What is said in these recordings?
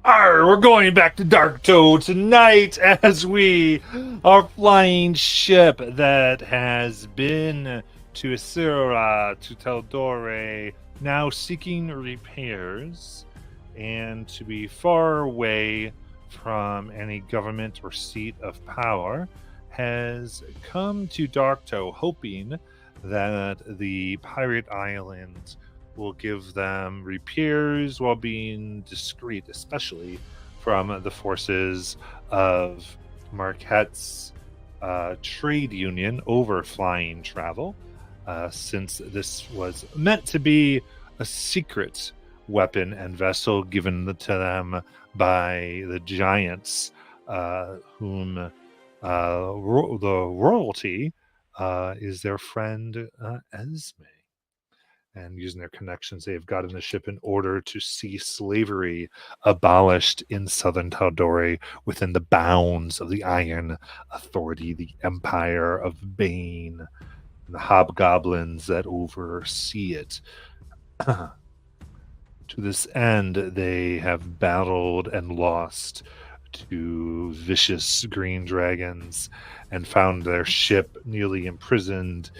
Arr, we're going back to Darktow tonight as we are flying ship that has been to Asura, to Taldore, now seeking repairs and to be far away from any government or seat of power, has come to Darktow hoping that the pirate island will give them repairs while being discreet, especially from the forces of Marquette's trade union over flying travel, since this was meant to be a secret weapon and vessel given to them by the giants, whom the royalty is their friend Esme. And using their connections, they have gotten the ship in order to see slavery abolished in southern Taldore within the bounds of the Iron Authority, the Empire of Bane, and the hobgoblins that oversee it. To this end, they have battled and lost to vicious green dragons and found their ship nearly imprisoned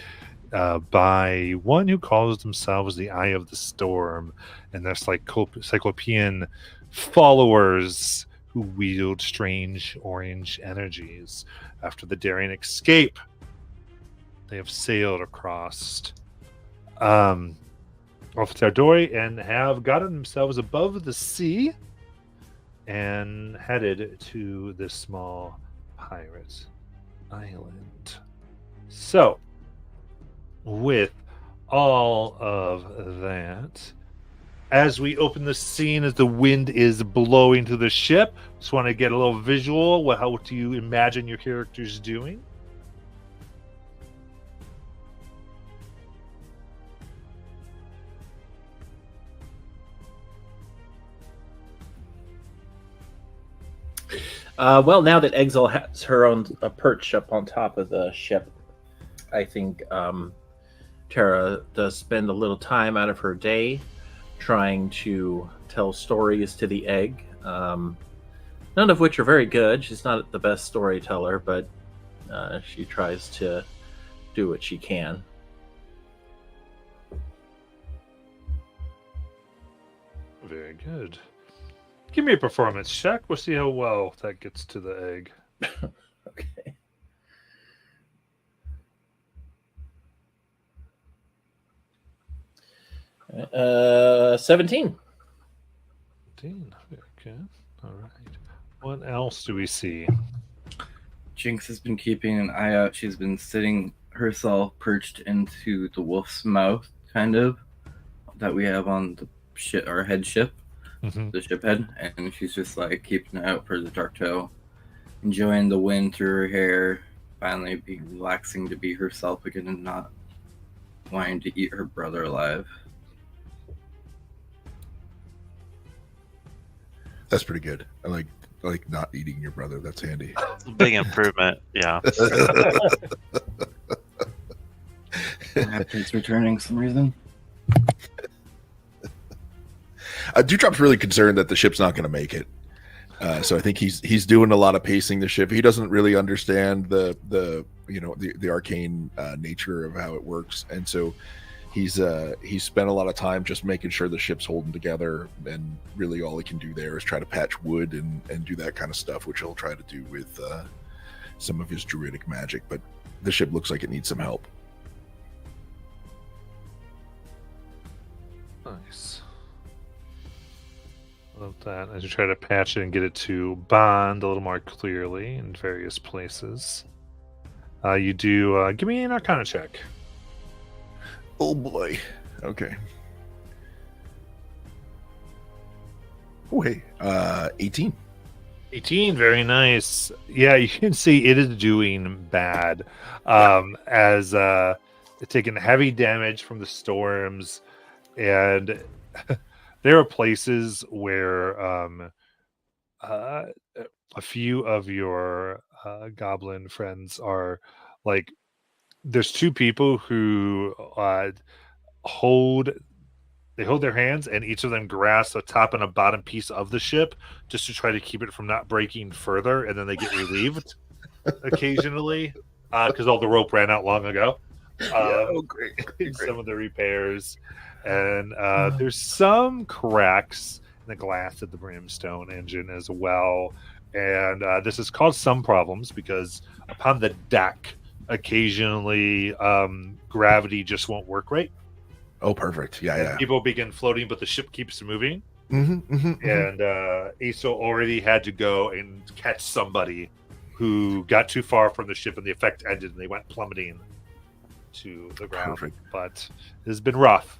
by one who calls themselves the Eye of the Storm, and their cyclopean followers who wield strange orange energies. After the daring escape, they have sailed across off Tardoi and have gotten themselves above the sea and headed to this small pirate island. So, with all of that, as we open the scene, as the wind is blowing through the ship, just want to get a little visual. What do you imagine your characters doing? Well, now that Exile has her own perch up on top of the ship, I think Tara does spend a little time out of her day trying to tell stories to the egg, none of which are very good. She's not the best storyteller, but she tries to do what she can. Very good. Give me a performance check. We'll see how well that gets to the egg. Okay. 17. 15. Very good. All right. What else do we see? Jinx has been keeping an eye out. She's been sitting herself perched into the wolf's mouth, kind of, that we have on the ship, our head ship, the ship head, and she's just like keeping it out for the Darktow, enjoying the wind through her hair, finally being relaxing to be herself again and not wanting to eat her brother alive. That's pretty good. I like not eating your brother. That's handy. It's a big improvement. Yeah. It's returning some reason. Dewdrop's really concerned that the ship's not going to make it. So I think he's doing a lot of pacing the ship. He doesn't really understand the arcane nature of how it works, and so he's spent a lot of time just making sure the ship's holding together. And really, all he can do there is try to patch wood and do that kind of stuff, which he'll try to do with some of his druidic magic. But the ship looks like it needs some help. Nice. Love that. As you try to patch it and get it to bond a little more clearly in various places. You do give me an Arcana check. Oh boy. Okay. Oh hey. 18. 18, very nice. Yeah, you can see it is doing bad. As it's taking heavy damage from the storms, and there are places where a few of your goblin friends are like, there's two people who hold they hold their hands, and each of them grasp a top and a bottom piece of the ship just to try to keep it from not breaking further, and then they get relieved occasionally because all the rope ran out long ago. Great. In some of the repairs, and there's some cracks in the glass of the Brimstone engine as well. And this has caused some problems because upon the deck, occasionally gravity just won't work right. Oh, perfect. Yeah. People begin floating, but the ship keeps moving. And And Aso already had to go and catch somebody who got too far from the ship, and the effect ended, and they went plummeting to the ground. Perfect. But it has been rough.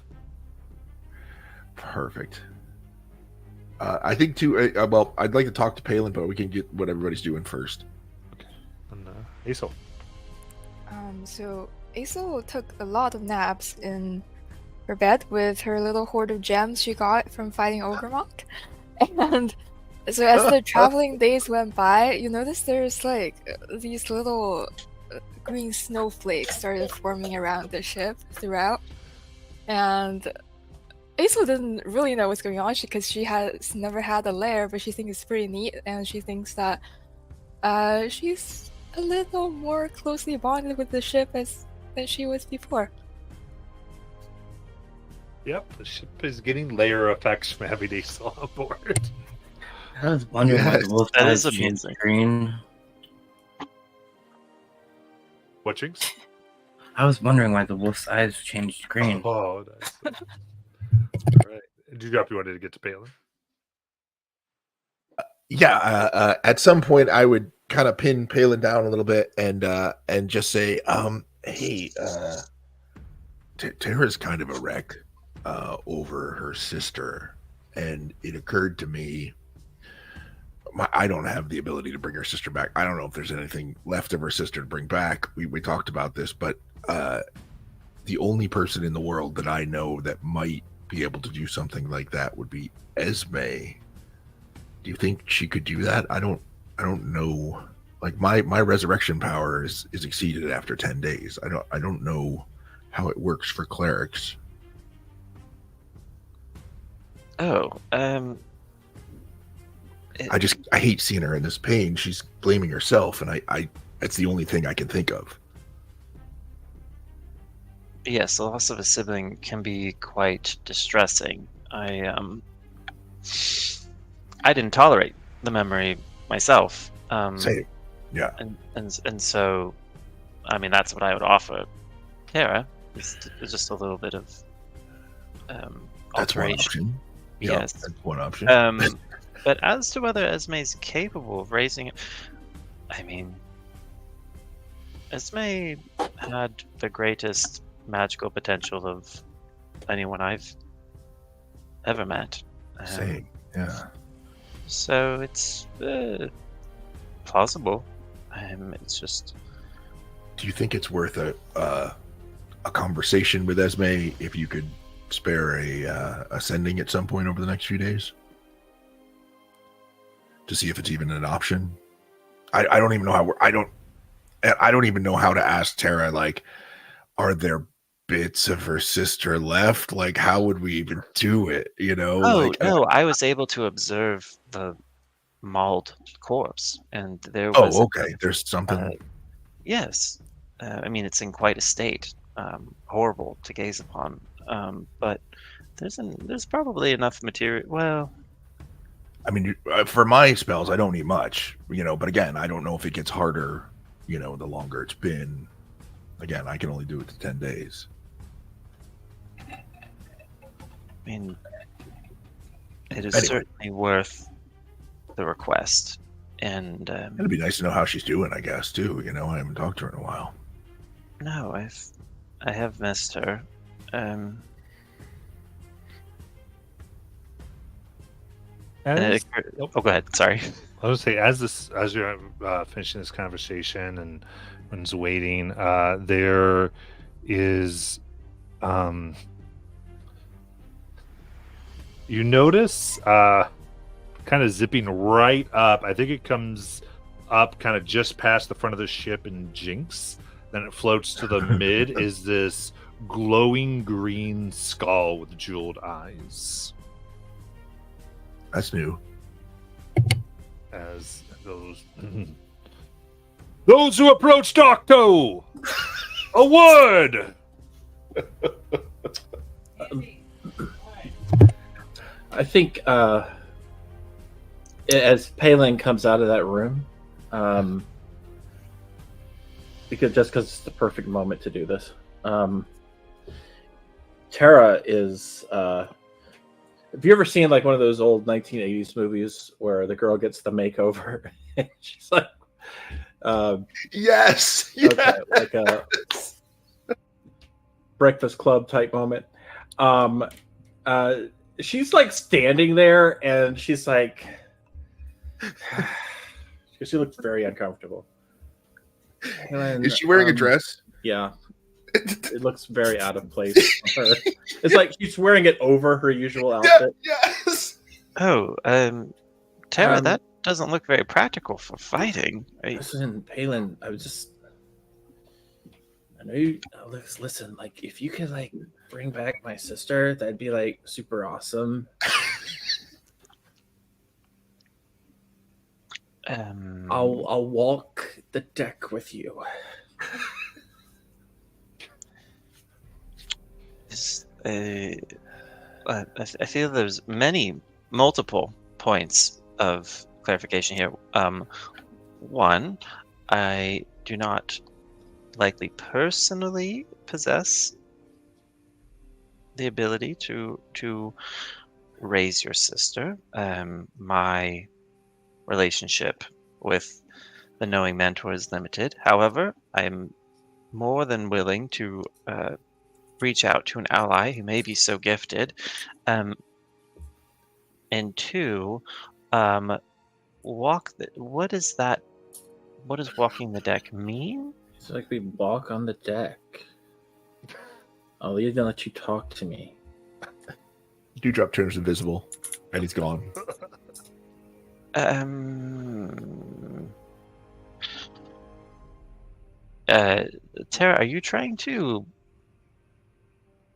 Perfect. I think too. Well, I'd like to talk to Palin, but we can get what everybody's doing first. And Aso. So Aso took a lot of naps in her bed with her little hoard of gems she got from fighting Ogremont. And so as the traveling days went by, you notice there's like these little green snowflakes started forming around the ship throughout. And Aso didn't really know what's going on because she has never had a lair, but she thinks it's pretty neat, and she thinks that she's a little more closely bonded with the ship than she was before. Yep, the ship is getting layer effects from having Aso on board. I was wondering why the wolf That eyes is changed amazing. green. What, Jinx? I was wondering why the wolf's eyes changed green. Oh, nice. All right. Dewdrop, you wanted to get to Palin? Yeah. At some point, I would kind of pin Palin down a little bit and just say, "Hey, Tara's kind of a wreck over her sister, and it occurred to me." I don't have the ability to bring her sister back. I don't know if there's anything left of her sister to bring back. We talked about this, but the only person in the world that I know that might be able to do something like that would be Esme. Do you think she could do that? I don't know. Like my resurrection power is exceeded after 10 days. I don't know how it works for clerics. Oh, I hate seeing her in this pain. She's blaming herself, and I that's the only thing I can think of. yes, the loss of a sibling can be quite distressing. I didn't tolerate the memory myself. Same. Yeah. And so, I mean, that's what I would offer Tara. Is just a little bit of That's one alteration. option. Yeah, Yes. that's one option. But as to whether Esme's capable of raising it, I mean, Esme had the greatest magical potential of anyone I've ever met. Same. Yeah. So it's plausible. It's just Do you think it's worth a conversation with Esme if you could spare a sending at some point over the next few days to see if it's even an option? I don't even know how I don't even know how to ask Tara, like, are there bits of her sister left? Like, how would we even do it? You know? oh like, no, I was able to observe the mauled corpse, and there was okay. There's something. yes. I mean, it's in quite a state, horrible to gaze upon. But there's probably enough material. Well, I mean, for my spells, I don't need much, you know. But again, I don't know if it gets harder, you know, the longer it's been. Again, I can only do it to 10 days. I mean, it is Anyway. certainly worth the request. And It'd be nice to know how she's doing, I guess, too. You know, I haven't talked to her in a while. no, I have missed her. And it occurred- oh, go ahead. Sorry. I would say as you're finishing this conversation and one's waiting, there is you notice kind of zipping right up. I think it comes up kind of just past the front of the ship in Jinx. Then it floats to the mid. Is this glowing green skull with jeweled eyes. That's new. As those who approach Docto, a word. I think as Palin comes out of that room, because it's the perfect moment to do this. Tara is. Have you ever seen like one of those old 1980s movies where the girl gets the makeover and she's like, Yes. okay, like a Breakfast Club type moment. She's like standing there and she's like, she looks very uncomfortable. Is she wearing a dress? Yeah. It looks very out of place for her. It's like she's wearing it over her usual outfit. Yes. Oh, Tara, that doesn't look very practical for fighting. Listen, Palin, I know you. Listen, like if you could like bring back my sister, that'd be like super awesome. I'll walk the deck with you. I feel there's multiple points of clarification here. One, I do not likely personally possess the ability to raise your sister. My relationship with the Knowing Mentor is limited. However, I'm more than willing to reach out to an ally who may be so gifted. And two, what is that? What does walking the deck mean? It's like we walk on the deck. I'll even let you talk to me. Dewdrop turns invisible, and he's gone. Tara, are you trying to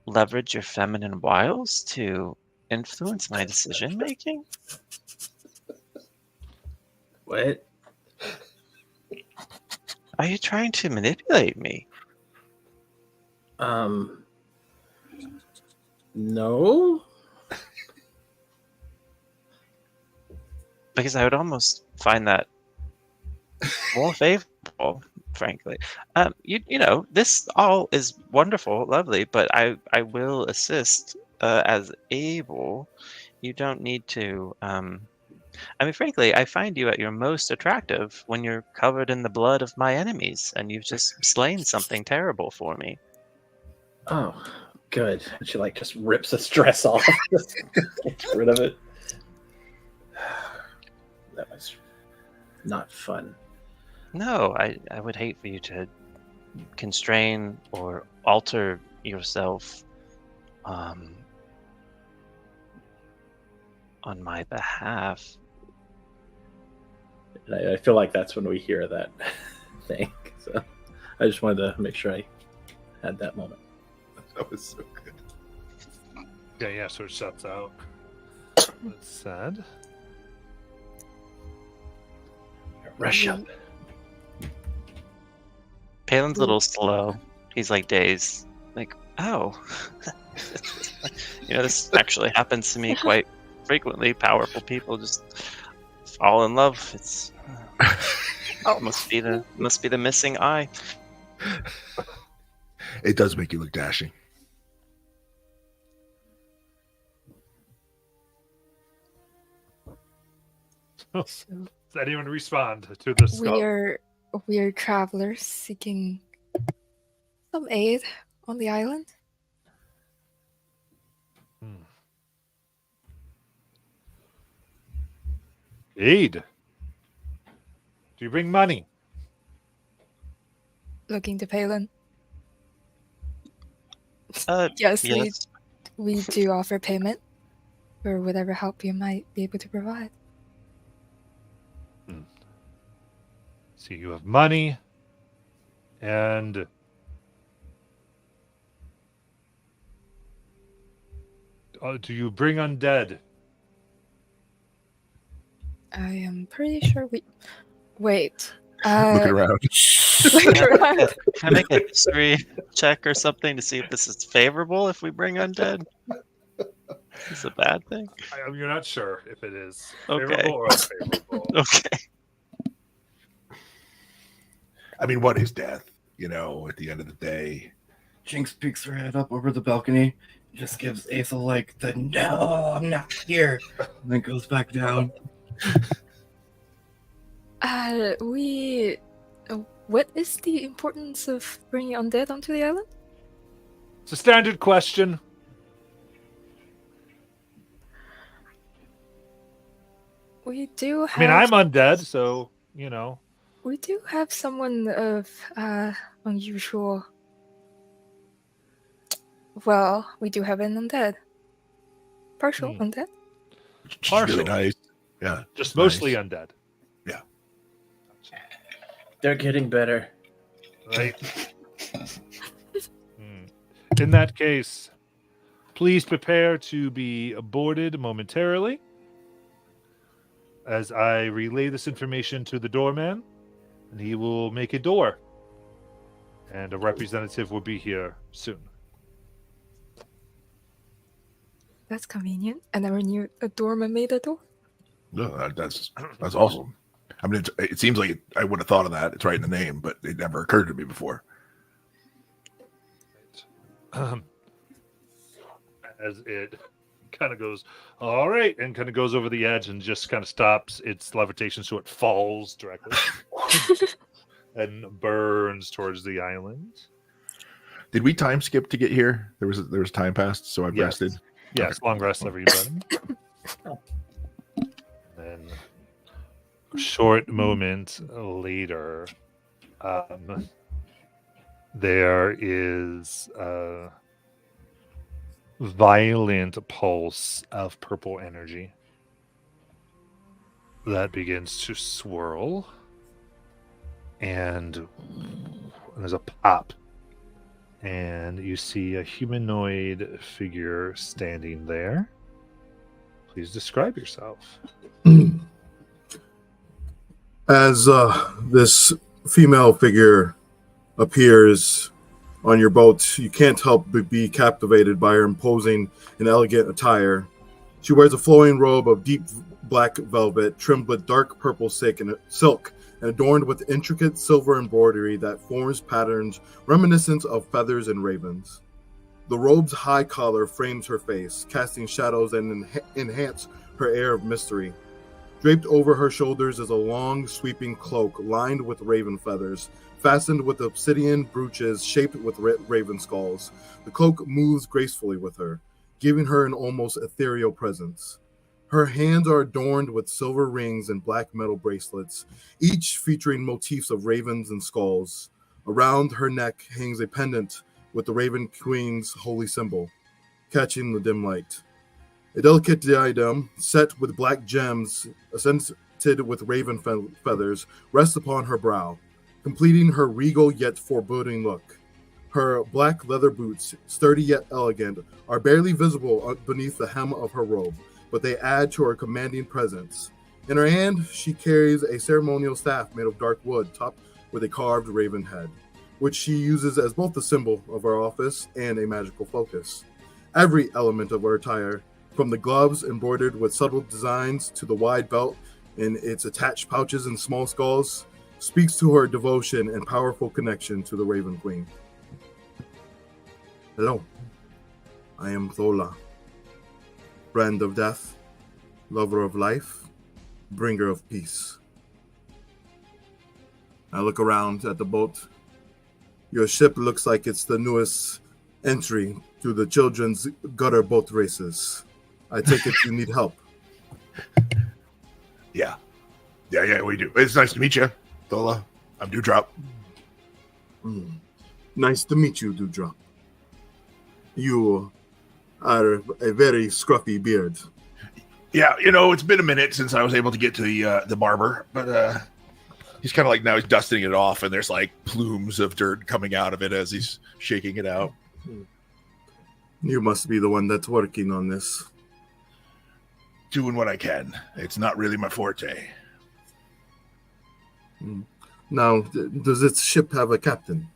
leverage your feminine wiles to influence my decision making? What? Are you trying to manipulate me? No. Because I would almost find that more favorable, frankly. You know, this all is wonderful, lovely, but I will assist as able. You don't need to. I mean, frankly, I find you at your most attractive when you're covered in the blood of my enemies, and you've just slain something terrible for me. Oh, good. And she like just rips the dress off, gets rid of it. That was not fun. No, I would hate for you to constrain or alter yourself on my behalf. And I feel like that's when we hear that thing. So I just wanted to make sure I had that moment. That was so good. Yeah, so it shuts out. That's sad. Rush up. Palin's a little slow. He's like dazed. Like, oh. You know, this actually happens to me quite frequently. Powerful people just fall in love. It's must be the missing eye. It does make you look dashing. So Does anyone respond to this? we are travelers seeking some aid on the island. Aid. Do you bring money? Looking to Palin. Yes. We do offer payment for whatever help you might be able to provide. So you have money, and Do you bring undead? I am pretty sure we. Wait. Looking around. Can I make a history check or something to see if this is favorable if we bring undead? Is it a bad thing? You're not sure if it is Okay. favorable or unfavorable. Okay. I mean, what is death? You know, at the end of the day. Jinx peeks her head up over the balcony, just gives Aethel like the "No, I'm not here," and then goes back down. We. What is the importance of bringing undead onto the island? It's a standard question. We do have. I mean, I'm undead, so you know. We do have someone of unusual. Well, we do have an undead. Partial undead. Which is Partial. really nice. Yeah. Just nice. mostly undead, They're getting better. right? In that case, please prepare to be boarded momentarily as I relay this information to the doorman, and he will make a door. And a representative will be here soon. That's convenient. I never knew a doorman made a door. No, that's awesome. I mean, it seems like I would have thought of that. It's right in the name, but it never occurred to me before. As it kind of goes, all right, and kind of goes over the edge and just kind of stops its levitation so it falls directly and burns towards the island. Did we time skip to get here? There was time passed, so I've Yes. rested. Yes, long rest, everybody. Then, a short moment later, there is a violent pulse of purple energy that begins to swirl, and there's a pop. And you see a humanoid figure standing there. Please describe yourself. As this female figure appears on your boat, you can't help but be captivated by her imposing and elegant attire. She wears a flowing robe of deep black velvet, trimmed with dark purple silk and adorned with intricate silver embroidery that forms patterns reminiscent of feathers and ravens. The robe's high collar frames her face, casting shadows and enhance her air of mystery. Draped over her shoulders is a long, sweeping cloak lined with raven feathers, fastened with obsidian brooches shaped with raven skulls. The cloak moves gracefully with her, giving her an almost ethereal presence. Her hands are adorned with silver rings and black metal bracelets, each featuring motifs of ravens and skulls. Around her neck hangs a pendant with the Raven Queen's holy symbol, catching the dim light. A delicate diadem set with black gems, scented with raven feathers, rests upon her brow, completing her regal yet foreboding look. Her black leather boots, sturdy yet elegant, are barely visible beneath the hem of her robe, but they add to her commanding presence. In her hand, she carries a ceremonial staff made of dark wood, topped with a carved raven head, which she uses as both the symbol of her office and a magical focus. Every element of her attire, from the gloves embroidered with subtle designs to the wide belt and its attached pouches and small skulls, speaks to her devotion and powerful connection to the Raven Queen. Hello, I am Thola, friend of death, lover of life, bringer of peace. I look around at the boat. Your ship looks like it's the newest entry to the children's gutter boat races. I take it you need help. Yeah, we do. It's nice to meet you, Thola. I'm Dewdrop. Nice to meet you, Dewdrop. You are a very scruffy beard. Yeah, you know, it's been a minute since I was able to get to the barber, but he's kind of like now he's dusting it off, and there's like plumes of dirt coming out of it as he's shaking it out. You must be the one that's working on this. Doing what I can. It's not really my forte. Now, does this ship have a captain?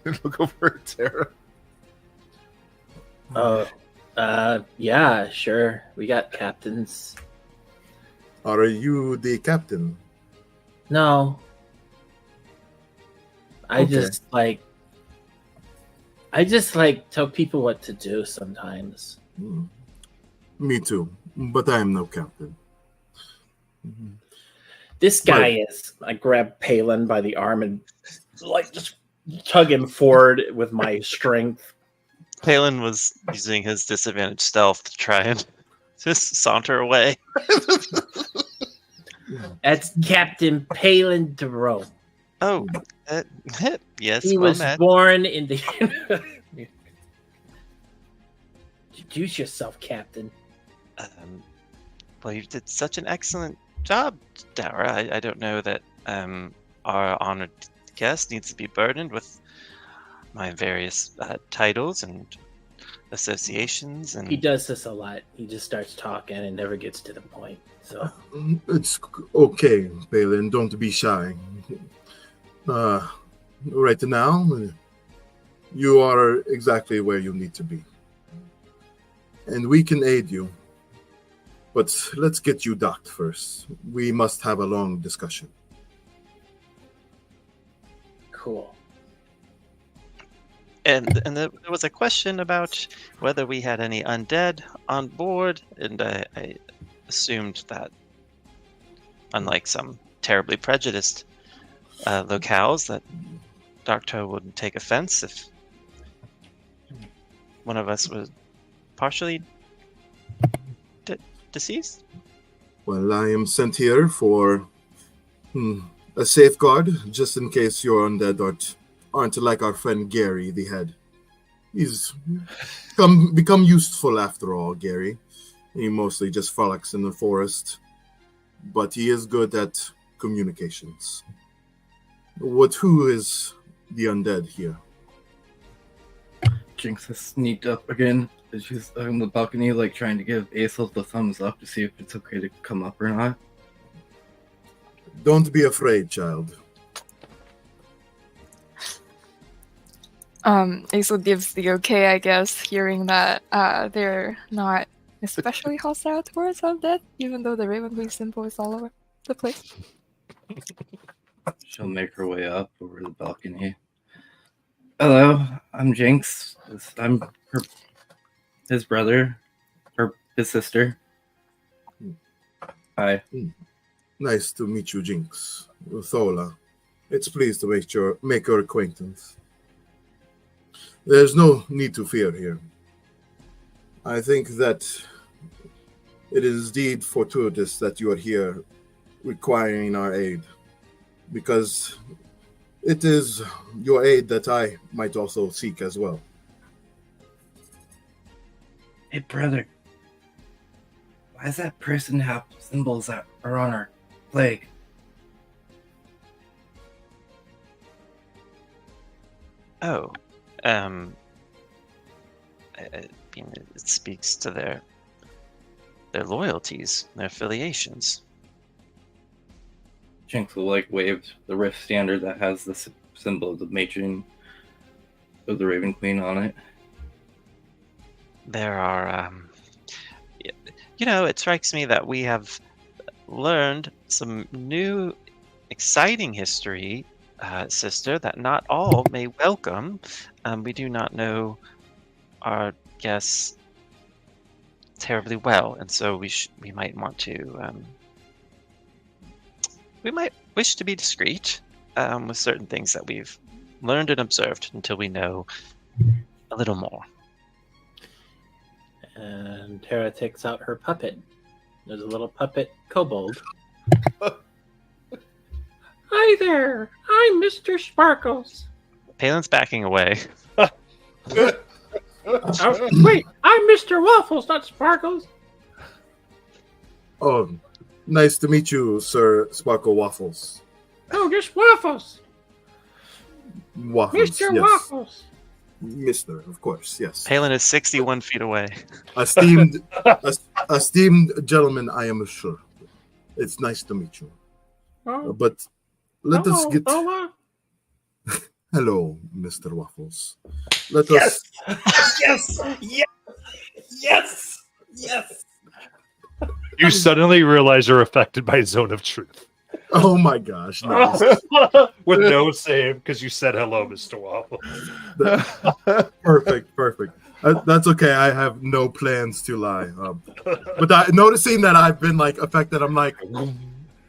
Look over at Tara. Yeah, sure. We got captains. Are you the captain? No. I Okay. just like tell people what to do sometimes. Me too, but I am no captain. This guy is. I grab Palin by the arm and like just tug him forward with my strength. Palin was using his disadvantaged stealth to try and just saunter away. That's Captain Palin DeRoe. Oh, yes. He well was met. born in the. Introduce yourself, Captain. Well, you did such an excellent job, Dara. I don't know that our honored guest needs to be burdened with my various titles and associations. And He does this a lot. He just starts talking and never gets to the point. So It's okay, Palin. Don't be shy. Right now, you are exactly where you need to be. And we can aid you. But let's get you docked first. We must have a long discussion. cool. And there was a question about whether we had any undead on board, and I assumed that, unlike some terribly prejudiced locales, that Darktoe wouldn't take offense if one of us was partially deceased. Well, I am sent here for a safeguard, just in case your undead aren't like our friend Gary, the head. He's become useful after all, Gary. He mostly just frolics in the forest, but he is good at communications. Who is the undead here? Jinx has sneaked up again. She's on the balcony, like trying to give Aesel the thumbs up to see if it's okay to come up or not. Don't be afraid, child. Aesel gives the okay, I guess, hearing that they're not especially hostile towards undead, even though the Ravenqueen symbol is all over the place. She'll make her way up over the balcony. Hello, I'm Jinx. I'm his brother, or his sister. Hi. Nice to meet you, Jinx. Thola. It's pleased to make your acquaintance. There's no need to fear here. I think that it is indeed fortuitous that you are here requiring our aid, because it is your aid that I might also seek as well. Hey, brother. Why does that person have symbols that are on our flag? Oh, it speaks to their loyalties, their affiliations. Jinx will wave the Rift standard that has the symbol of the matron of the Raven Queen on it. There are, it strikes me that we have learned some new, exciting history, sister, that not all may welcome. We do not know our guests terribly well, and so we might want to. We might wish to be discreet with certain things that we've learned and observed until we know a little more. And Tara takes out her puppet. There's a little puppet kobold. Hi there, I'm Mr. Sparkles. Palin's backing away. Wait, I'm Mr. Waffles, not Sparkles. Oh, nice to meet you, Sir Sparkle Waffles. Oh, just Waffles. Waffles, Mr. yes. Waffles. Mister, of course, yes. Palin is 61 feet away. Esteemed, esteemed gentlemen, I am sure. It's nice to meet you. But let us get. Hello, Mr. Waffles. Let us. Yes, yes, yes, yes. You suddenly realize you're affected by Zone of Truth. Oh my gosh! Nice. With no save, because you said hello, Mr. Waffle. Perfect. That's okay. I have no plans to lie. But noticing that I've been like affected, I'm like,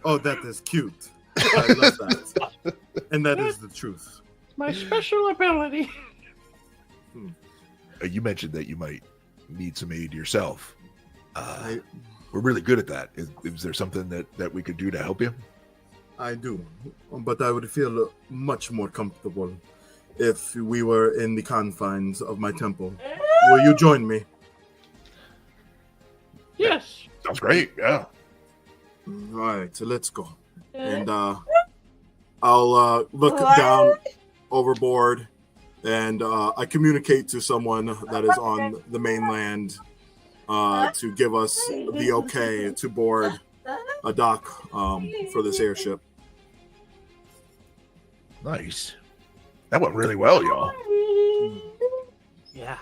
oh, that is cute. I love that, and that is the truth. My special ability. You mentioned that you might need some aid yourself. We're really good at that. Is there something that we could do to help you? I do, but I would feel much more comfortable if we were in the confines of my temple. Will you join me? Yes. Sounds great. Yeah. All right, so let's go. And I'll look down overboard, and I communicate to someone that is on the mainland to give us the okay to board a dock for this airship. Nice. That went really well, y'all. Yeah,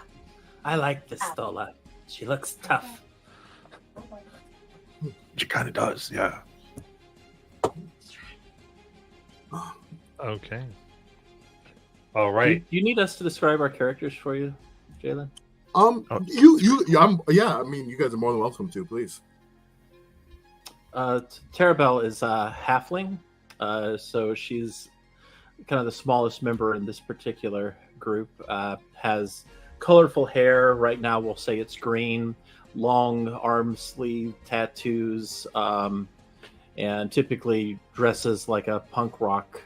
I like this Stola. She looks tough. She kind of does. Yeah. Okay. All right. Do you need us to describe our characters for you, Jalen? Yeah. I mean, you guys are more than welcome to. Please. Terabelle is a halfling, so she's kind of the smallest member in this particular group. Has colorful hair. Right now, we'll say it's green. Long arm sleeve tattoos, and typically dresses like a punk rock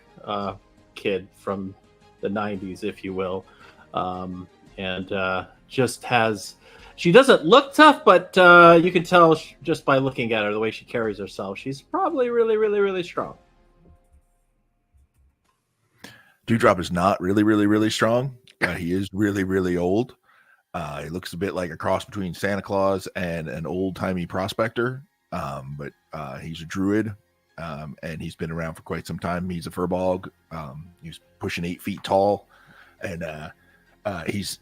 kid from the 90s, if you will. And just has... She doesn't look tough, but you can tell just by looking at her, the way she carries herself, she's probably really, really, really strong. Dewdrop is not really, really, really strong. He is really, really old. He looks a bit like a cross between Santa Claus and an old-timey prospector, but he's a druid, and he's been around for quite some time. He's a furbolg. He's pushing 8 feet tall, and he's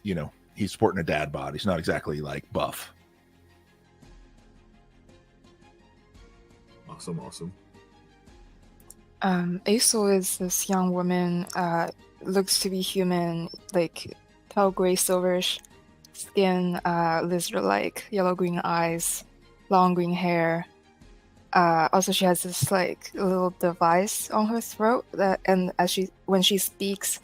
sporting a dad bod. He's not exactly like buff. Awesome. Aesol is this young woman, looks to be human, like pale gray silverish skin, lizard-like, yellow-green eyes, long green hair. Also, she has this like little device on her throat and when she speaks,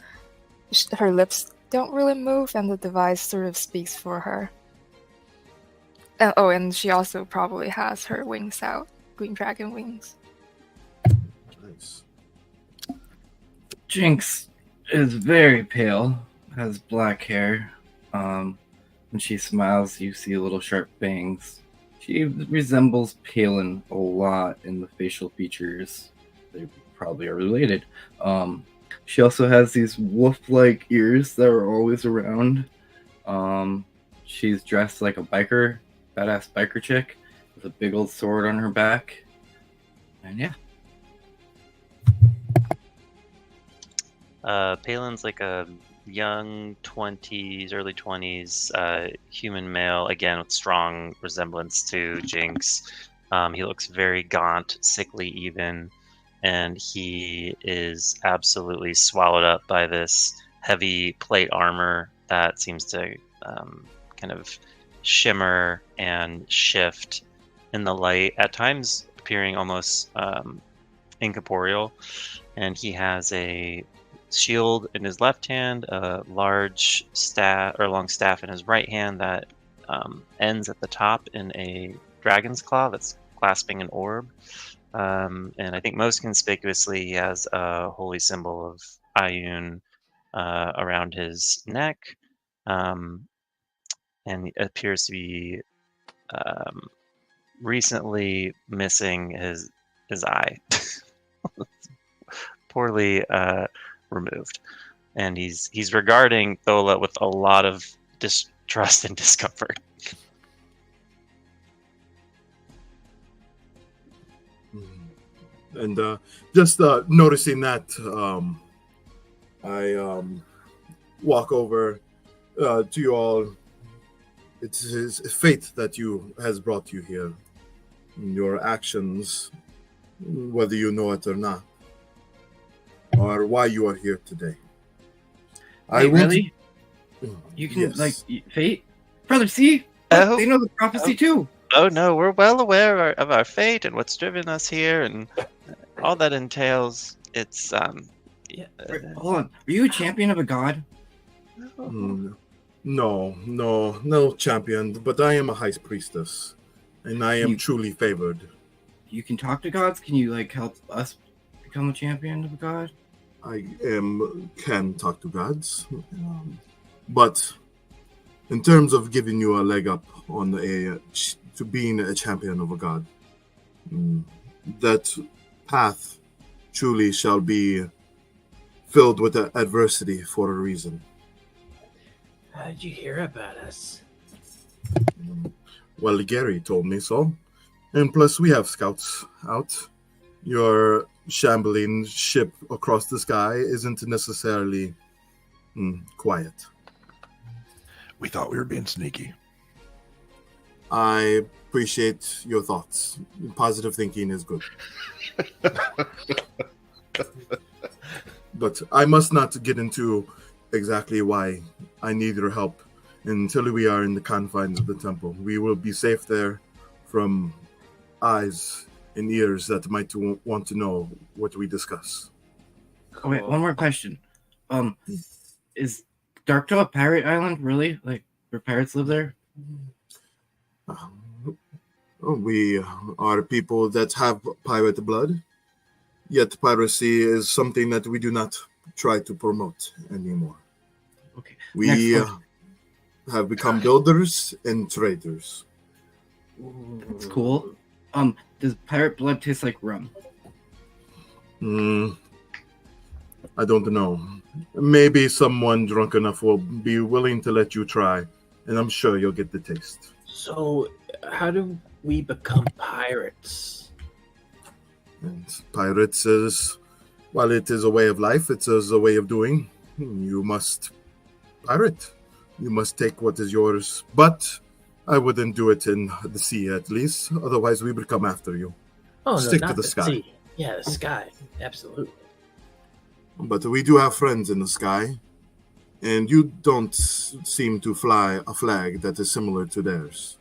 her lips don't really move, and the device sort of speaks for her. And she also probably has her wings out, green dragon wings. Nice. Jinx is very pale, has black hair. When she smiles, you see little sharp bangs. She resembles Palin a lot in the facial features. They probably are related. She also has these wolf-like ears that are always around. She's dressed like a badass biker chick with a big old sword on her back. And yeah. Palin's like a young 20s, early 20s human male, again with strong resemblance to Jinx. He looks very gaunt, sickly even, and he is absolutely swallowed up by this heavy plate armor that seems to kind of shimmer and shift in the light, at times appearing almost incorporeal. And he has a shield in his left hand, a large long staff in his right hand that ends at the top in a dragon's claw that's clasping an orb. And I think most conspicuously, he has a holy symbol of Ioun around his neck, and he appears to be recently missing his eye. Poorly removed. and he's regarding Thola with a lot of distrust and discomfort. And just noticing that, I walk over to you all. It's his fate that has brought you here. Your actions, whether you know it or not, are why you are here today. Wait, really? You can fate, brother. See, Oh. they know the prophecy too. Oh no, we're well aware of our fate and what's driven us here, and all that entails. It's Wait, hold on. Are you a champion of a god? No champion, but I am a high priestess, and I am truly favored. You can talk to gods. Can you help us become a champion of a god? I can talk to gods, but in terms of giving you a leg up on to being a champion of a god, that path truly shall be filled with adversity for a reason. How did you hear about us? Well, Gary told me so, and plus we have scouts out. Your shambling ship across the sky isn't necessarily quiet. We thought we were being sneaky. I appreciate your thoughts. Positive thinking is good. But I must not get into exactly why I need your help until we are in the confines of the temple. We will be safe there from eyes and ears that might want to know what we discuss. Oh, wait, one more question. Is Darktow a pirate island, really? Where pirates live there? We are people that have pirate blood, yet piracy is something that we do not try to promote anymore. Okay. We have become builders and traders. That's cool. Does pirate blood taste like rum? I don't know. Maybe someone drunk enough will be willing to let you try, and I'm sure you'll get the taste. So, how do we become pirates? And pirates is, while it is a way of life, it is a way of doing. You must pirate. You must take what is yours. But I wouldn't do it in the sea, at least. Otherwise, we would come after you. Oh, Stick no, to not the sky. sea. Yeah, the sky. Absolutely. But we do have friends in the sky, and you don't seem to fly a flag that is similar to theirs.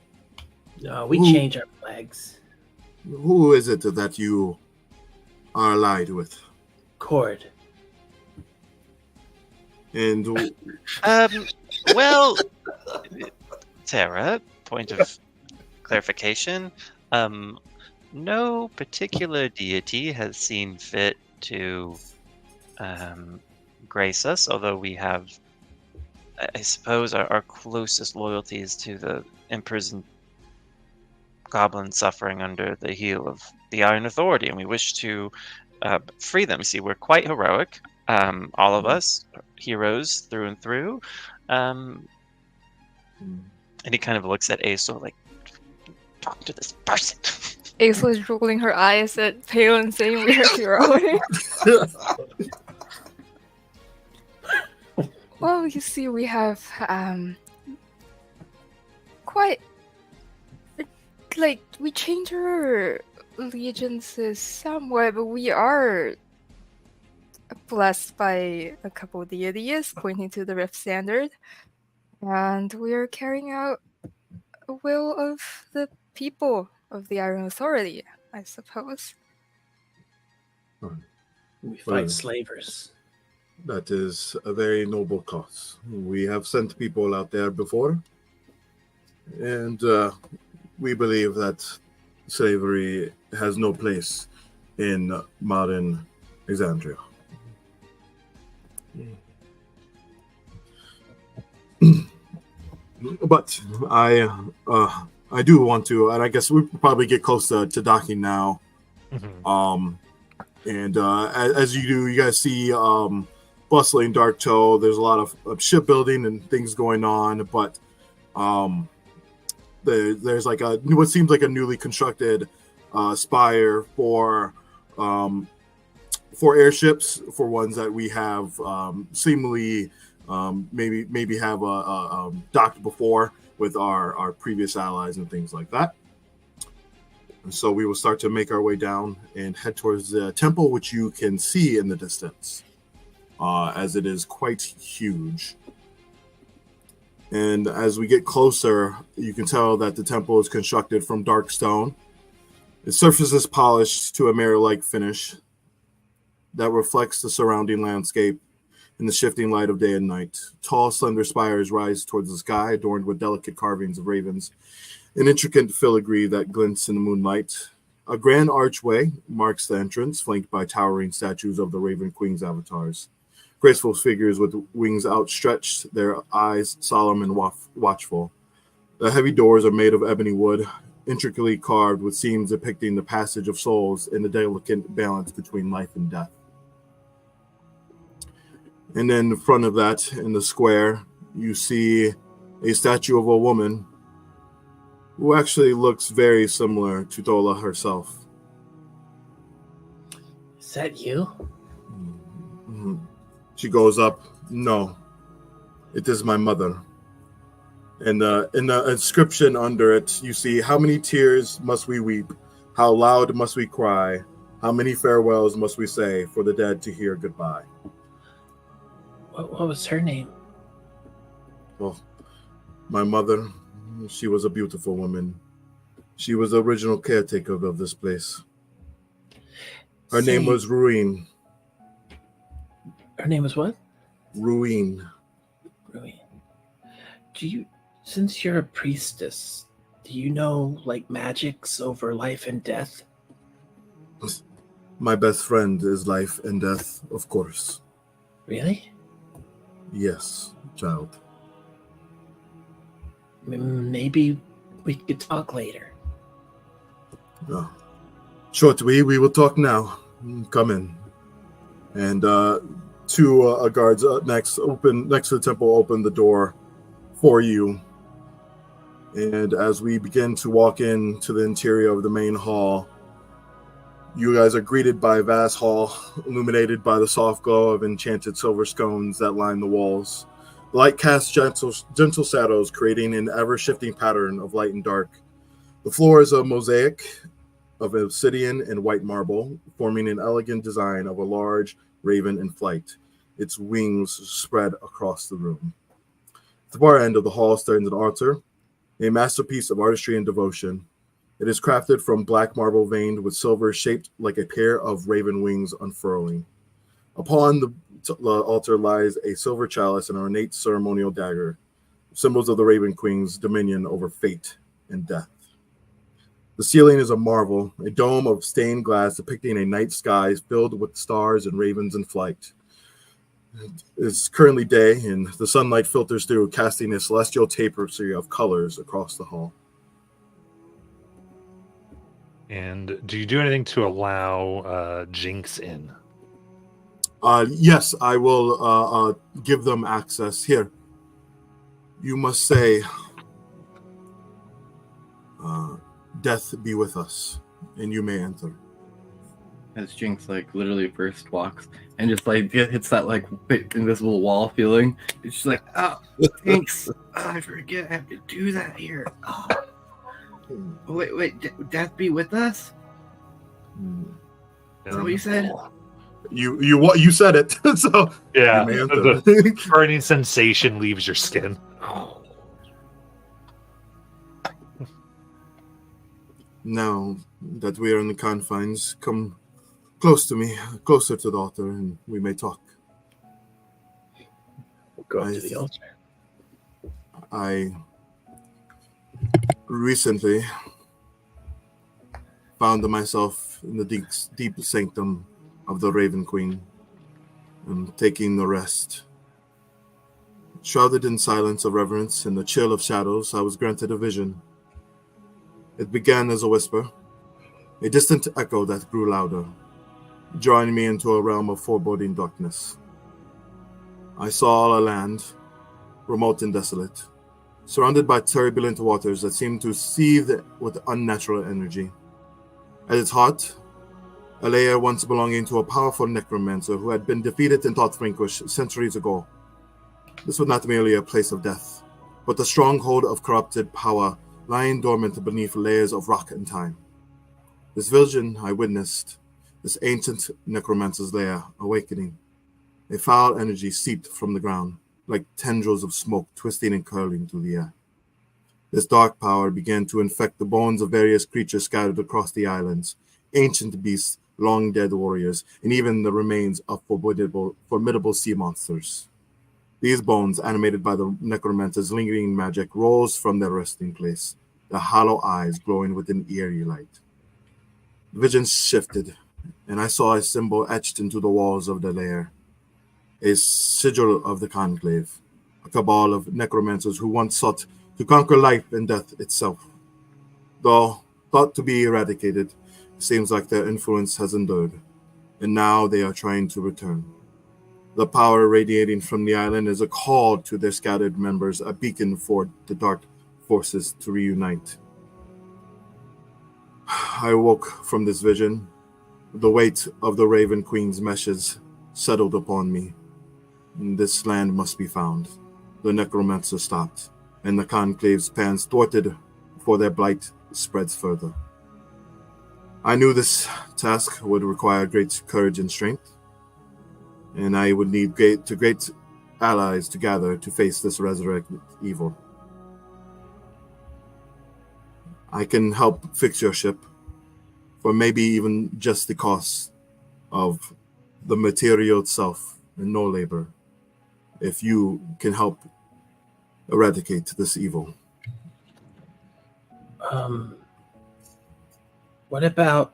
No, we change our flags. Who is it that you are allied with? Cord. And Well, Tara, point of clarification. No particular deity has seen fit to grace us, although we have, I suppose, our closest loyalties to the imprisoned goblins suffering under the heel of the Iron Authority, and we wish to free them. See, we're quite heroic, all of us, heroes through and through. And he kind of looks at Aesol like, talk to this person. Aisla is rolling her eyes at Pale and saying we are heroic. Well, you see, we have quite we change our allegiances somewhat, but we are blessed by a couple of deities pointing to the Rift Standard, and we are carrying out a will of the people of the Iron Authority, I suppose. We fight slavers. that is a very noble cause. We have sent people out there before, and we believe that slavery has no place in modern Exandria. But I do want to, and I guess we probably get close to docking now. Mhm. And as you do, you guys see bustling Dark Toe. There's a lot of shipbuilding and things going on, but there's like what seems like a newly constructed spire for airships, for ones that we have seemingly maybe have docked before with our previous allies and things like that. And so we will start to make our way down and head towards the temple, which you can see in the distance, as it is quite huge. And as we get closer, you can tell that the temple is constructed from dark stone. Its surface is polished to a mirror-like finish that reflects the surrounding landscape in the shifting light of day and night. Tall, slender spires rise towards the sky, adorned with delicate carvings of ravens, an intricate filigree that glints in the moonlight. A grand archway marks the entrance, flanked by towering statues of the Raven Queen's avatars. Graceful figures with wings outstretched, their eyes solemn and watchful. The heavy doors are made of ebony wood, intricately carved with seams depicting the passage of souls and the delicate balance between life and death. And then in front of that, in the square, you see a statue of a woman who actually looks very similar to Dola herself. Is that you? Mm-hmm. She goes up. No, it is my mother. And in the inscription under it, you see, how many tears must we weep? How loud must we cry? How many farewells must we say for the dead to hear goodbye? What was her name? Well, my mother, she was a beautiful woman. She was the original caretaker of this place. Her name was Ruin. Her name was what? Ruin. Ruin. Since you're a priestess, do you know, like, magics over life and death? My best friend is life and death, of course. Really? Yes, child. Maybe we could talk later. No. Short, we will talk now. Come in. And two guards next to the temple open the door for you. And as we begin to walk into the interior of the main hall, you guys are greeted by a vast hall illuminated by the soft glow of enchanted silver scones that line the walls. The light casts gentle shadows, creating an ever-shifting pattern of light and dark. The floor is a mosaic of obsidian and white marble, forming an elegant design of a large raven in flight, its wings spread across the room. At the far end of the hall stands an altar, a masterpiece of artistry and devotion. It is crafted from black marble veined with silver, shaped like a pair of raven wings unfurling. Upon the altar lies a silver chalice and an ornate ceremonial dagger, symbols of the Raven Queen's dominion over fate and death. The ceiling is a marvel, a dome of stained glass depicting a night sky filled with stars and ravens in flight. It's currently day, and the sunlight filters through, casting a celestial tapestry of colors across the hall. And do you do anything to allow Jinx in? Yes, I will give them access. Here, you must say, death be with us, and you may enter. As Jinx, like, literally first walks and just, like, hits that, like, big invisible wall feeling. It's just like, oh, thanks. I forget I have to do that here. Oh. Wait, death be with us? Is that what you said? You said it. So Yeah, you may enter. the burning sensation leaves your skin. Now that we are in the confines, come close to me, closer to the altar, and we may talk. We'll go up to the altar. I recently found myself in the deep sanctum of the Raven Queen, and taking the rest. Shrouded in silence of reverence and the chill of shadows, I was granted a vision. It began as a whisper, a distant echo that grew louder, drawing me into a realm of foreboding darkness. I saw a land, remote and desolate, surrounded by turbulent waters that seemed to seethe with unnatural energy. At its heart, a lair once belonging to a powerful necromancer who had been defeated and taught vanquished centuries ago. This was not merely a place of death, but a stronghold of corrupted power lying dormant beneath layers of rock and time. This vision I witnessed, this ancient necromancer's lair awakening. A foul energy seeped from the ground, like tendrils of smoke twisting and curling through the air. This dark power began to infect the bones of various creatures scattered across the islands, ancient beasts, long-dead warriors, and even the remains of formidable sea monsters. These bones, animated by the necromancer's lingering magic, rose from their resting place, their hollow eyes glowing with an eerie light. The vision shifted, and I saw a symbol etched into the walls of the lair, a sigil of the Conclave, a cabal of necromancers who once sought to conquer life and death itself. Though thought to be eradicated, it seems like their influence has endured, and now they are trying to return. The power radiating from the island is a call to their scattered members, a beacon for the dark forces to reunite. I woke from this vision. The weight of the Raven Queen's meshes settled upon me. This land must be found. The necromancer stopped, and the Conclave's plans thwarted before their blight spreads further. I knew this task would require great courage and strength, and I would need great allies to gather to face this resurrected evil. I can help fix your ship, for maybe even just the cost of the material itself and no labor, if you can help eradicate this evil. What about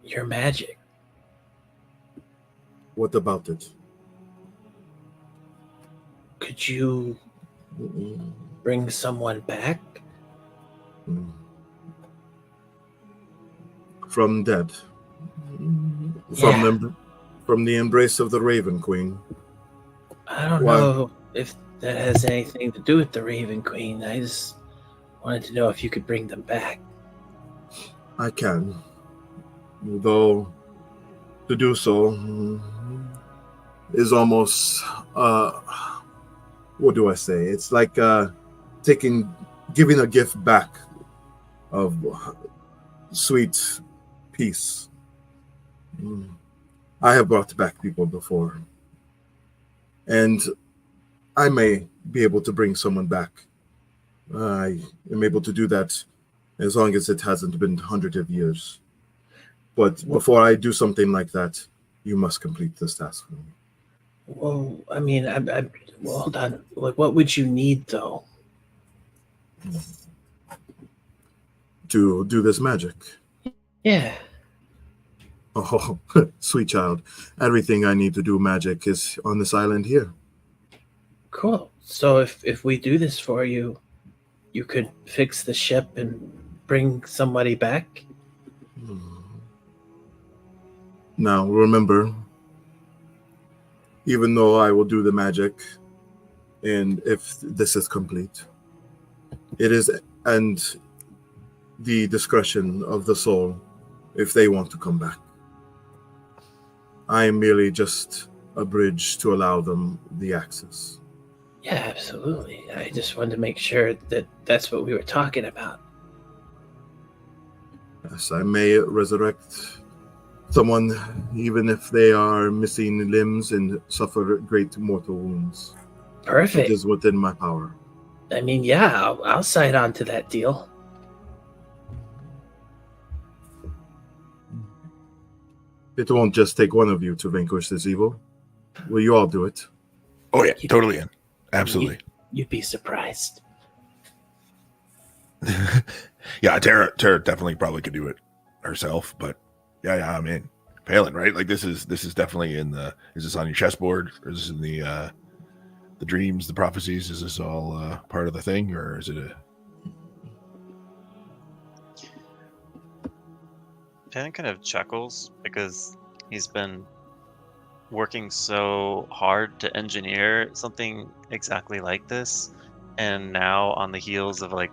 your magic? What about it? Could you bring someone back? From dead. Yeah. From the embrace of the Raven Queen. I don't Why? know if that has anything to do with the Raven Queen. I just wanted to know if you could bring them back. I can. Though to do so is almost what do I say? It's like giving a gift back of sweet peace. I have brought back people before, and I may be able to bring someone back. I am able to do that as long as it hasn't been hundreds of years. But before I do something like that, you must complete this task for me. Well, I mean, well, hold on. Like, what would you need, though? To do this magic. Yeah. Oh, sweet child. Everything I need to do magic is on this island here. Cool. So if we do this for you, you could fix the ship and bring somebody back? Now, remember, even though I will do the magic, and if this is complete, it is and the discretion of the soul if they want to come back. I am merely just a bridge to allow them the access. Yeah, absolutely. I just wanted to make sure that that's what we were talking about. Yes, I may resurrect someone even if they are missing limbs and suffer great mortal wounds. Perfect. It is within my power. I mean, yeah, I'll sign on to that deal. It won't just take one of you to vanquish this evil. Will you all do it? Oh yeah, totally in. Absolutely. You'd be surprised. Yeah, Tara definitely probably could do it herself, but yeah, I'm in. Palin, right? Like this is definitely in the. Is this on your chessboard, or is this in the dreams, the prophecies? Is this all part of the thing, or is it a? Palin kind of chuckles because he's been working so hard to engineer something exactly like this, and now on the heels of like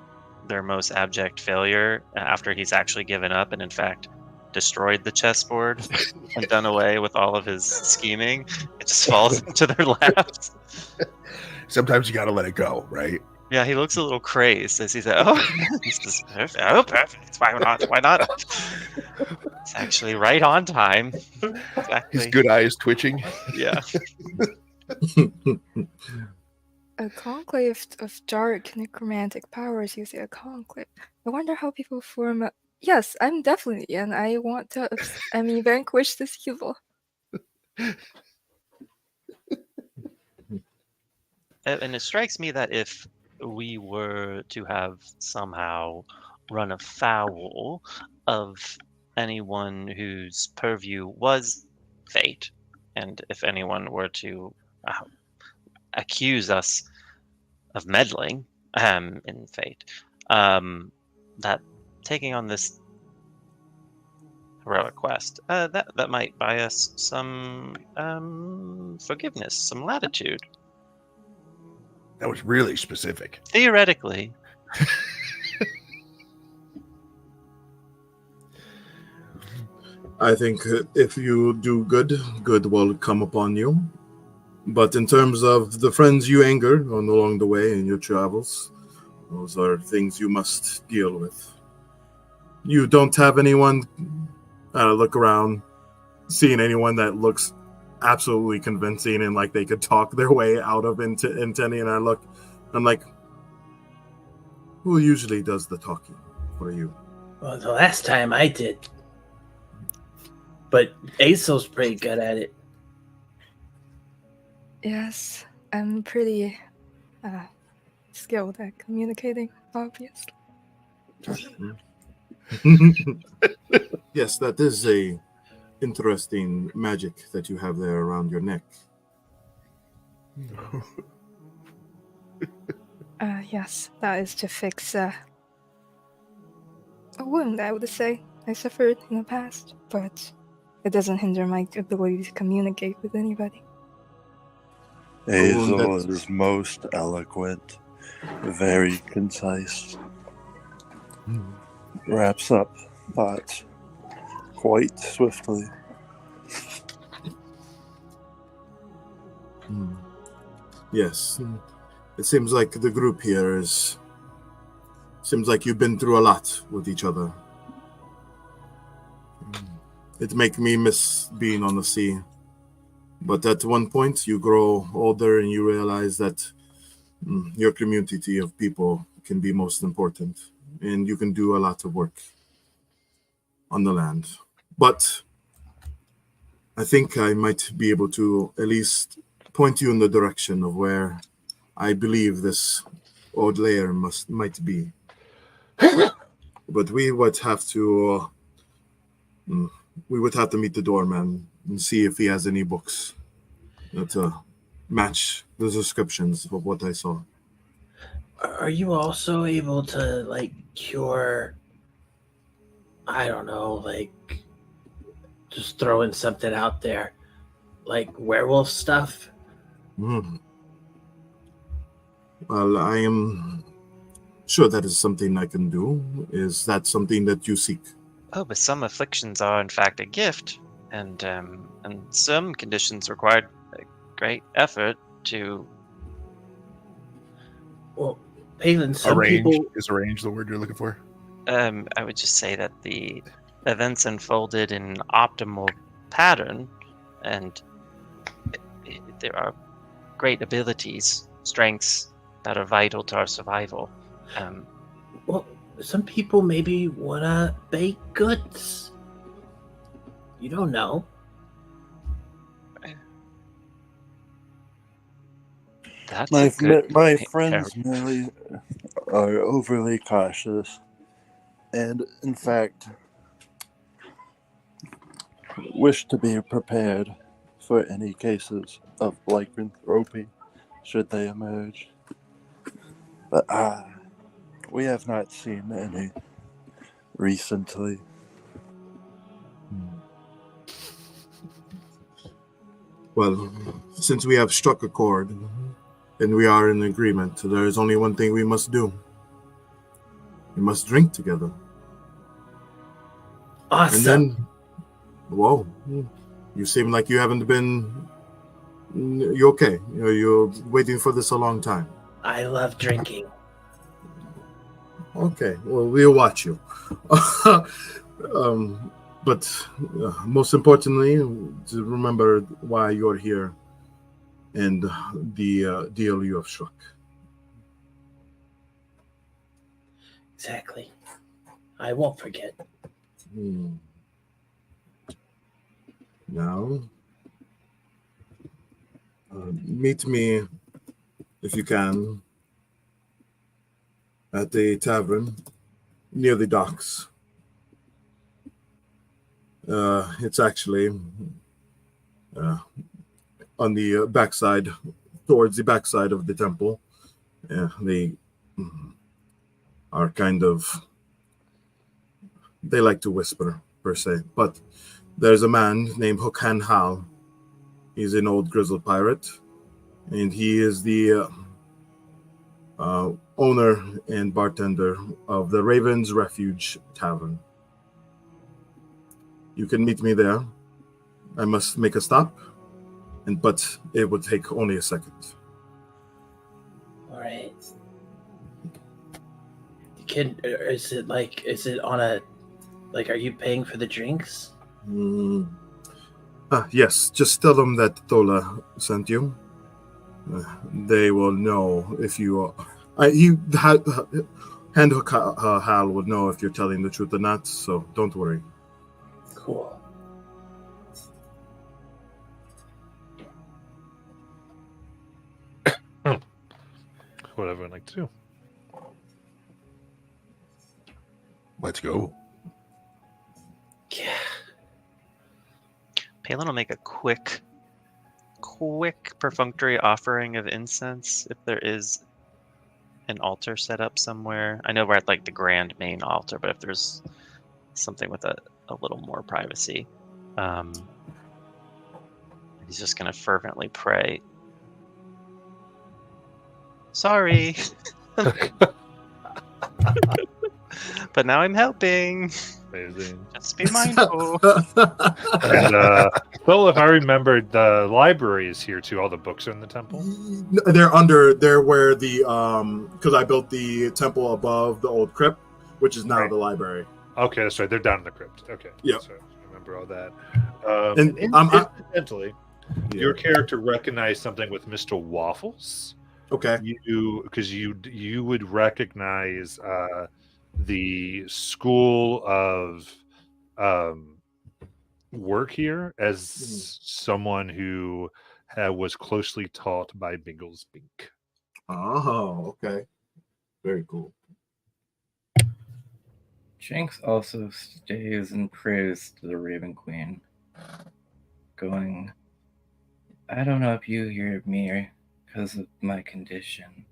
their most abject failure, after he's actually given up and in fact destroyed the chessboard and done away with all of his scheming, it just falls into their laps. Sometimes you got to let it go, right? Yeah, he looks a little crazed as he said, "Oh, this is perfect. Oh, perfect. Why not? Why not?" It's actually right on time. Exactly. His good eye is twitching. Yeah. A conclave of dark necromantic powers using a conclave. I wonder how people form a. Yes, I'm definitely, and I want to. Vanquish this evil. And it strikes me that if we were to have somehow run afoul of anyone whose purview was fate, and if anyone were to accuse us of meddling in fate, that taking on this heroic quest, that might buy us some forgiveness, some latitude. That was really specific. Theoretically. I think if you do good, good will come upon you. But in terms of the friends you angered along the way in your travels, those are things you must deal with. You don't have anyone look around, seeing anyone that looks absolutely convincing and like they could talk their way out of Inteni, and I'm like, who usually does the talking for you? Well, the last time I did. But Azel's pretty good at it. Yes, I'm pretty skilled at communicating, obviously. Yes, that is a interesting magic that you have there around your neck. Yes, that is to fix a wound, I would say, I suffered in the past, but it doesn't hinder my ability to communicate with anybody. Azel is most eloquent, very concise, wraps up thoughts quite swiftly. Yes, it seems like the group here seems like you've been through a lot with each other. It makes me miss being on the sea. But at one point, you grow older and you realize that your community of people can be most important. And you can do a lot of work on the land. But I think I might be able to at least point you in the direction of where I believe this old lair might be. But we would have to meet the doorman and see if he has any books that match the descriptions of what I saw. Are you also able to like cure, I don't know, like just throwing something out there, like werewolf stuff? Well, I am sure that is something I can do. Is that something that you seek? Oh, but some afflictions are in fact a gift, and some conditions required a great effort to. Well, Palin, some Arrange people. is arrange the word you're looking for? I would just say that the events unfolded in optimal pattern, and there are great abilities, strengths that are vital to our survival. Well, some people maybe wanna bake goods. You don't know. That's My a good my point, friends Harold. merely are overly cautious, and in fact, wish to be prepared for any cases of lycanthropy should they emerge. But we have not seen any recently. Well, since we have struck a chord and we are in agreement, there is only one thing we must do. We must drink together. Awesome. And then, whoa, you seem like you haven't been. You okay? You're waiting for this a long time. I love drinking. Okay, well, we'll watch you. But most importantly, to remember why you're here and the deal you have struck. Exactly. I won't forget. Now, meet me, if you can, at the tavern near the docks. It's actually on the backside, towards the backside of the temple. They are kind of, they like to whisper, per se. But there's a man named Hokan Hal. He's an old grizzled pirate, and he is the owner and bartender of the Raven's Refuge Tavern. You can meet me there. I must make a stop, but it would take only a second. All right. Is it on a, like, are you paying for the drinks? Yes, just tell them that Tola sent you. They will know if you are. Hand Hal will know if you're telling the truth or not, so don't worry. Cool. What everyone like to do. Let's go. Yeah. Palin will make a quick perfunctory offering of incense if there is an altar set up somewhere. I know we're at like the grand main altar, but if there's something with a little more privacy, he's just gonna fervently pray. Sorry. But now I'm helping. Amazing. Just be mindful. And well, if I remembered, the library is here too. All the books are in the temple. They're where the because I built the temple above the old crypt, which is now Right. the library. Okay, that's right. They're down in the crypt. Okay. Yep. So I remember all that. And Incidentally, your character recognized something with Mr. Waffles. Okay. You would recognize the school of work here as someone who was closely taught by Bingles Bink. Oh, okay. Very cool. Jinx also stays and prays to the Raven Queen, going, I don't know if you hear me because of my condition,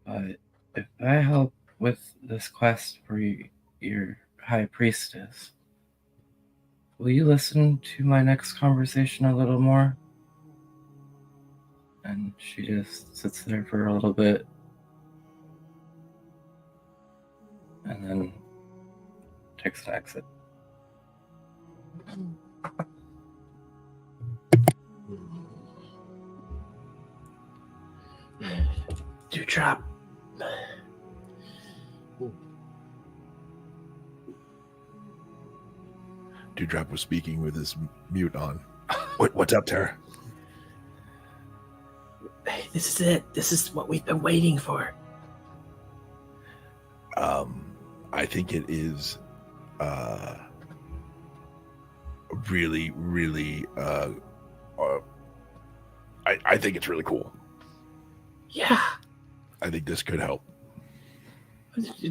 but if I help with this quest for your high priestess, will you listen to my next conversation a little more? And she just sits there for a little bit and then takes an exit. Dewdrop. Dewdrop was speaking with his mute on. What's up, Tara? Hey, this is it. This is what we've been waiting for. I think it is really, really I think it's really cool. Yeah. I think this could help.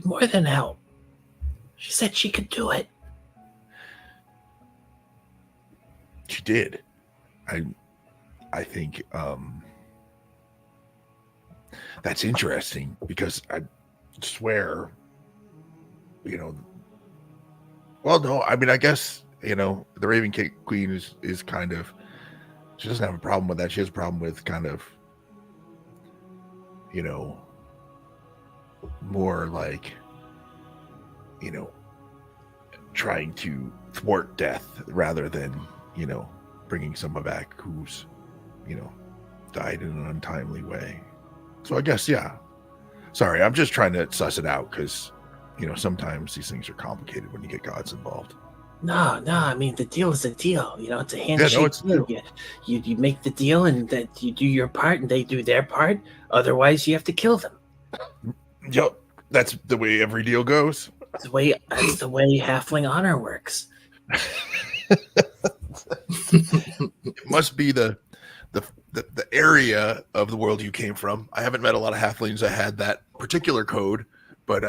More than help. She said she could do it. She did. I think that's interesting because I swear, well, no, I mean, I guess, the Raven Queen is kind of She doesn't have a problem with that. She has a problem with kind of, you know, more like, you know, trying to thwart death rather than, you know, bringing someone back who's, you know, died in an untimely way. So I guess, yeah. Sorry, I'm just trying to suss it out because, you know, sometimes these things are complicated when you get gods involved. No, I mean the deal is a deal. You know, it's a handshake it's a deal. deal. You make the deal, and that you do your part, and they do their part. Otherwise, you have to kill them. Yep, that's the way every deal goes. That's the way halfling honor works. It must be the area of the world you came from. I haven't met a lot of halflings that had that particular code, but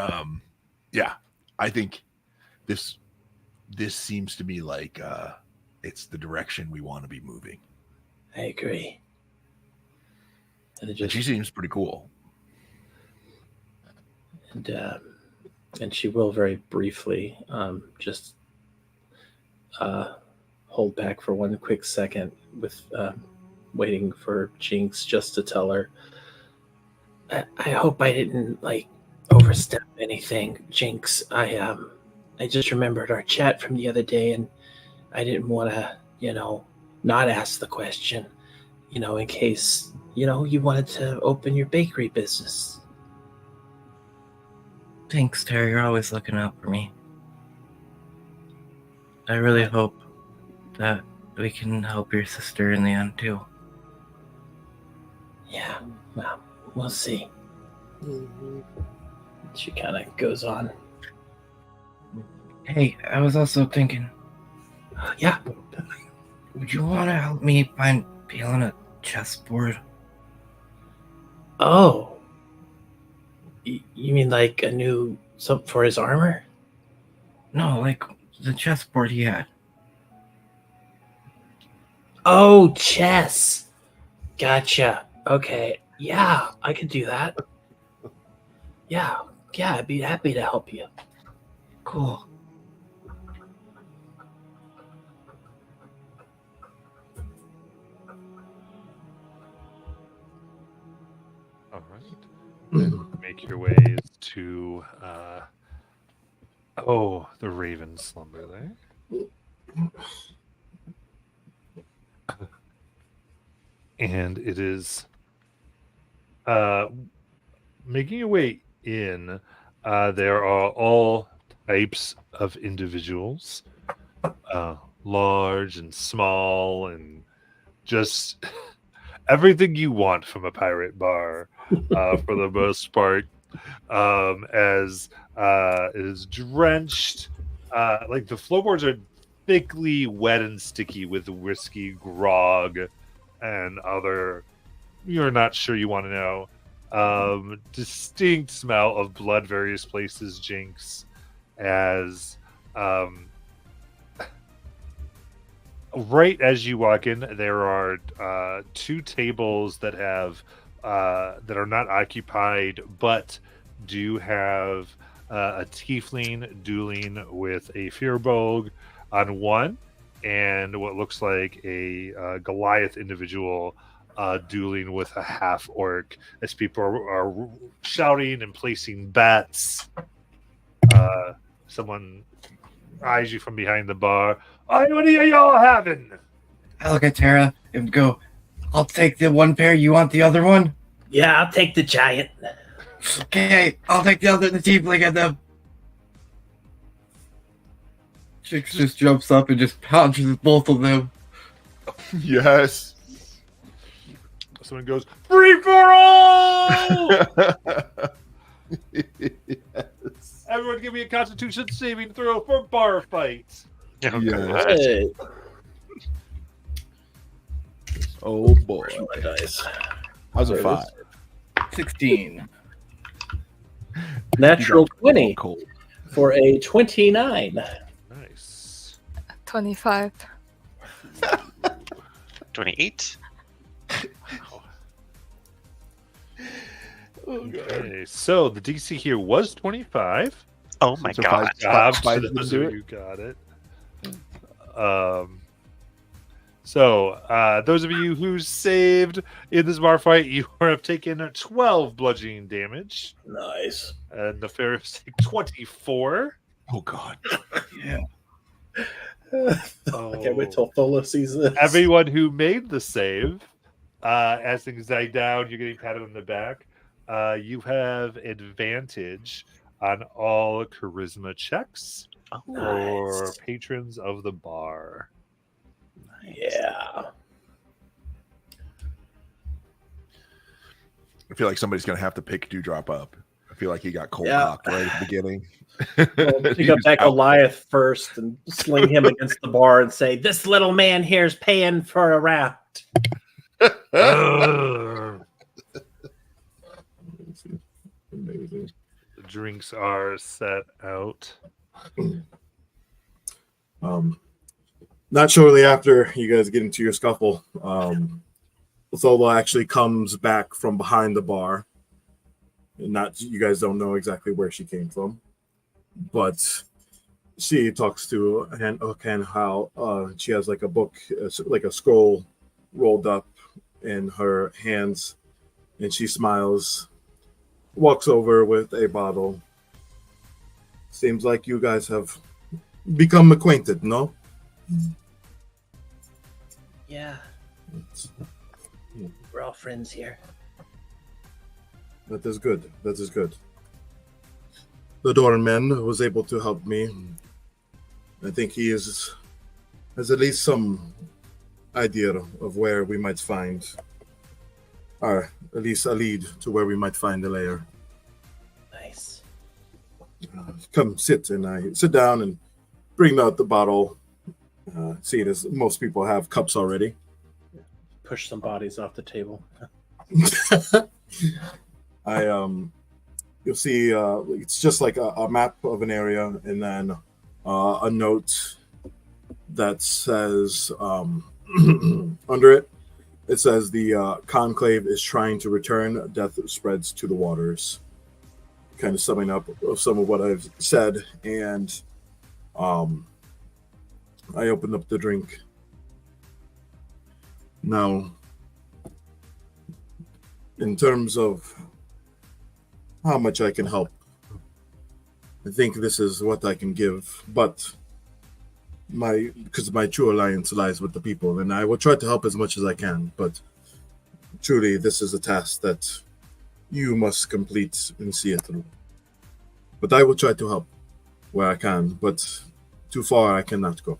yeah, I think this seems to me like it's the direction we want to be moving. I agree. And She seems pretty cool. And she will very briefly just hold back for one quick second with waiting for Jinx just to tell her, I hope I didn't like overstep anything, Jinx. I just remembered our chat from the other day, and I didn't want to, you know, not ask the question, you know, in case, you know, you wanted to open your bakery business. Thanks, Terry. You're always looking out for me. I really hope that we can help your sister in the end, too. Yeah, well, we'll see. She kind of goes on. Hey, I was also thinking, Yeah, would you want to help me find Palin a chessboard? oh. You mean like a new something for his armor? No, like the chessboard he had. Oh, chess. Gotcha. Okay. Yeah, I could do that. Yeah, I'd be happy to help you. Cool. All right. Then make your ways to the Raven slumber there. And it is making your way in. There are all types of individuals, large and small, and just everything you want from a pirate bar, for the most part. As it is drenched, like the floorboards are thickly wet and sticky with whiskey, grog, and other. You're not sure you want to know. Distinct smell of blood various places, Jinx, as right as you walk in, there are two tables that have that are not occupied, but do have a tiefling dueling with a Firbolg on one, and what looks like a Goliath individual dueling with a half orc, as people are shouting and placing bets. Someone eyes you from behind the bar. What are y'all having? I look at Tara and go, I'll take the one pair. You want the other one? Yeah, I'll take the giant. Okay, I'll take the other, the tiefling and the... Chicks just jumps up and just punches both of them. Yes. Someone goes, free for all! Yes. Everyone give me a constitution saving throw for bar fights. Oh, Yes. God. Hey, Oh boy. my dice. How's a There it 5? 16. Natural 20 Cold. for a 29. Nice. 25. 28. Okay, so the DC here was 25. Oh my So God. Job Five to didn't those do of it? you got it. So, those of you who saved in this bar fight, you have taken 12 bludgeoning damage, Nice. and the Pharaohs take 24. Oh God. Yeah. I can't wait till Thola sees this. Everyone who made the save, as things die down, you're getting patted on the back. You have advantage on all charisma checks for Nice. patrons of the bar. Yeah. I feel like somebody's gonna have to pick Dewdrop up. I feel like he got cold Yeah. cocked right at the beginning. Well, pick He up was that out. Goliath first and sling him against the bar and say, "This little man here's paying for a round." Ugh. Amazing. The drinks are set out. Not shortly after you guys get into your scuffle, Thola actually comes back from behind the bar. And not you guys don't know exactly where she came from, but she talks to Ken how she has like a book, like a scroll rolled up in her hands, and she smiles, walks over with a bottle. Seems like you guys have become acquainted, no? Yeah, we're all friends here. That is good. That is good. The doorman was able to help me. I think he has at least some idea of where we might find, or at least a lead to where we might find the lair. Nice. Come sit, and I sit down and bring out the bottle. See, it as most people have cups already. Push some bodies off the table. You'll see it's just like a map of an area, and then a note that says under it says the conclave is trying to return, death spreads to the waters. Kind of summing up of some of what I've said, and I opened up the drink. Now, in terms of how much I can help, I think this is what I can give, but because my true alliance lies with the people, and I will try to help as much as I can, but truly this is a task that you must complete and see it through. But I will try to help where I can, but too far I cannot go.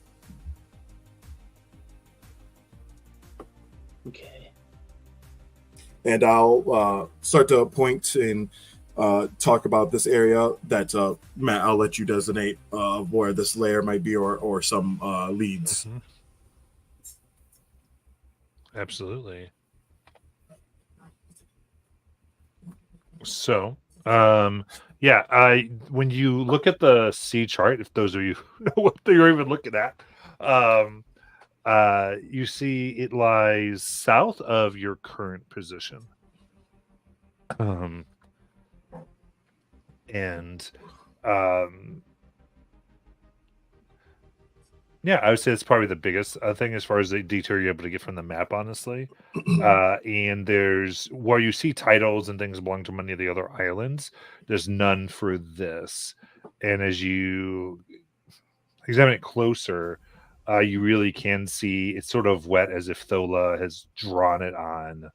Okay. And I'll start to point and talk about this area that Matt, I'll let you designate where this layer might be, or some leads. Mhm. Absolutely. So, yeah, when you look at the sea chart, if those of you who know what you're even looking at, you see it lies south of your current position. Yeah, I would say it's probably the biggest thing as far as the detour you're able to get from the map, honestly. And there's where you see titles and things belong to many of the other islands. There's none for this. And as you examine it closer, you really can see it's sort of wet, as if Thola has drawn it on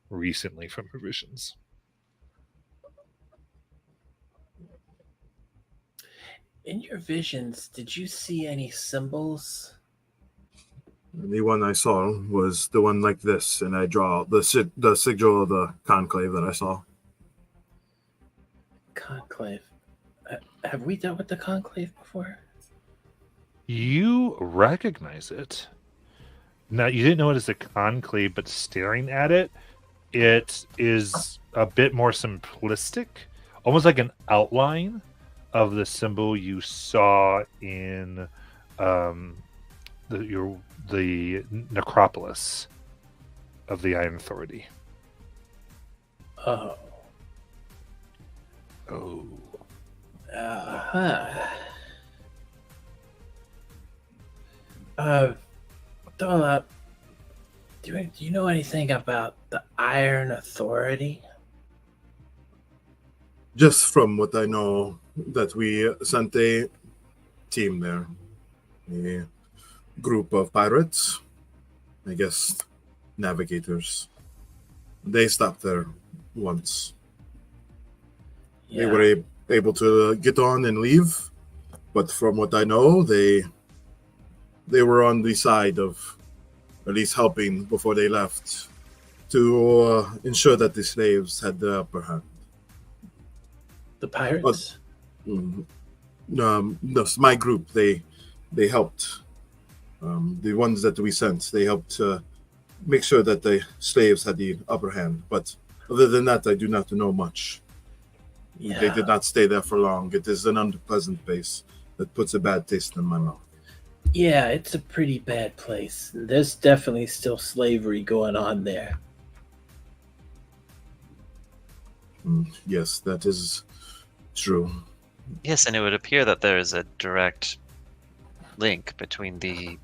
recently from her visions. In your visions, did you see any symbols? The one I saw was the one like this, and I draw the sigil of the conclave that I saw. Conclave. Have we dealt with the conclave before? You recognize it. Now, you didn't know it as a conclave, but staring at it, it is a bit more simplistic, almost like an outline of the symbol you saw in the necropolis of the Iron Authority. Oh. Oh. Thola, Do you know anything about the Iron Authority? Just from what I know, that we sent a team there, a group of pirates, I guess, navigators. They stopped there once. Yeah. They were able to get on and leave, but from what I know, they were on the side of at least helping before they left to ensure that the slaves had the upper hand. The pirates? My group, they helped. The ones that we sent, they helped make sure that the slaves had the upper hand. But other than that, I do not know much. Yeah. They did not stay there for long. It is an unpleasant place that puts a bad taste in my mouth. Yeah, it's a pretty bad place. There's definitely still slavery going on there. Yes, that is true. Yes, and it would appear that there is a direct link between the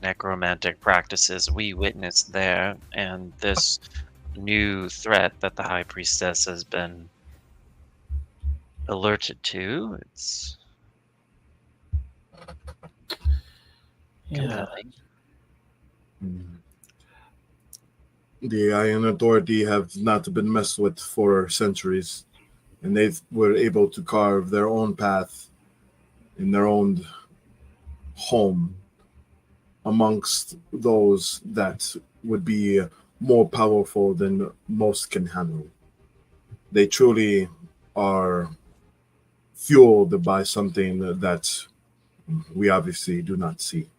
necromantic practices we witnessed there and this new threat that the High Priestess has been alerted to. It's Yeah. compelling. The Iron Authority have not been messed with for centuries, and they were able to carve their own path in their own home amongst those that would be more powerful than most can handle. They truly are fueled by something that we obviously do not see.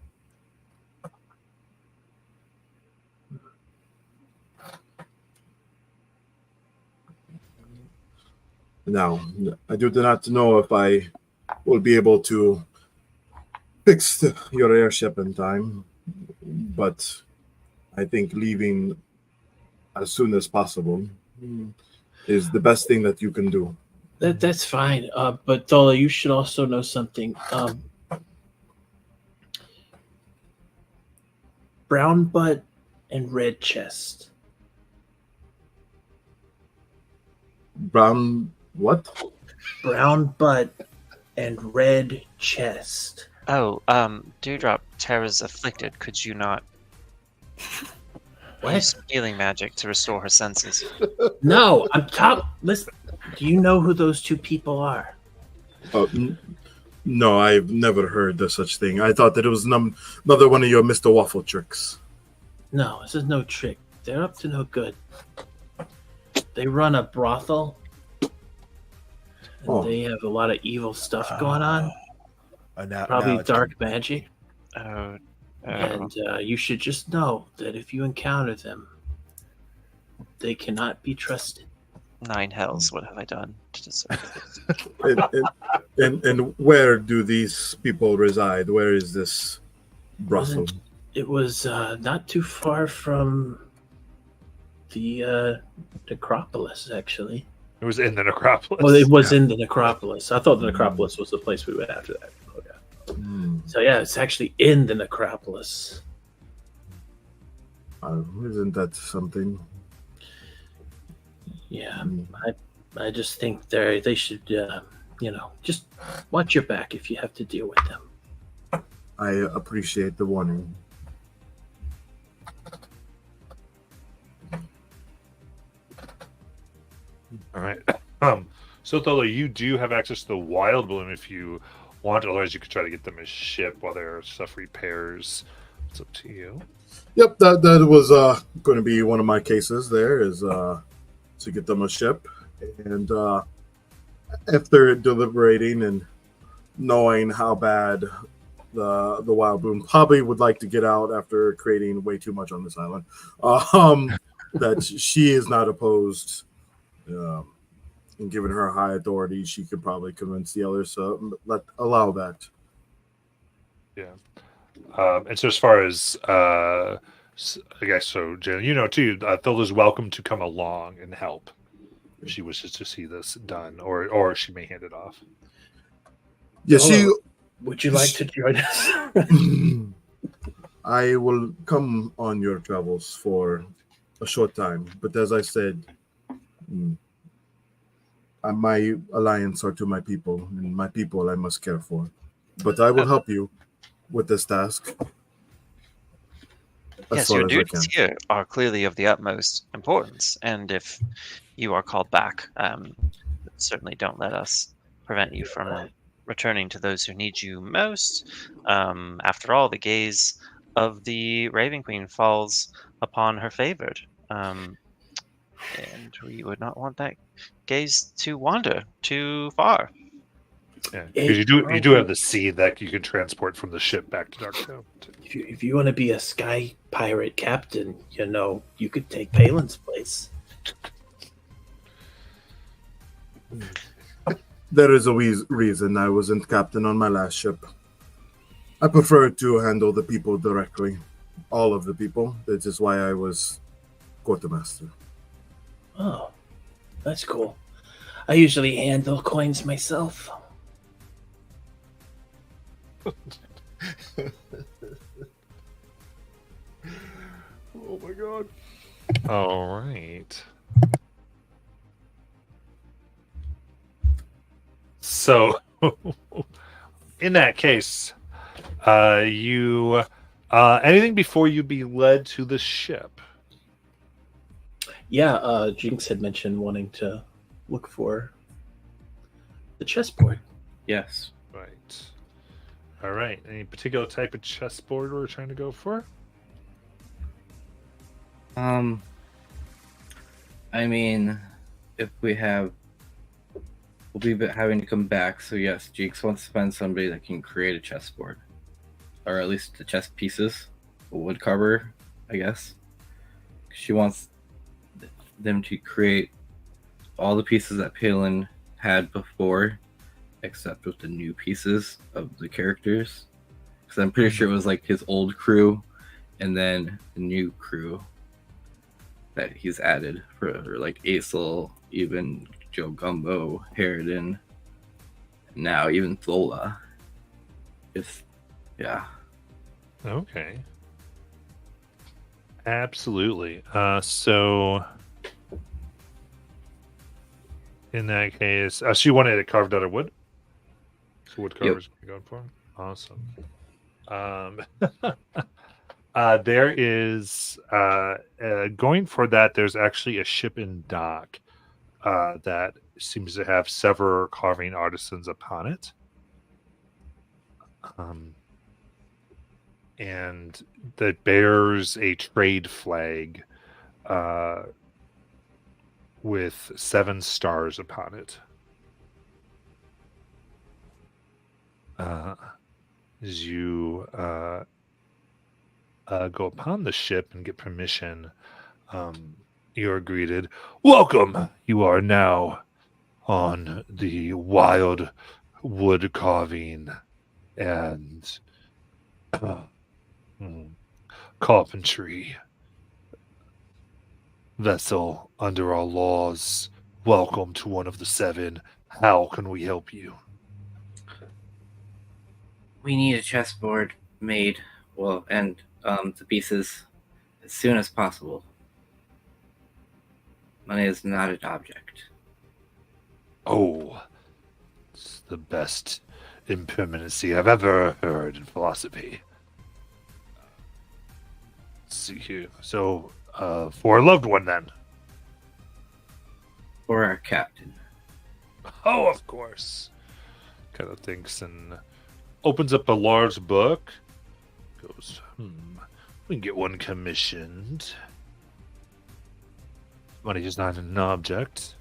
Now, I do not know if I will be able to fix your airship in time, but I think leaving as soon as possible is the best thing that you can do. That's fine. But Dola, you should also know something. Brown butt and red chest. Brown what? Brown butt and red chest. Oh, Dewdrop, Terra's afflicted. Could you not use healing magic to restore her senses? No, I'm talking. Listen, do you know who those two people are? No, I've never heard of such thing. I thought that it was another one of your Mr. Waffle tricks. No, this is no trick. They're up to no good. They run a brothel. And they have a lot of evil stuff going on. Probably dark magic. Oh. And you should just know that if you encounter them, they cannot be trusted. 9 hells, what have I done to deserve this? And where do these people reside? Where is this brothel? It was not too far from the necropolis, actually. It was in the necropolis. Well, it was in the necropolis. I thought the necropolis was the place we went after that. Okay. So yeah, it's actually in the necropolis. Isn't that something? Yeah, I just think they should, just watch your back if you have to deal with them. I appreciate the warning. All right. So Thola, you do have access to the wild bloom if you want. Otherwise, you could try to get them a ship while their stuff repairs. It's up to you. Yep, that was going to be one of my cases. There is to get them a ship, and after deliberating and knowing how bad the wild bloom probably would like to get out after creating way too much on this island, that she is not opposed. And given her high authority, she could probably convince the others to allow that. Yeah. And so as far as I guess so, Jen, you know too, Thilda's welcome to come along and help if she wishes to see this done, or she may hand it off. Yeah, Would you like to join us? I will come on your travels for a short time, but as I said, mm, my alliance are to my people, and my people I must care for. But I will help you with this task as Yes, far your as I duties can. here are clearly of the utmost importance, and if you are called back, certainly don't let us prevent you from returning to those who need you most. After all, the gaze of the Raven Queen falls upon her favored, and we would not want that gaze to wander too far. Yeah, Hey, because you do have the seed that you can transport from the ship back to Darktown. If you want to be a sky pirate captain, you could take Palin's place. There is a reason I wasn't captain on my last ship. I prefer to handle the people directly, all of the people. That is why I was quartermaster. Oh, that's cool. I usually handle coins myself. Oh my god. All right. So, in that case, you anything before you be led to the ship? Yeah, Jinx had mentioned wanting to look for the chessboard. Yes. Right. All right. Any particular type of chessboard we're trying to go for? I mean, if we have, we'll be having to come back. So yes, Jinx wants to find somebody that can create a chessboard, or at least the chess pieces, a wood carver, I guess. She wants them to create all the pieces that Palin had before, except with the new pieces of the characters. Because I'm pretty sure it was like his old crew, and then the new crew that he's added for like Aesel, even Joe Gumbo, Harridan, and now even Thola. Yeah. Okay. Absolutely. So, in that case, so you wanted it carved out of wood? So wood carvers going for? Awesome. There is going for that. There's actually a ship in dock that seems to have several carving artisans upon it, and that bears a trade flag with 7 stars upon it. As you go upon the ship and get permission, you are greeted. Welcome! You are now on the wild wood carving and carpentry vessel under our laws. Welcome to one of the 7. How can we help you? We need a chessboard made, and the pieces as soon as possible. Money is not an object. Oh, it's the best impermanency I've ever heard in philosophy. Let's see here. So, for a loved one, then. Or our captain. Oh, of course. Kind of thinks and opens up a large book. Goes, we can get one commissioned. Money is not an object.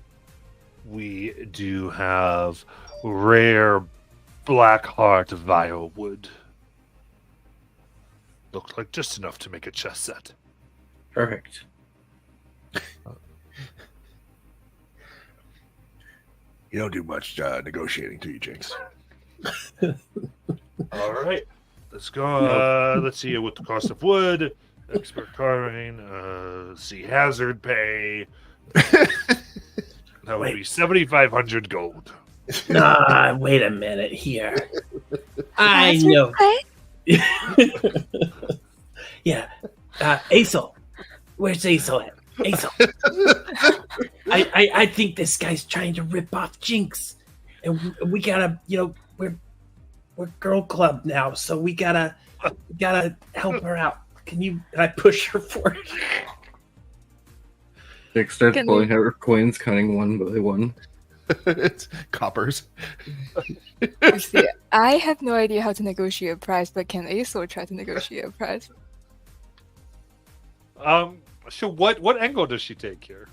We do have rare black heart vial wood. Looks like just enough to make a chess set. Perfect. You don't do much negotiating, do you, Jinx? All right, let's go. Let's see what the cost of wood, expert carving. Let's see hazard pay. That would be 7,500 gold. Nah, wait a minute here. I know. Yeah. Aesol. Where's Aesol at? Aesol. I think this guy's trying to rip off Jinx. And we gotta, we're girl club now, so we gotta help her out. Can I push her for it? Jinx starts Can pulling out her coins, counting one by one. It's coppers. You see, I have no idea how to negotiate a price, but can Aesol try to negotiate a price? So what angle does she take here?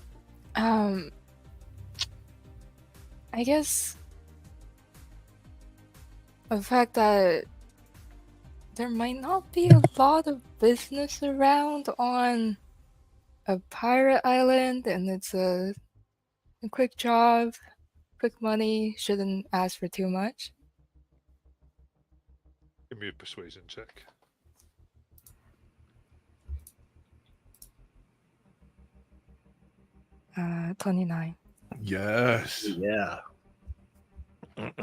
I guess the fact that there might not be a lot of business around on a pirate island, and it's a quick job, quick money, shouldn't ask for too much. Give me a persuasion check. Uh, 29. Yes. Yeah. Let's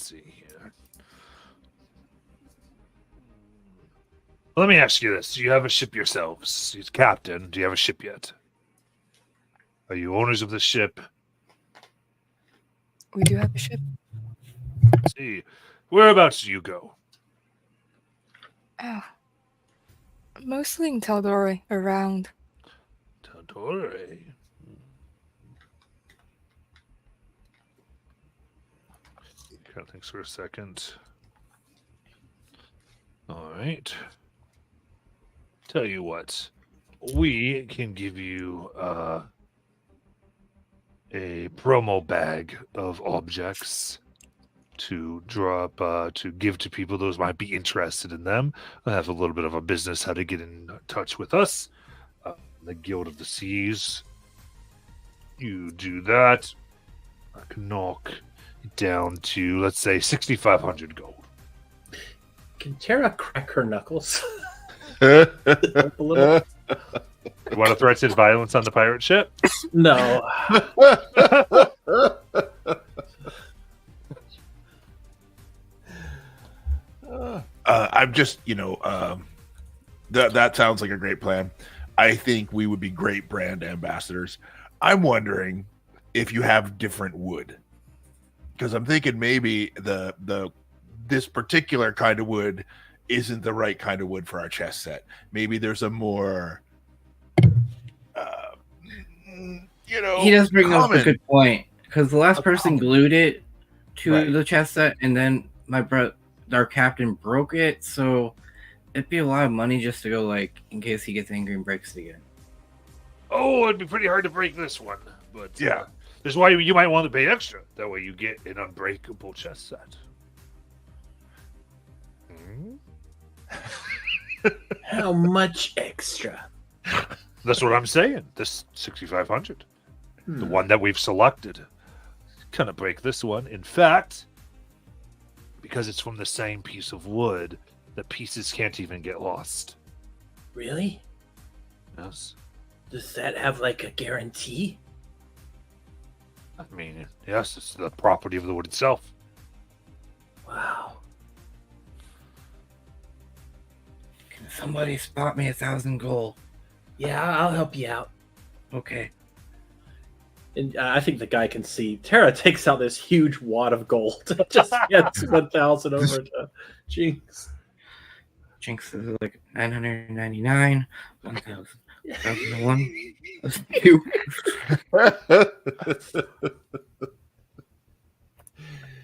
see here. Let me ask you this. Do you have a ship yourselves? You're captain. Do you have a ship yet? Are you owners of the ship? We do have a ship. Let's see. Whereabouts do you go? Oh. Mostly in Taldori, around. Tadore. Kind of thinks for a second. All right. Tell you what, we can give you a promo bag of objects to drop to give to people those might be interested in them. I have a little bit of a business how to get in touch with us. The Guild of the Seas. You do that. I can knock it down to, let's say, 6,500 gold. Can Tara crack her knuckles? Uh, A little? You want to threaten violence on the pirate ship? No. I'm just, that sounds like a great plan. I think we would be great brand ambassadors. I'm wondering if you have different wood, because I'm thinking maybe this particular kind of wood isn't the right kind of wood for our chess set. Maybe there's a more, He does bring up a common. good point, because the last A person common. glued it to Right. the chess set, and then our captain broke it. So it'd be a lot of money just to go, like, in case he gets angry and breaks it again. Oh, it'd be pretty hard to break this one. But yeah, this is why you might want to pay extra. That way you get an unbreakable chess set. Hmm? How much extra? That's what I'm saying. This 6,500. The Hmm. one that we've selected. Gonna break this one. In fact, because it's from the same piece of wood, the pieces can't even get lost. Really? Yes. Does that have like a guarantee? I mean, yes, it's the property of the wood itself. Wow. Can somebody spot me 1,000 gold? Yeah, I'll help you out. Okay. And I think the guy can see. Tara takes out this huge wad of gold. Just gets 1,000 over to Jinx. Jinx is like 999, 1,000, 1,001, 2.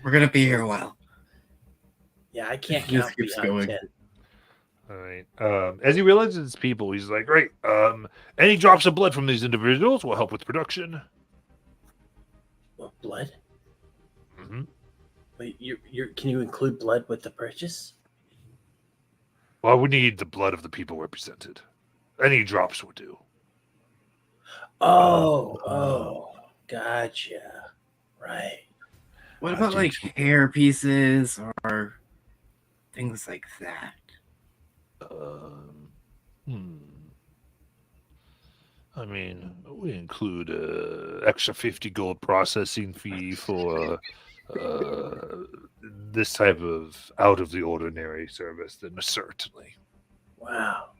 We're gonna be here a while. Yeah, I can't He just count keeps beyond going. 10. All right. As he realizes it's people, he's like, "Great. Any drops of blood from these individuals will help with production." What, blood? Mm-hmm. Wait, can you include blood with the purchase? Well, we need the blood of the people represented. Any drops will do. Oh, gotcha. Right. What about like hair pieces or things like that? I mean, we include extra 50 gold processing fee for this type of out of the ordinary service. Then certainly. Wow.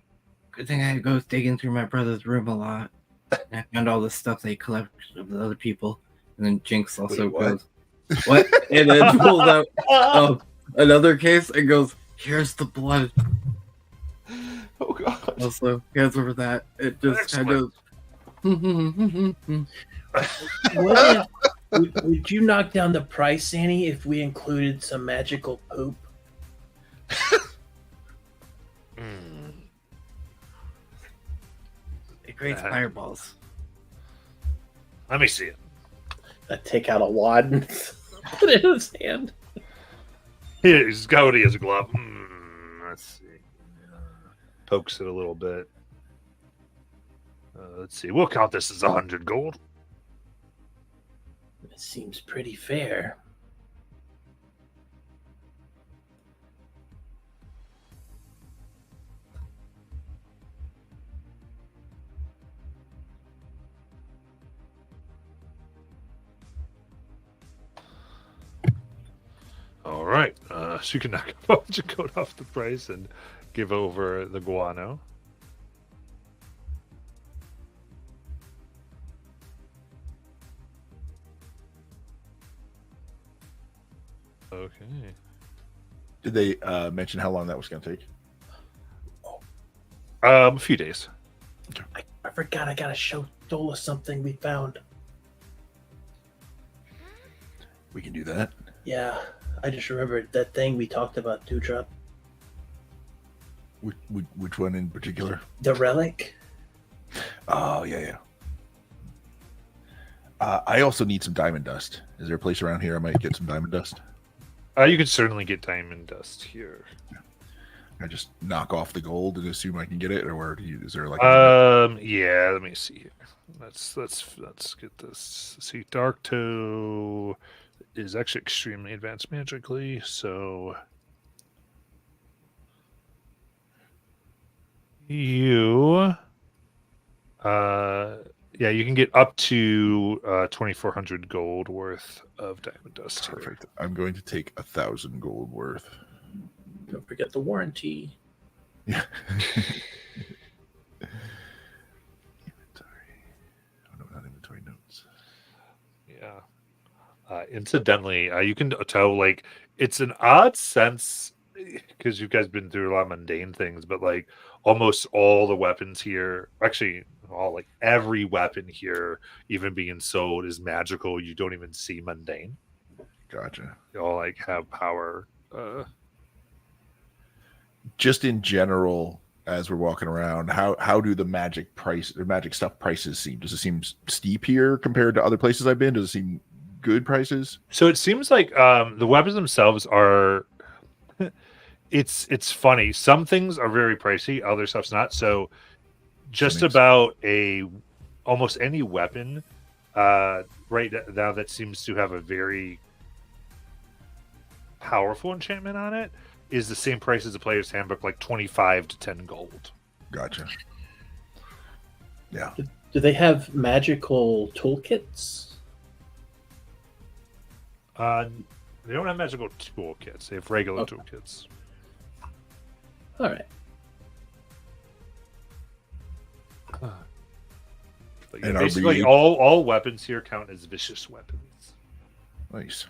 Good thing I go digging through my brother's room a lot. And I found all the stuff they collect of the other people. And then Jinx also Wait, what? goes, what? And then pulls out another case and goes, here's the blood. Oh god. Also, hands over that. It just kind of. Would you knock down the price, Annie, if we included some magical poop? It creates fireballs. Let me see it. I take out a wad and put it in his hand. He's got it as a glove. Let's see. Pokes it a little bit. Let's see. We'll count this as 100 gold. It seems pretty fair. All right. So you can knock a bunch of gold off the price and give over the guano. Okay. Did they mention how long that was going to take? A few days. I forgot I gotta show Dola something we found. We can do that. Yeah, I just remembered that thing we talked about, Dewdrop. Which one in particular? The relic? Oh, yeah. I also need some diamond dust. Is there a place around here I might get some diamond dust? You can certainly get diamond dust here. I just knock off the gold and assume I can get it, or is there like? Yeah. Let me see here. Let's get this. See, Dark Toe is actually extremely advanced magically, so you, yeah, you can get up to 2,400 gold worth of diamond dust. Here. Perfect. I'm going to take 1,000 gold worth. Don't forget the warranty. Yeah. Inventory. Oh no, not inventory notes. Yeah. Incidentally, you can tell like it's an odd sense because you guys been through a lot of mundane things, but like almost all the weapons here, actually, like every weapon here, even being sold, is magical. You don't even see mundane. Gotcha. They all like have power. Just in general, as we're walking around, how do the magic stuff prices seem? Does it seem steep here compared to other places I've been? Does it seem good prices? So it seems like the weapons themselves are. It's funny. Some things are very pricey, other stuff's not. So just about almost any weapon right now that seems to have a very powerful enchantment on it is the same price as the player's handbook, like 25 to 10 gold. Gotcha. Yeah. Do they have magical toolkits? They don't have magical toolkits. They have regular toolkits. All right. But yeah, And basically, all weapons here count as vicious weapons. Nice.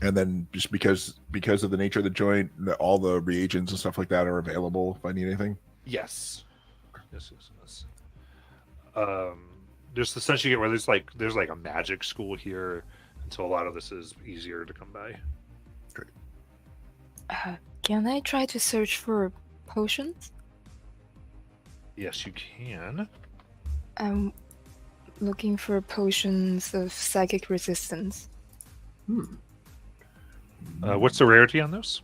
And then just because of the nature of the joint, all the reagents and stuff like that are available if I need anything. Yes. There's the sense you get where there's like a magic school here, and so a lot of this is easier to come by. Great. Can I try to search for potions? Yes, you can. I'm looking for potions of psychic resistance. What's the rarity on those?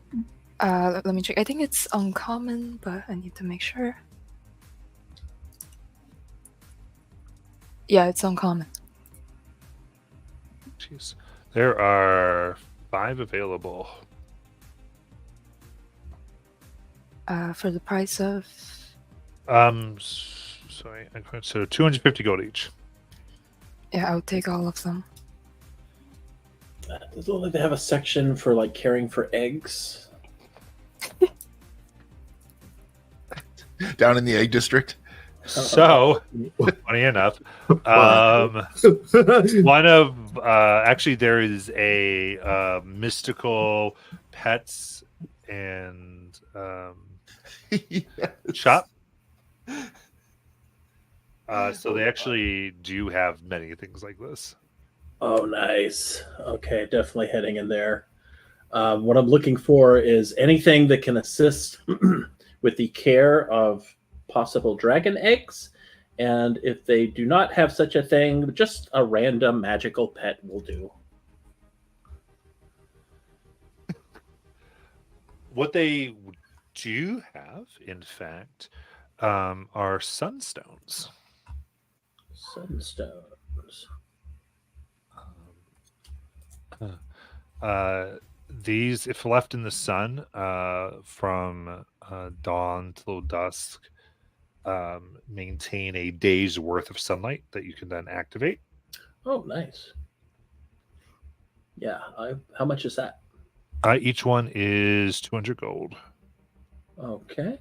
Let me check. I think it's uncommon, but I need to make sure. Yeah, it's uncommon. Jeez. There are 5 available. For the price of... Sorry. So 250 gold each. Yeah, I'll take all of them. Does it look like they have a section for like caring for eggs? down in the egg district. So, funny enough, one of actually there is a mystical pets and shop. So they actually do have many things like this. Oh, nice. Okay, definitely heading in there. What I'm looking for is anything that can assist with the care of possible dragon eggs. And if they do not have such a thing, just a random magical pet will do. What they do have, in fact, are sunstones. Sunstones. These, if left in the sun from dawn till dusk, maintain a day's worth of sunlight that you can then activate. Oh, nice. Yeah. How much is that? Each one is 200 gold. Okay.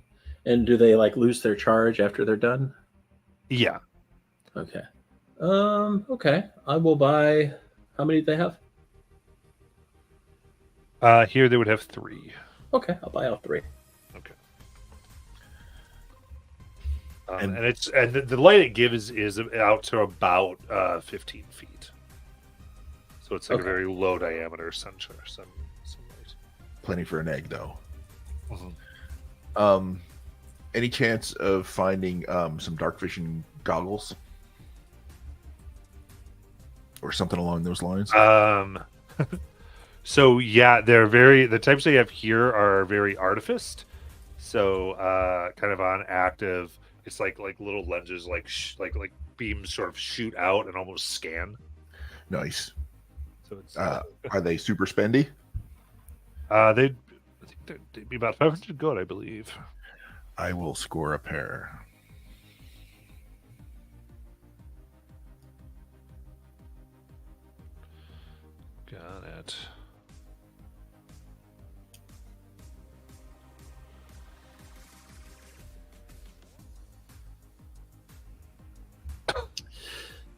And do they like lose their charge after they're done? Yeah. Okay. Okay. I will buy. How many do they have? Here they would have 3. Okay, I'll buy all 3. Okay. And the light it gives is out to about 15 feet. So it's like a very low diameter sunlight. Plenty for an egg, though. Mhm. Any chance of finding some dark vision goggles or something along those lines? So yeah, the types they have here are very artificed. So kind of on active, it's like little lenses, like beams sort of shoot out and almost scan. Nice. So it's Are they super spendy? they'd be about 500 gold, I believe. I will score a pair. Got it.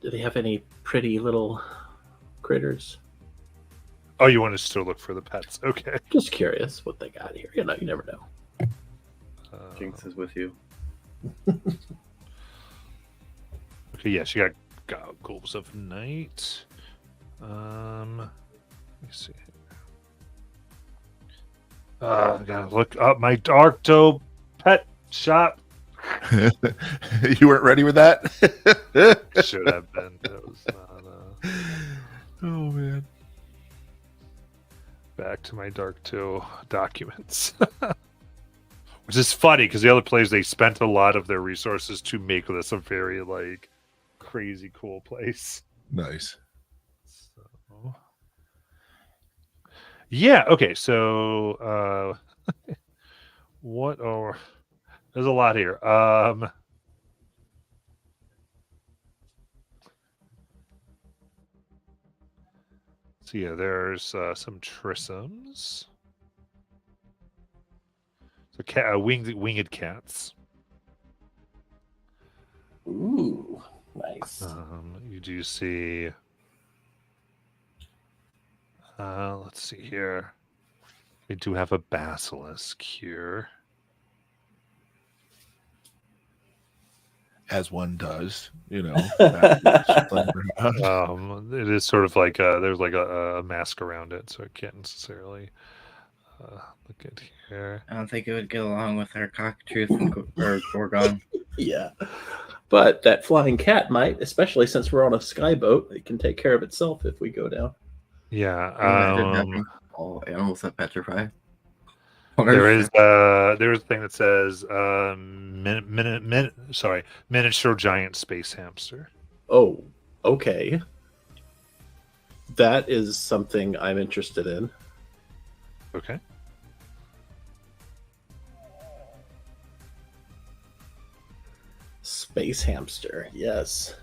Do they have any pretty little critters? Oh, you want to still look for the pets? Okay. Just curious what they got here. You never know. Jinx is with you. Okay, yeah, she got Goals of Night. Let me see. I gotta look up my Darktoe pet shop. You weren't ready with that? Should have been. That was not. Oh man. Back to my Darktoe documents. Which is funny because the other players, they spent a lot of their resources to make this a very crazy cool place. Nice. So, yeah. Okay. So, what are? There's a lot here. So yeah, there's some Trissums. So winged cats. Ooh, nice. You do see. Let's see here. We do have a basilisk here. As one does, It is sort of like there's like a mask around it, so I can't necessarily look at here. I don't think it would get along with our cockatrice or Gorgon. Yeah. But that flying cat might, especially since we're on a skyboat. It can take care of itself if we go down. Yeah. All animals that petrify. There's a thing that says miniature giant space hamster. Oh, okay. That is something I'm interested in. Okay. Space hamster, yes.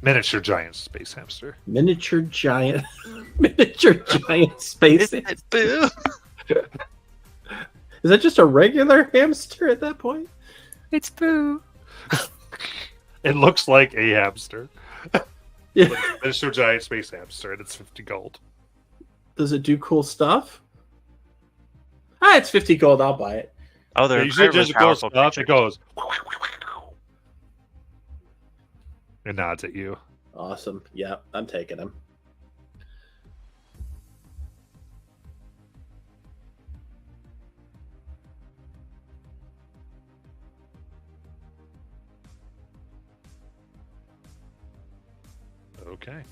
Miniature giant space hamster. Miniature giant space hamster. Boo. Is that just a regular hamster at that point? It's Boo. It looks like a hamster. Yeah. It's a giant space hamster, and it's 50 gold. Does it do cool stuff? Ah, it's 50 gold. I'll buy it. Oh, they're You see it incredibly just goes powerful up, creatures. it goes. It nods at you. Awesome. Yeah, I'm taking him. Okay.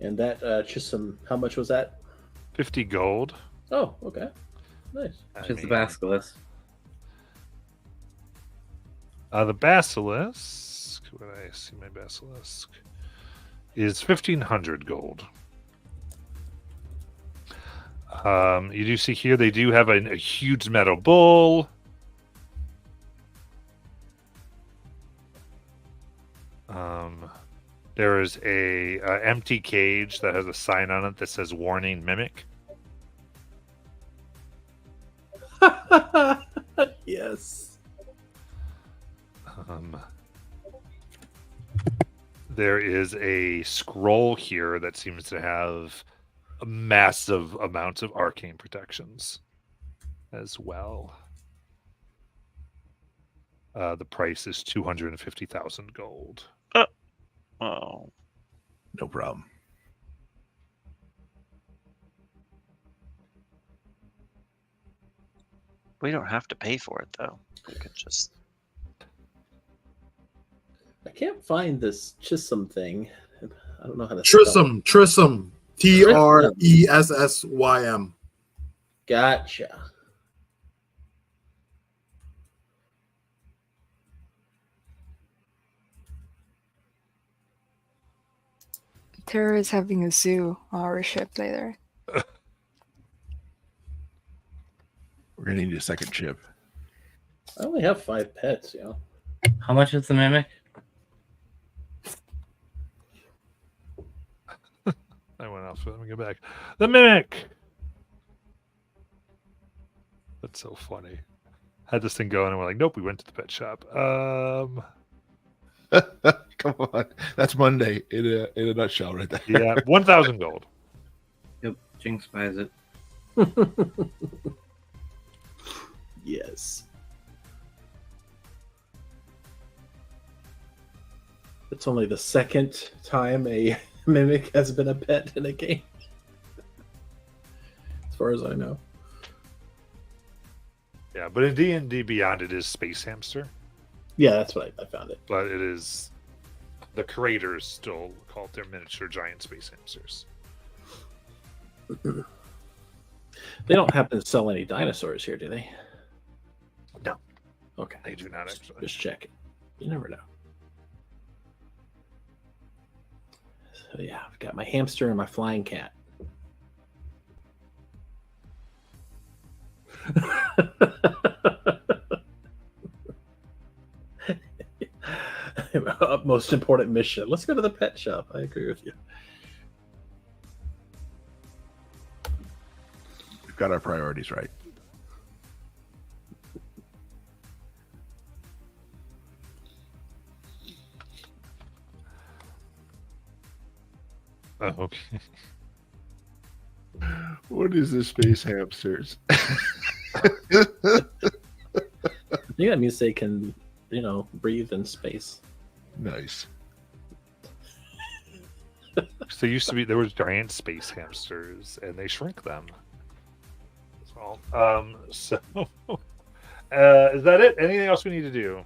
And that Chisholm, how much was that? 50 gold. Oh, okay. Nice. I Just the mean, basilisk. The basilisk. When I see my basilisk, is 1,500 gold. You do see here they do have a huge metal bull. There is a empty cage that has a sign on it that says "Warning, Mimic." Yes. There is a scroll here that seems to have massive amounts of arcane protections as well. The price is 250,000 gold. Oh, No problem. we don't have to pay for it though. We could just. I can't find this Chisholm thing. I don't know how to spell it. Trissum. Tressym. Gotcha. Terra is having a zoo on our ship later. We're gonna need a second chip. I only have 5 pets, you know. How much is the mimic? I went off. Let me go back. The Mimic. That's so funny. Had this thing going, and we're like, nope. We went to the pet shop. Come on, that's Monday in a nutshell, right there. Yeah, 1,000 gold. Yep, Jinx buys it. Yes. It's only the second time a mimic has been a pet in a game. As far as I know. Yeah, but in D&D Beyond, it is Space Hamster, Yeah, that's what I found it. but it is the creators still call it their miniature giant space hamsters. They don't happen to sell any dinosaurs here, do they? No. Okay. They do not actually. Just check it. You never know. So yeah, I've got my hamster and my flying cat. Most important mission. Let's go to the pet shop. I agree with you. We've got our priorities right. Oh, okay. What is this space hamsters? I think that means they can, breathe in space. Nice. So there was giant space hamsters, and they shrink them. So, is that it? Anything else we need to do?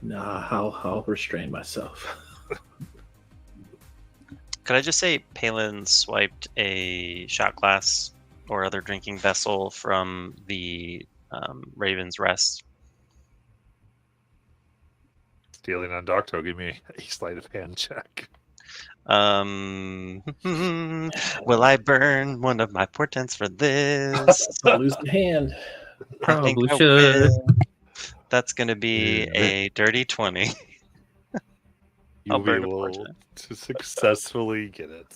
Nah, I'll restrain myself. Could I just say Palin swiped a shot glass or other drinking vessel from the Raven's Rest? Stealing on Docto, give me a sleight of hand check. Will I burn one of my portents for this? I'll lose the hand. I think Probably I should. will. That's going to be a dirty 20. I'll You'll be burn a able fortune. to successfully get it.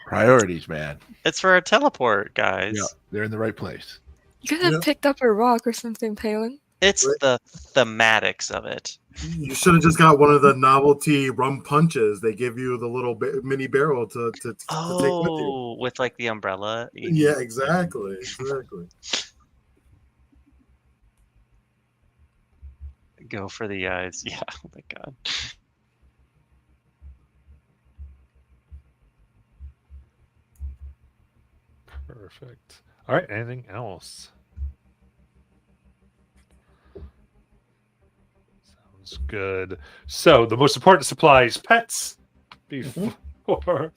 Priorities, man. It's for a teleport, guys. Yeah, they're in the right place. You could have Yeah. picked up a rock or something, Palin. It's Right. the thematics of it. You should have just got one of the novelty rum punches. They give you the little mini barrel to take with you. Oh, with like the umbrella. Yeah, exactly. Exactly. Go for the eyes. Yeah. Oh my god. Perfect. All right. Anything else? Sounds good. So the most important supply is pets before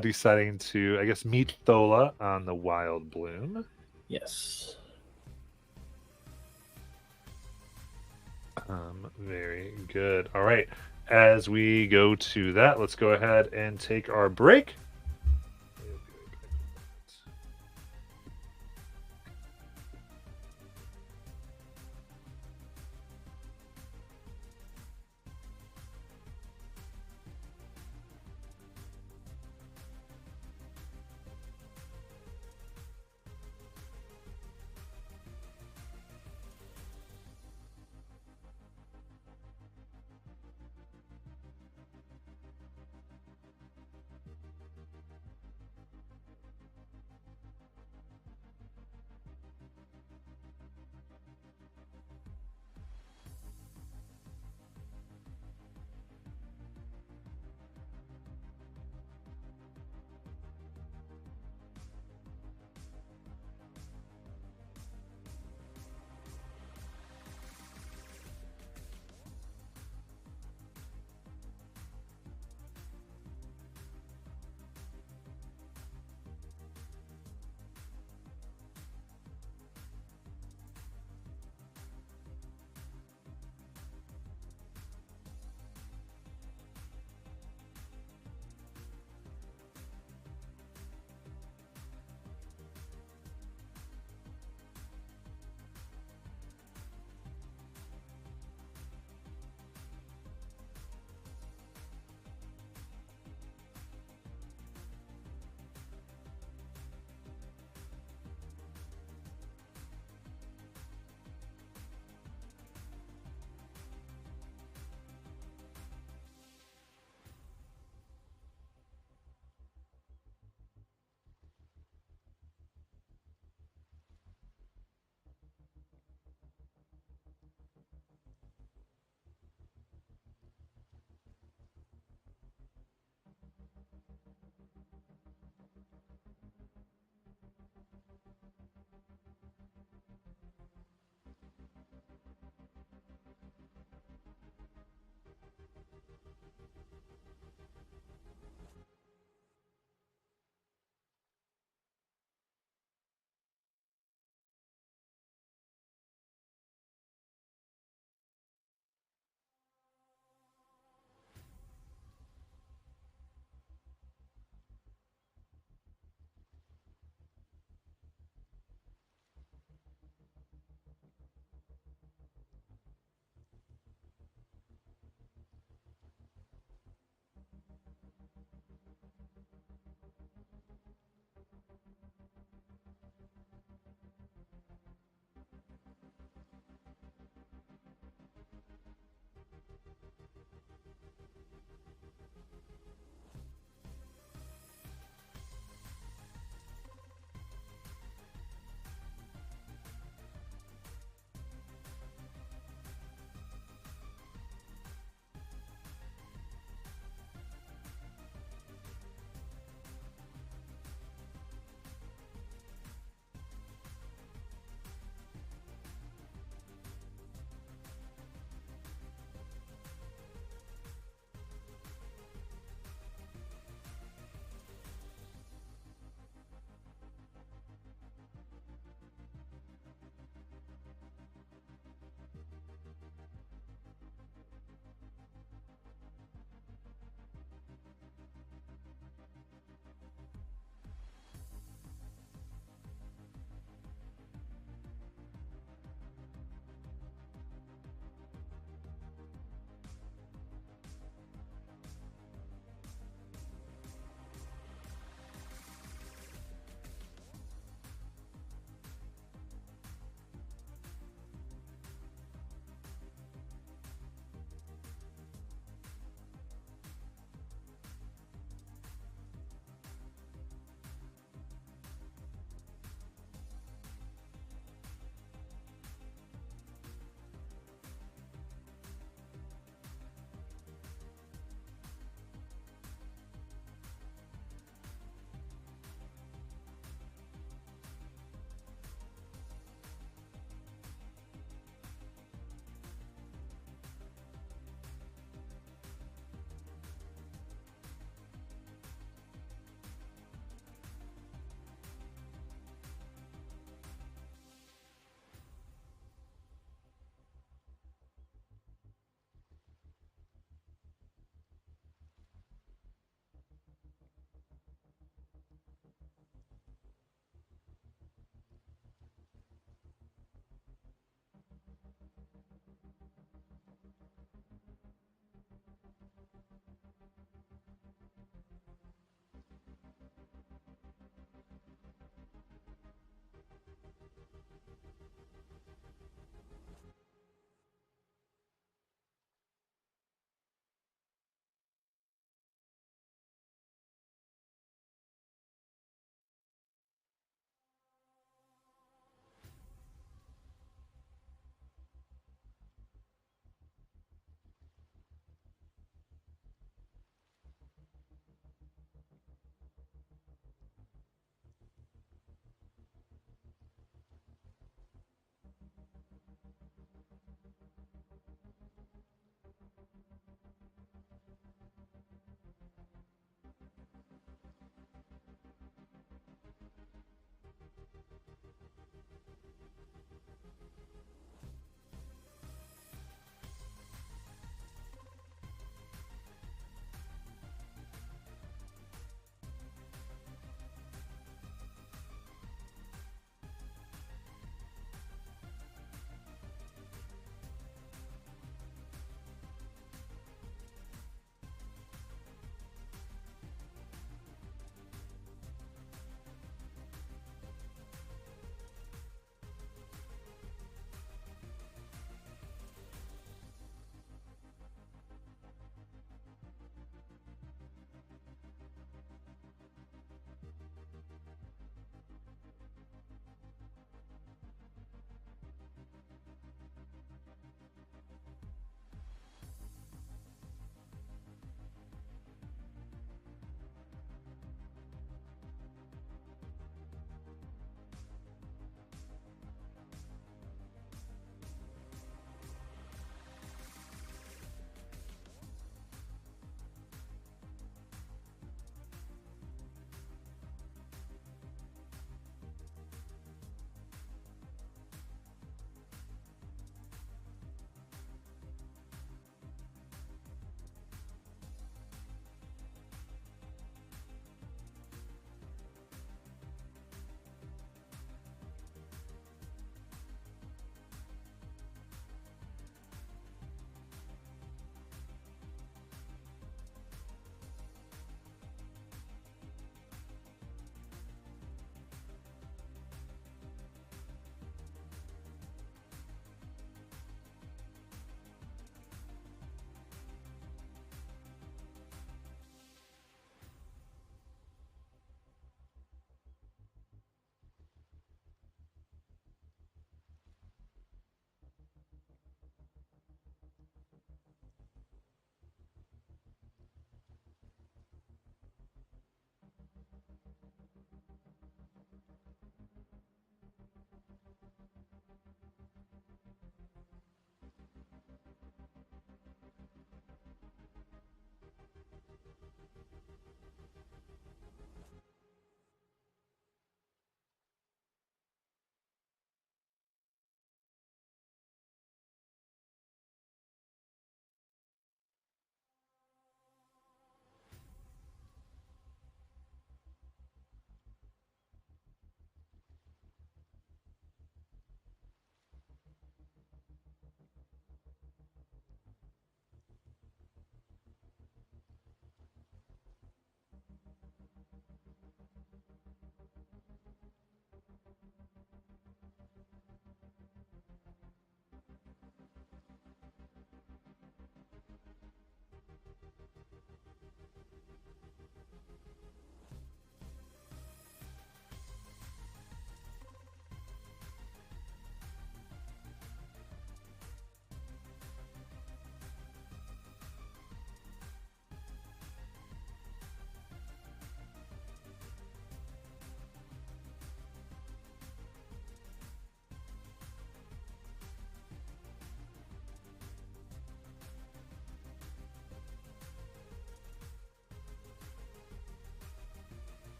deciding to, I guess, meet Thola on the Wild Bloom. Yes. Very good. All right. As we go to that, let's go ahead and take our break.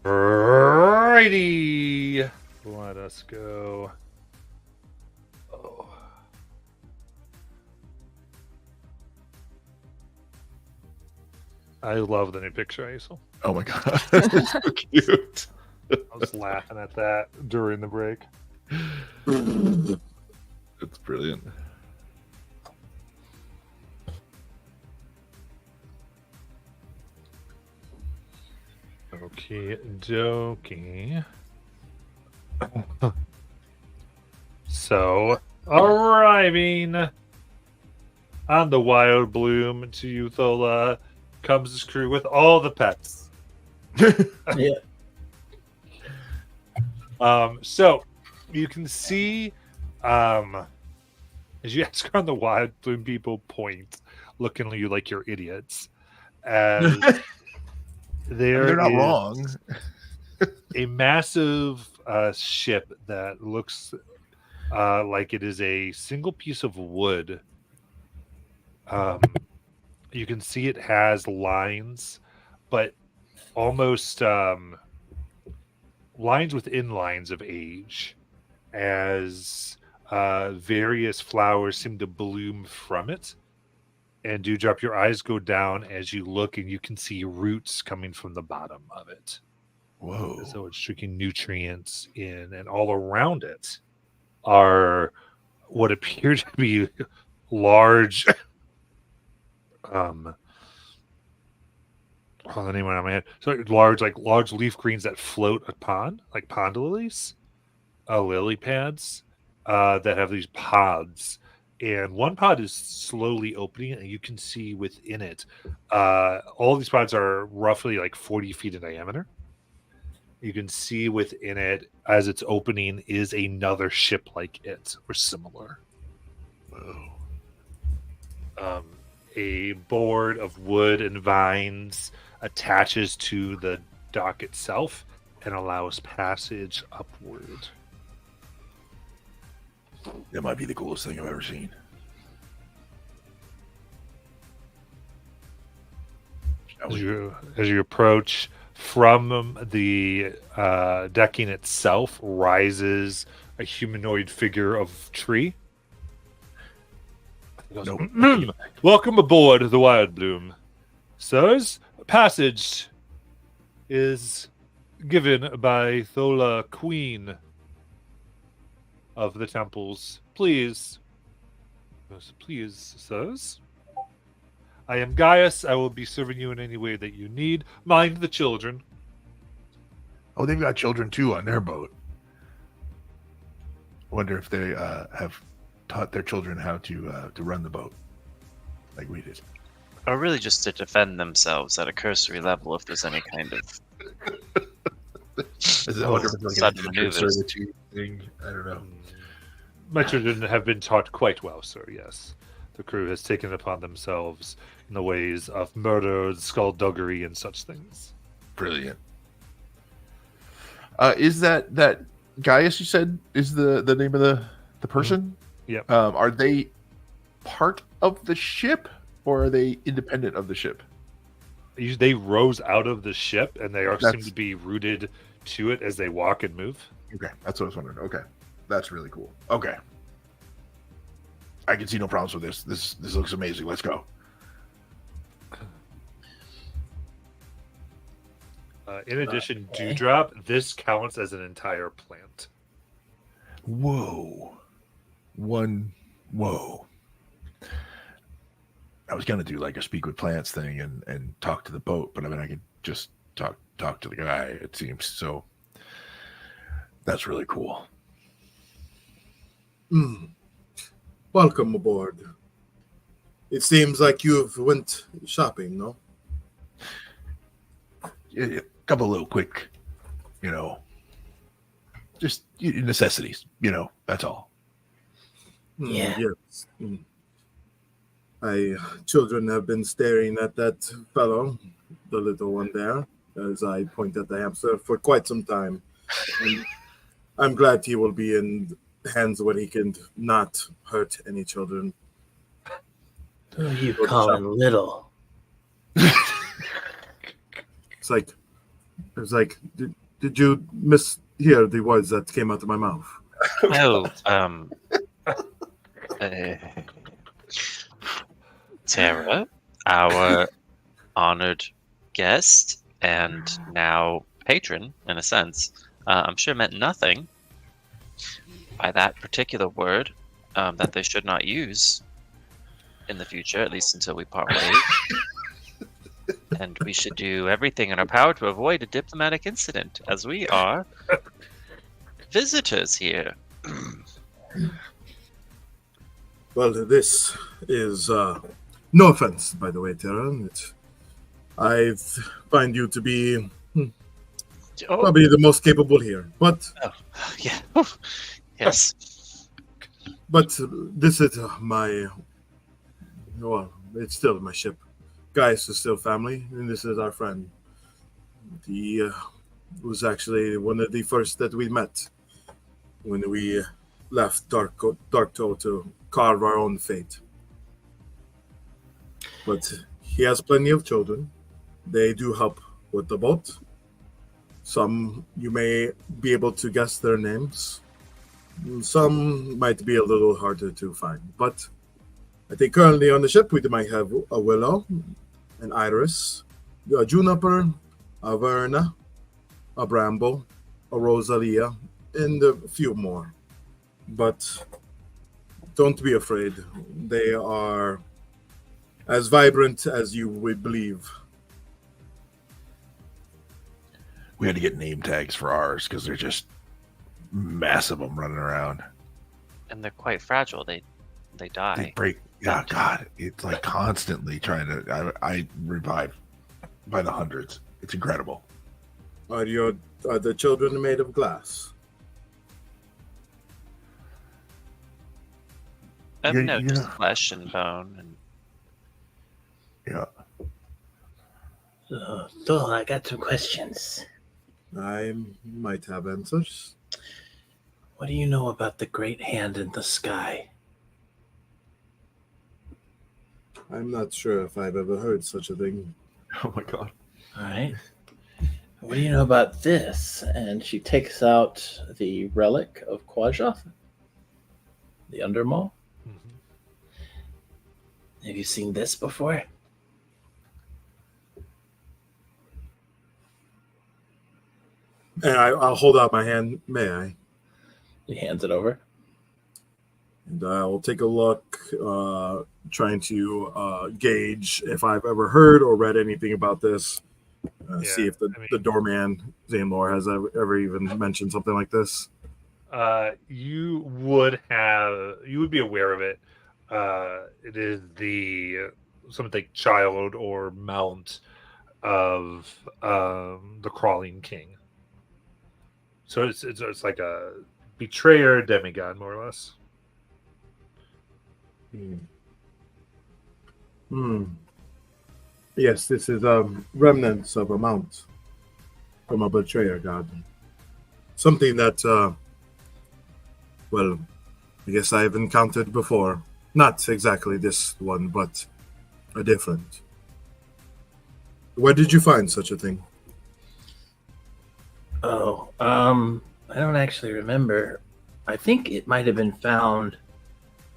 Righty. Let us go. Oh. I love the new picture, Aisel. Oh my god, that's so cute. I was laughing at that during the break. It's brilliant. Okie dokie. So, arriving on the Wild Bloom to Uthola comes his crew with all the pets. Yeah. So you can see, as you ask around the Wild Bloom, people point, looking at you like you're idiots. As They're not wrong. a massive ship that looks like it is a single piece of wood. You can see it has lines, but almost lines within lines of age, as various flowers seem to bloom from it. And Dewdrop, your eyes go down as you look, and you can see roots coming from the bottom of it. Whoa. So it's drinking nutrients in, and all around it are what appear to be large. Hold on, anyone on my head? So large leaf greens that float upon, like pond lilies, lily pads that have these pods. And one pod is slowly opening, and you can see within it, all these pods are roughly like 40 feet in diameter. You can see within it, as it's opening, is another ship like it or similar. Whoa. A board of wood and vines attaches to the dock itself and allows passage upward. That might be the coolest thing I've ever seen. As you approach, from the decking itself rises a humanoid figure of tree. He goes, Nope. Welcome aboard the Wild Bloom. Sirs, passage is given by Thola, Queen of the Temples. Please. Yes, please, sirs. I am Gaius. I will be serving you in any way that you need. Mind the children. Oh, they've got children too on their boat. Wonder if they have taught their children how to run the boat, like we did. Or really just to defend themselves at a cursory level if there's any kind of Is it wonder if it's like sudden an maneuvers. servitude thing? I don't know. My children have been taught quite well, sir, yes. The crew has taken upon themselves in the ways of murder, skullduggery, and such things. Brilliant. Is that Gaius? You said is the name of the person? Yep. Are they part of the ship, or are they independent of the ship? They rose out of the ship, and they seem That's- to be rooted to it as they walk and move. Okay, that's what I was wondering. Okay, that's really cool. Okay, I can see no problems with this. This looks amazing. Let's go. In addition, Dewdrop, this counts as an entire plant. Whoa. Whoa. I was gonna do like a speak with plants thing and talk to the boat, but I mean I could just talk to the guy, it seems. So that's really cool. Welcome aboard. It seems like you've went shopping, no? A couple of little quick, just necessities, that's all. Yeah. Yes. Children have been staring at that fellow, the little one there, as I point at the hamster, for quite some time. And I'm glad he will be in hands where he can not hurt any children. Who are you calling little? It's like It was like, did you mishear the words that came out of my mouth? Oh, Tara, our honored guest and now patron, in a sense, I'm sure meant nothing by that particular word that they should not use in the future, at least until we part ways. And we should do everything in our power to avoid a diplomatic incident, as we are visitors here. Well, this is no offense, by the way, Tara. I find you to be probably the most capable here, but Yeah. Yes. but this is well, it's still my ship. Gaius is still family, and this is our friend. He was actually one of the first that we met when we left Darktow to carve our own fate. But he has plenty of children. They do help with the boat. Some you may be able to guess their names. Some might be a little harder to find. But I think currently on the ship we might have a Willow, an Iris, a Juniper, a Verna, a Bramble, a Rosalia, and a few more. But don't be afraid. They are as vibrant as you would believe. We had to get name tags for ours because they're just massive of them running around. And they're quite fragile. They die. They break. Yeah, God, it's like constantly trying to. I revive by the hundreds. It's incredible. Are the children made of glass? No, just Yeah. flesh and bone. And Yeah. So, I got some questions. I might have answers. What do you know about the great hand in the sky? I'm not sure if I've ever heard such a thing. Oh my God. All right. What do you know about this? And she takes out the relic of Quajoth, the Undermaw. Have you seen this before? And I'll hold out my hand. May I? He hands it over. And I'll take a look, trying to gauge if I've ever heard or read anything about this. See if the doorman, Zanlor, has ever even mentioned something like this. You would be aware of it. It is something like child or mount of the Crawling King. So it's like a betrayer demigod, more or less. Yes, this is remnants of a mount from a betrayer god. Something that, well, I guess I've encountered before. Not exactly this one, but a different. Where did you find such a thing? Oh, I don't actually remember. I think it might have been found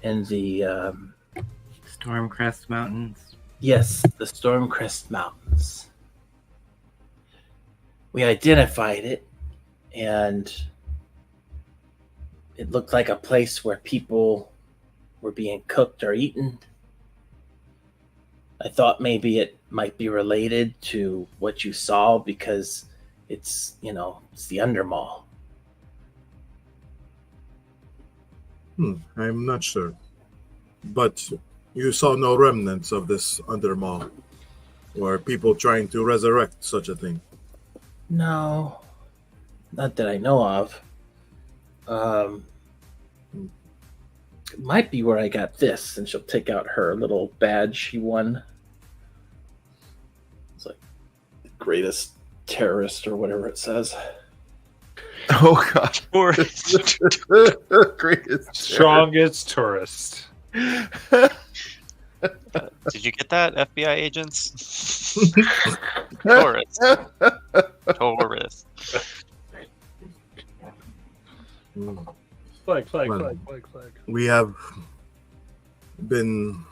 in the Stormcrest Mountains. yes, the Stormcrest Mountains. We identified it, and it looked like a place where people were being cooked or eaten. I thought maybe it might be related to what you saw because it's the Undermaw. I'm not sure. But you saw no remnants of this Undermaw, or people trying to resurrect such a thing. No, not that I know of. It might be where I got this, and she'll take out her little badge she won. It's like the greatest terrorist or whatever it says. Oh God. Greatest Strongest tourist. did you get that, FBI agents? Taurus. Flag, Well, flag, flag, flag. We have been.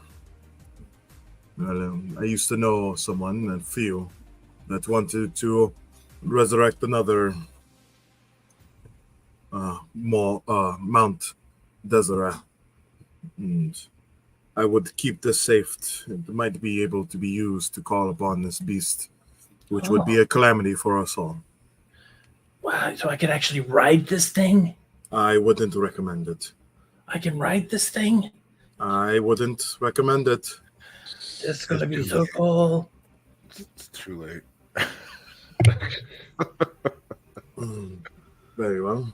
Well, I used to know someone, a few, that wanted to resurrect another Mount Deseret. And I would keep this safe. It might be able to be used to call upon this beast, which would be a calamity for us all. Wow, so I could actually ride this thing? I wouldn't recommend it. I can ride this thing? I wouldn't recommend it. It's gonna be so cool. It's too late. Very well.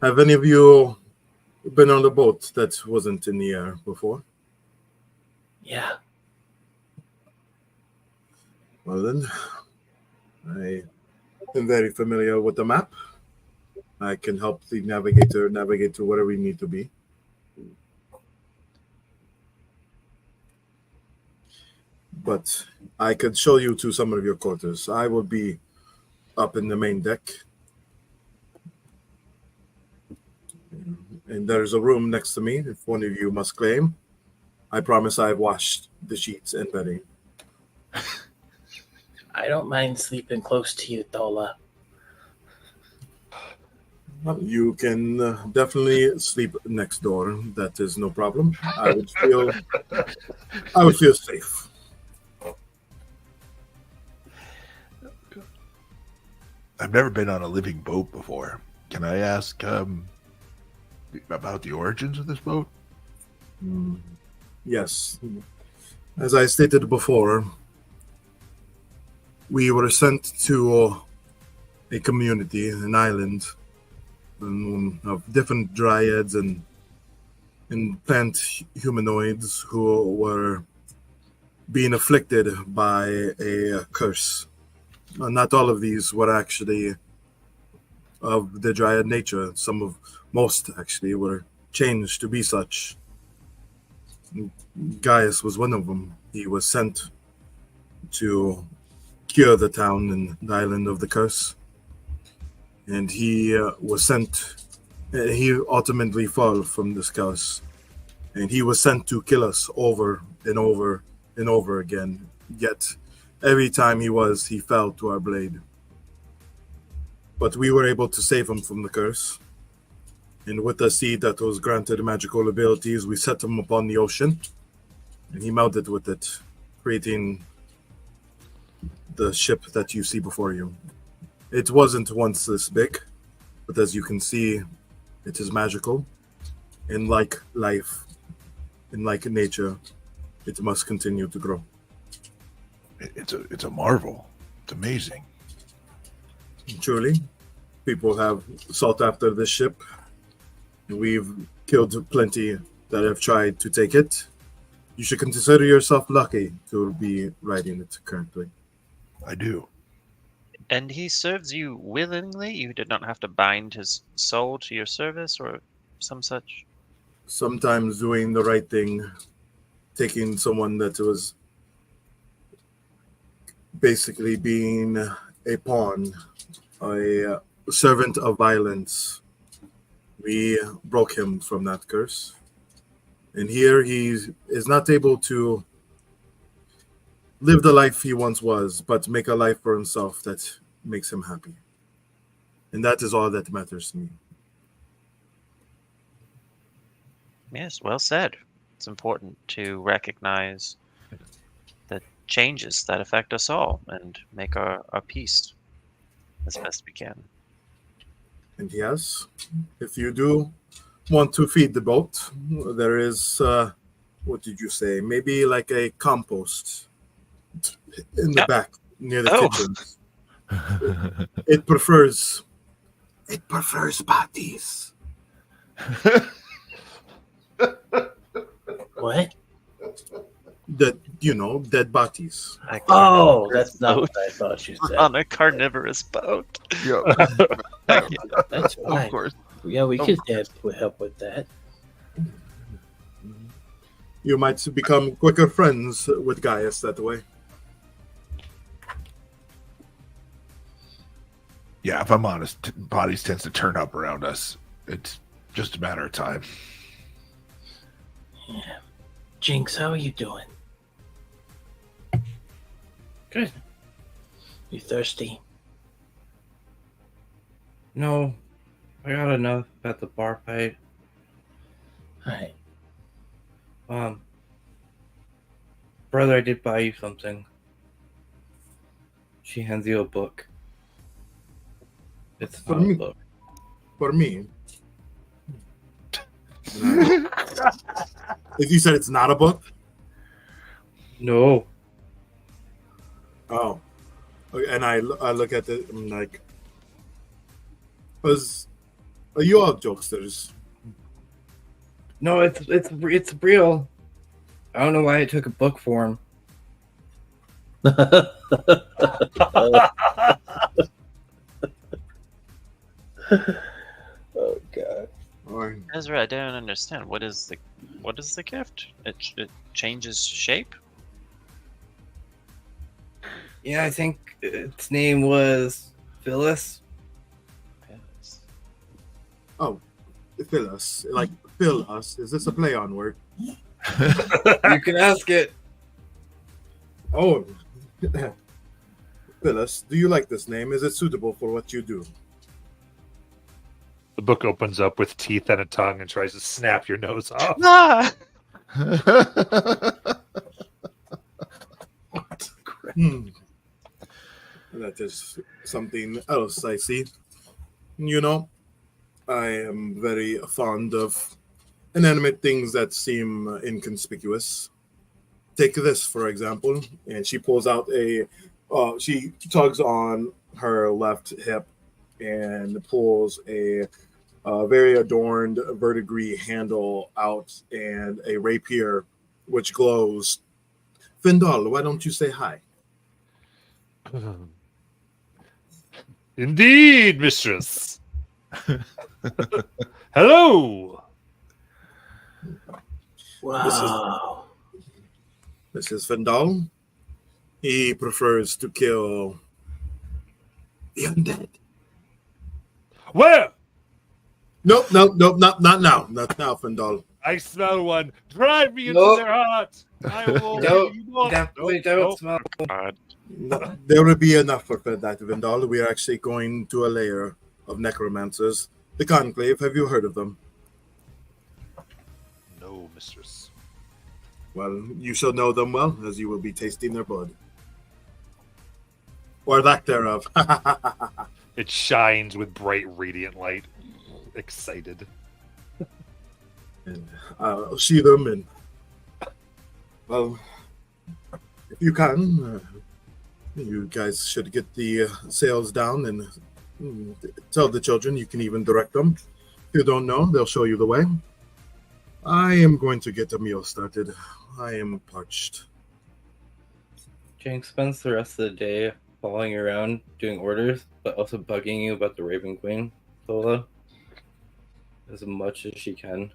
Have any of you been on a boat that wasn't in the air before? Yeah. Well then, I am very familiar with the map. I can help the navigator navigate to wherever we need to be. But I could show you to some of your quarters. I will be up in the main deck. And there's a room next to me if one of you must claim. I promise I've washed the sheets and bedding. I don't mind sleeping close to you, Dola. You can definitely sleep next door. That is no problem. I would feel safe. I've never been on a living boat before. Can I ask about the origins of this boat? Yes. As I stated before, we were sent to a community, an island of different dryads and plant humanoids who were being afflicted by a curse. Not all of these were actually of the dryad nature. Most actually were changed to be such. Gaius was one of them. He was sent to cure the town and the island of the curse. And he was sent, he ultimately fell from this curse. And he was sent to kill us over and over and over again. Yet, every time he fell to our blade. But we were able to save him from the curse. And with the seed that was granted magical abilities, we set him upon the ocean. And he melted with it, creating the ship that you see before you. It wasn't once this big, but as you can see, it is magical. And like life, and like nature, it must continue to grow. It's a marvel. It's amazing. Truly, people have sought after this ship. We've killed plenty that have tried to take it. You should consider yourself lucky to be riding it currently. I do. And he serves you willingly? You did not have to bind his soul to your service or some such? Sometimes doing the right thing, taking someone that was basically being a pawn, a servant of violence. We broke him from that curse. And here he is not able to live the life he once was, but make a life for himself that makes him happy. And that is all that matters to me. Yes, well said. It's important to recognize the changes that affect us all and make our peace as best we can. And yes, if you do want to feed the boat, there is, what did you say? Maybe like a compost in the back near the kitchen. It prefers bodies. What? Dead bodies. Oh, that's not what I thought you said. On a carnivorous boat. Yeah. That's fine. Of course. Yeah, we could help with that. You might become quicker friends with Gaius that way. Yeah, if I'm honest, bodies tends to turn up around us. It's Just a matter of time. Yeah. Jinx, how are you doing? Good. You thirsty? No, I got enough at the bar fight. Alright. Brother, I did buy you something. She hands you a book. It's For not a me? book. For me. If you said it's not a book, No. oh, okay, and I look at it. I'm like, are you all jokesters? No, it's real. I don't know why it took a book form. Oh god. Or Ezra, I don't understand. What is the gift? It changes shape. Yeah, I think its name was Phyllis. Yes. fill us, like fill us. Is this a play on word? You can ask it. Oh, Phyllis, do you like this name? Is it suitable for what you do? The book opens up with teeth and a tongue and tries to snap your nose off. Ah! That is something else I see. You know, I am very fond of inanimate things that seem inconspicuous. Take this, for example, and she pulls out she tugs on her left hip and pulls a very adorned verdigris handle out and a rapier which glows. Findal, why don't you say hi? Indeed, mistress. Hello. Wow. This is Findal. He prefers to kill the undead. Where? Nope, not now. Not now, Findal. I smell one. Drive me into Nope. their heart. I will. Definitely Nope, don't nope. smell. God. No, there will be enough for that, Findal. We are actually going to a layer of necromancers. The Conclave, have you heard of them? No, mistress. Well, you shall know them well, as you will be tasting their blood. Or lack thereof. It shines with bright, radiant light. Excited. And I'll see them, and well, if you can, you guys should get the sales down and tell the children. You can even direct them. If you don't know, they'll show you the way. I am going to get a meal started. I am parched. Jake spends the rest of the day following you around doing orders, but also bugging you about the Raven Queen, Zola, as much as she can.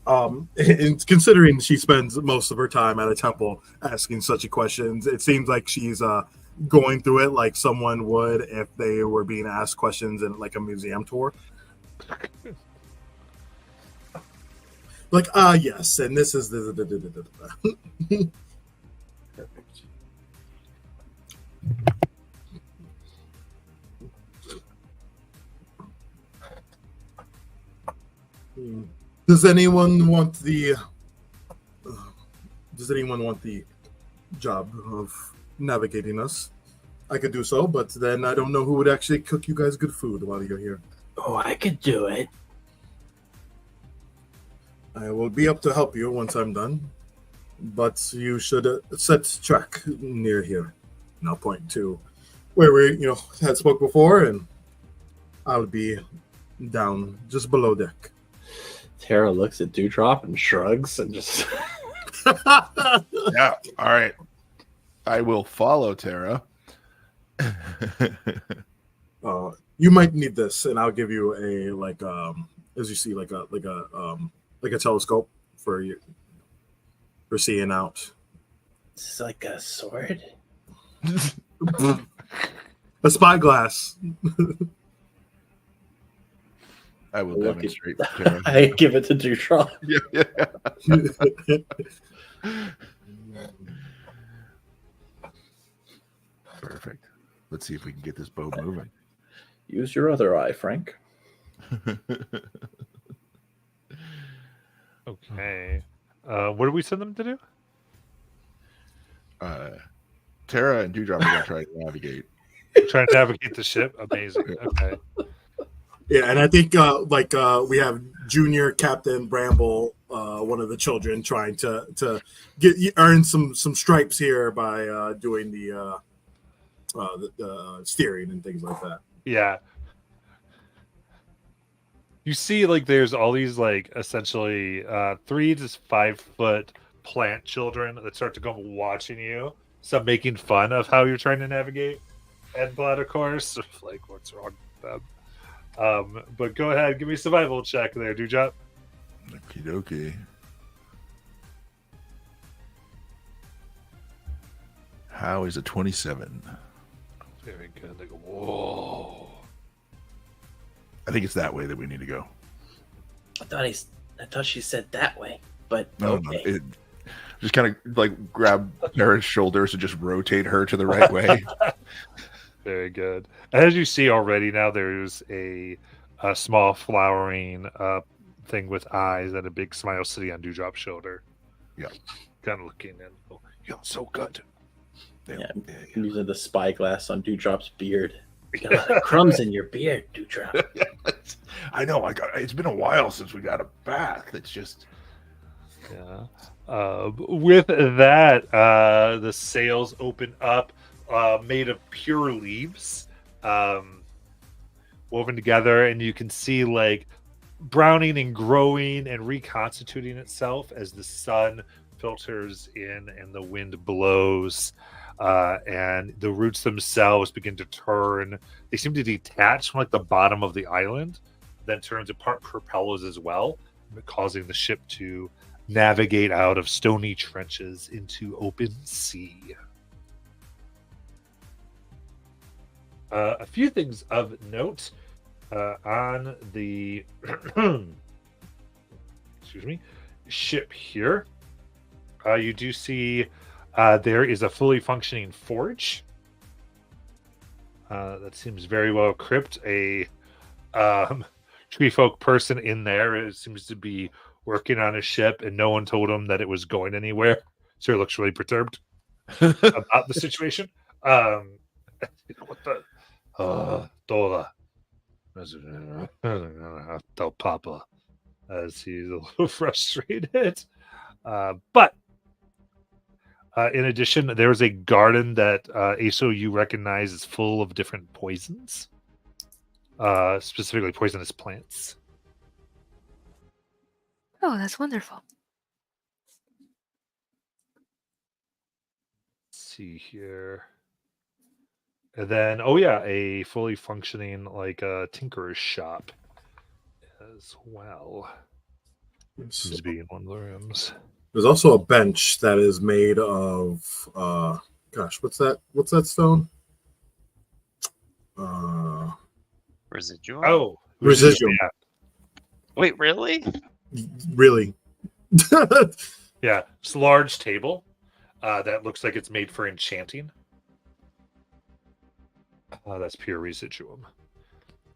And considering she spends most of her time at a temple asking such questions, it seems like she's going through it like someone would if they were being asked questions in like a museum tour. Like, yes, and this is the Perfect. Does anyone want the job of navigating us? I could do so, but then I don't know who would actually cook you guys good food while you're here. Oh, I could do it. I will be up to help you once I'm done, but you should set track near here. And I'll point to where we, had spoke before, and I'll be down just below deck. Tara looks at Dewdrop and shrugs and just. Yeah. All right. I will follow Tara. You might need this, and I'll give you a as you see, like a telescope for seeing out. It's like a sword. A spyglass. I will Look at- demonstrate. Karen. I give it to Dewdrop. Yeah. Perfect. Let's see if we can get this boat moving. Use your other eye, Frank. Okay. What do we send them to do? Tara and Dewdrop are going to try to navigate. Try to navigate the ship. Amazing. Okay. Yeah, and I think we have Junior Captain Bramble, one of the children, trying to earn some stripes here by doing the steering and things like that. Yeah. You see, like, there's all these, like, essentially 3 to 5 foot plant children that start to come watching you. Some making fun of how you're trying to navigate Endblad, of course. Like, what's wrong with them? But go ahead, give me a survival check there, Dewdrop. Okie dokie. How is a 27? Very good. Like, whoa. I think it's that way that we need to go. I thought she said that way, but No, okay. no. Just kind of like grab Tara's shoulders and just rotate her to the right way. Very good. As you see already now, there's a small flowering thing with eyes and a big smile sitting on Dewdrop's shoulder. Yeah. Kind of looking and oh, you're so good. Yeah, I'm using the spyglass on Dewdrop's beard. You got a lot of crumbs in your beard, Dewdrop. I know. It's been a while since we got a bath. It's just. Yeah. With that, the sails open up, made of pure leaves, woven together, and you can see like browning and growing and reconstituting itself as the sun filters in and the wind blows. And the roots themselves begin to turn. They seem to detach from like the bottom of the island, then turn into part propellers as well, causing the ship to navigate out of stony trenches into open sea. A few things of note on the ship here. You do see there is a fully functioning forge. That seems very well equipped. A tree folk person in there. It seems to be working on a ship, and no one told him that it was going anywhere. So he looks really perturbed about the situation. What the? Dora. Tell Papa, as he's a little frustrated. But in addition, there is a garden that Aso you recognize is full of different poisons, specifically poisonous plants. Oh, that's wonderful. Let's see here. And then, oh yeah, a fully functioning like a tinkerer's shop as well. Seems to be in one of the rooms. There's also a bench that is made of what's that stone? Residual. Oh, Residuum. Yeah, Wait, really? Really? yeah. It's a large table that looks like it's made for enchanting. That's pure residuum.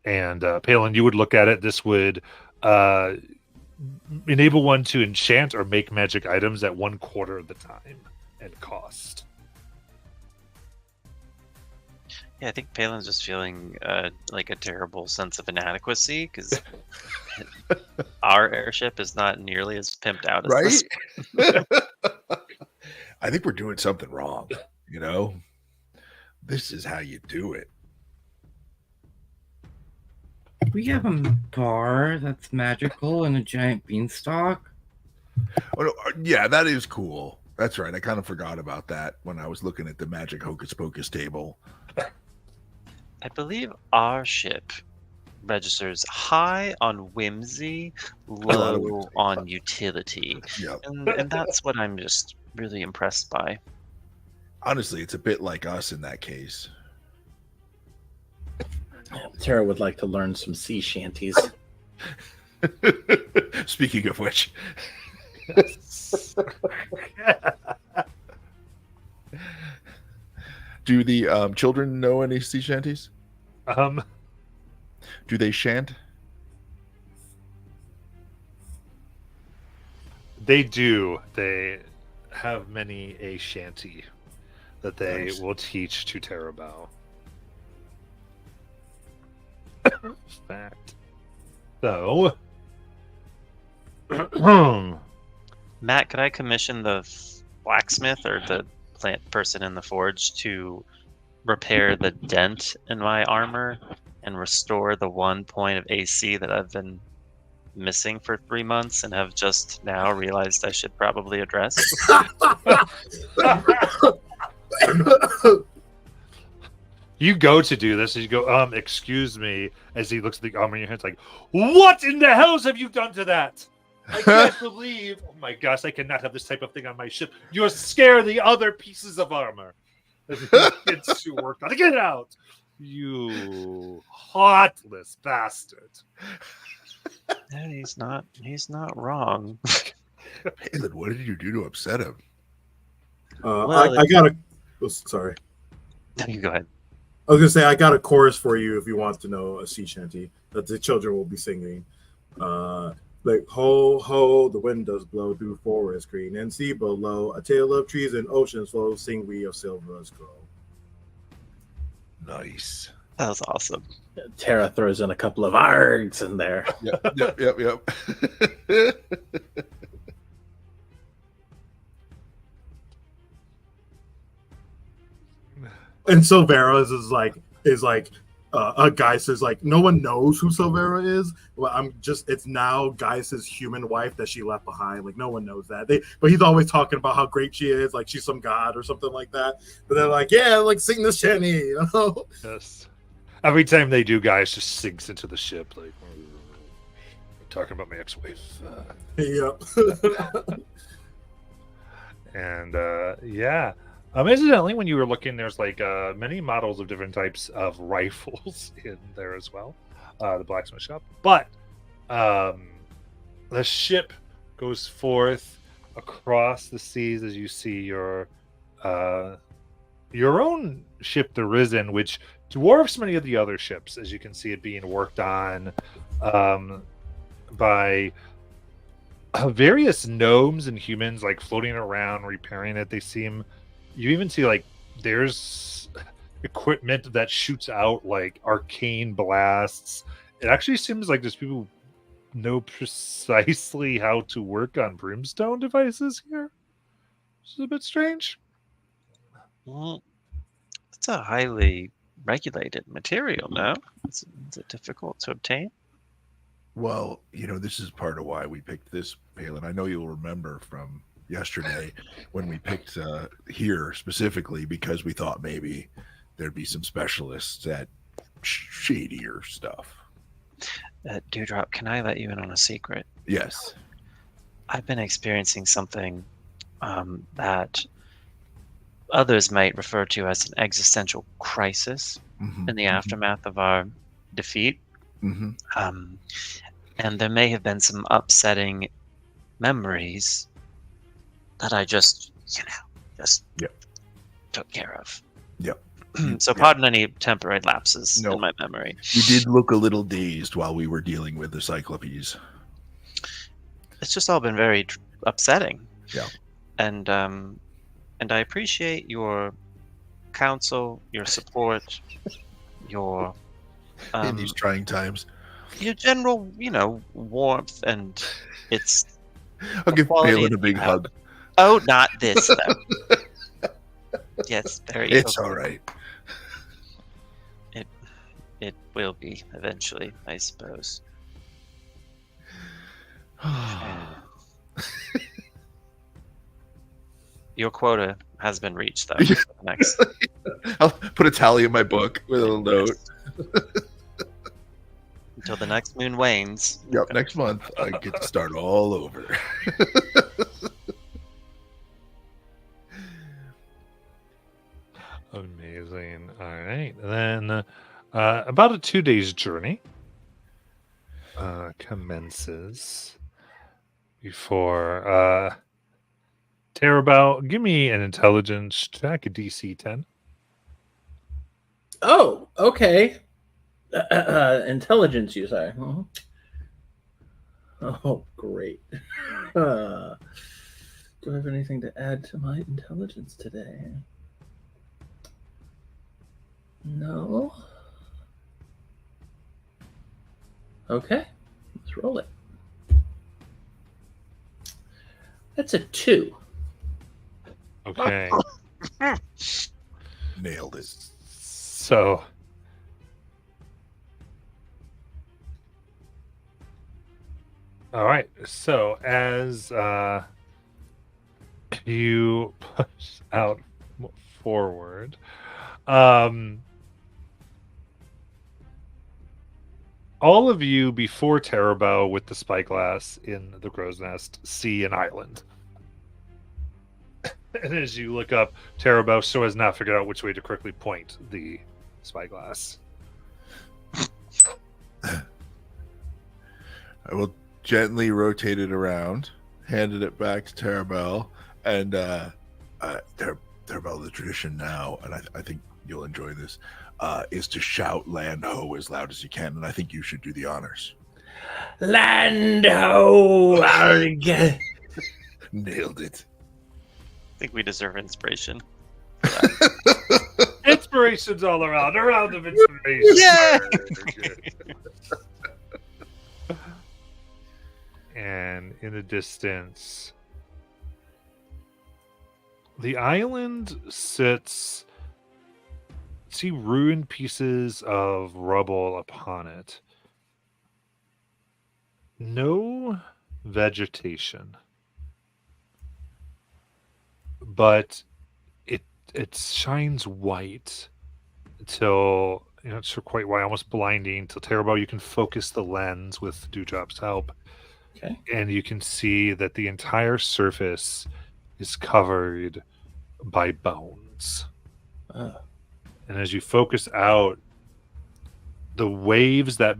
And Palin, you would look at it. This would enable one to enchant or make magic items at 1/4 of the time and cost. Yeah, I think Palin's just feeling like a terrible sense of inadequacy because our airship is not nearly as pimped out as Right? this. I think we're doing something wrong. You know, this is how you do it. We have a bar that's magical and a giant beanstalk. Oh, no, yeah, that is cool. That's right. I kind of forgot about that when I was looking at the magic hocus pocus table. I believe our ship registers high on whimsy, lot of low whimsy. on utility. Yep. And that's what I'm just really impressed by. Honestly, it's a bit like us in that case. Tara would like to learn some sea shanties. Speaking of which, do the children know any sea shanties? um, Do they shant? they do. They have many a shanty that they Nice. will teach to Terabao. Fact. So, Matt, could I commission the blacksmith or the plant person in the forge to repair the dent in my armor and restore the 1 point of AC that I've been missing for 3 months and have just now realized I should probably address? you go to do this, and you go, excuse me, as he looks at the armor in your hand, it's like, what in the hells have you done to that? I can't believe, oh my gosh, I cannot have this type of thing on my ship. You're scaring the other pieces of armor. It's to work on. Get out, you heartless bastard. Yeah, he's not wrong. Palin, what did you do to upset him? I got a. Oh, sorry. No, you go ahead. I was gonna say I got a chorus for you if you want to know a sea shanty that the children will be singing. Like ho ho, the wind does blow through forest green and sea below. A tale of trees and oceans flow, sing we of silver's grow. Nice. That was awesome. Tara throws in a couple of args in there. Yep. And Silvera's is like a Geis is like no one knows who Silvera is. Well, it's now Geis's human wife that she left behind. Like no one knows that. But he's always talking about how great she is, like she's some god or something like that. But they're like, yeah, like sing this shanty, you know? Yes. Every time they do, guys just sinks into the ship. Like, talking about my ex-wife. Yep. And yeah. Incidentally, when you were looking, there's like many models of different types of rifles in there as well. The blacksmith shop. But the ship goes forth across the seas as you see your own ship, the Risen, which dwarfs many of the other ships, as you can see it being worked on by various gnomes and humans, like floating around, repairing it. They seem. You even see like there's equipment that shoots out like arcane blasts. It actually seems like there's people who know precisely how to work on brimstone devices here. This is a bit strange. Well, it's a highly regulated material, no? Is it difficult to obtain? Well, this is part of why we picked this, Palin. I know you'll remember from yesterday when we picked here specifically because we thought maybe there'd be some specialists at shadier stuff. Dewdrop, can I let you in on a secret? Yes. I've been experiencing something that others might refer to as an existential crisis in the aftermath of our defeat. And there may have been some upsetting memories that I just took care of. Yep. So pardon any temporary lapses No. in my memory. You did look a little dazed while we were dealing with the Cyclopes. It's just all been very upsetting. Yeah. And I appreciate your counsel, your support, your In these trying times. your general, warmth, and it's I'll give quality Palin a of big your hug. Oh, not this though. Yes, very. It's okay. all right. It will be eventually, I suppose. Your quota has been reached, though. Next. I'll put a tally in my book with a little note. Until the next moon wanes. Yep, next month I get to start all over. Amazing. All right. And then about a 2 days journey. commences. Before Terabel, give me an intelligence check, a DC 10. Oh, okay. Intelligence, you say? Mhm. Oh, great. Do I have anything to add to my intelligence today? No. Okay, let's roll it. That's a 2. Okay. Nailed it. So all right. So as you push out forward, all of you before Terabel with the spyglass in the crow's nest see an island. And as you look up, Terabel still has not figured out which way to correctly point the spyglass. I will gently rotate it around, handed it back to Terabel, and Terabel, the tradition now, and I think you'll enjoy this, is to shout "land ho" as loud as you can, and I think you should do the honors. Land ho! Arg. Nailed it. I think we deserve inspiration. Inspiration's all around. A round of inspiration. Yeah. And in the distance, the island sits. See ruined pieces of rubble upon it. No vegetation, but it shines white until it's for quite white, almost blinding. Till Terabel, you can focus the lens with Dewdrop's help. Okay. And you can see that the entire surface is covered by bones. Oh. And as you focus out, the waves that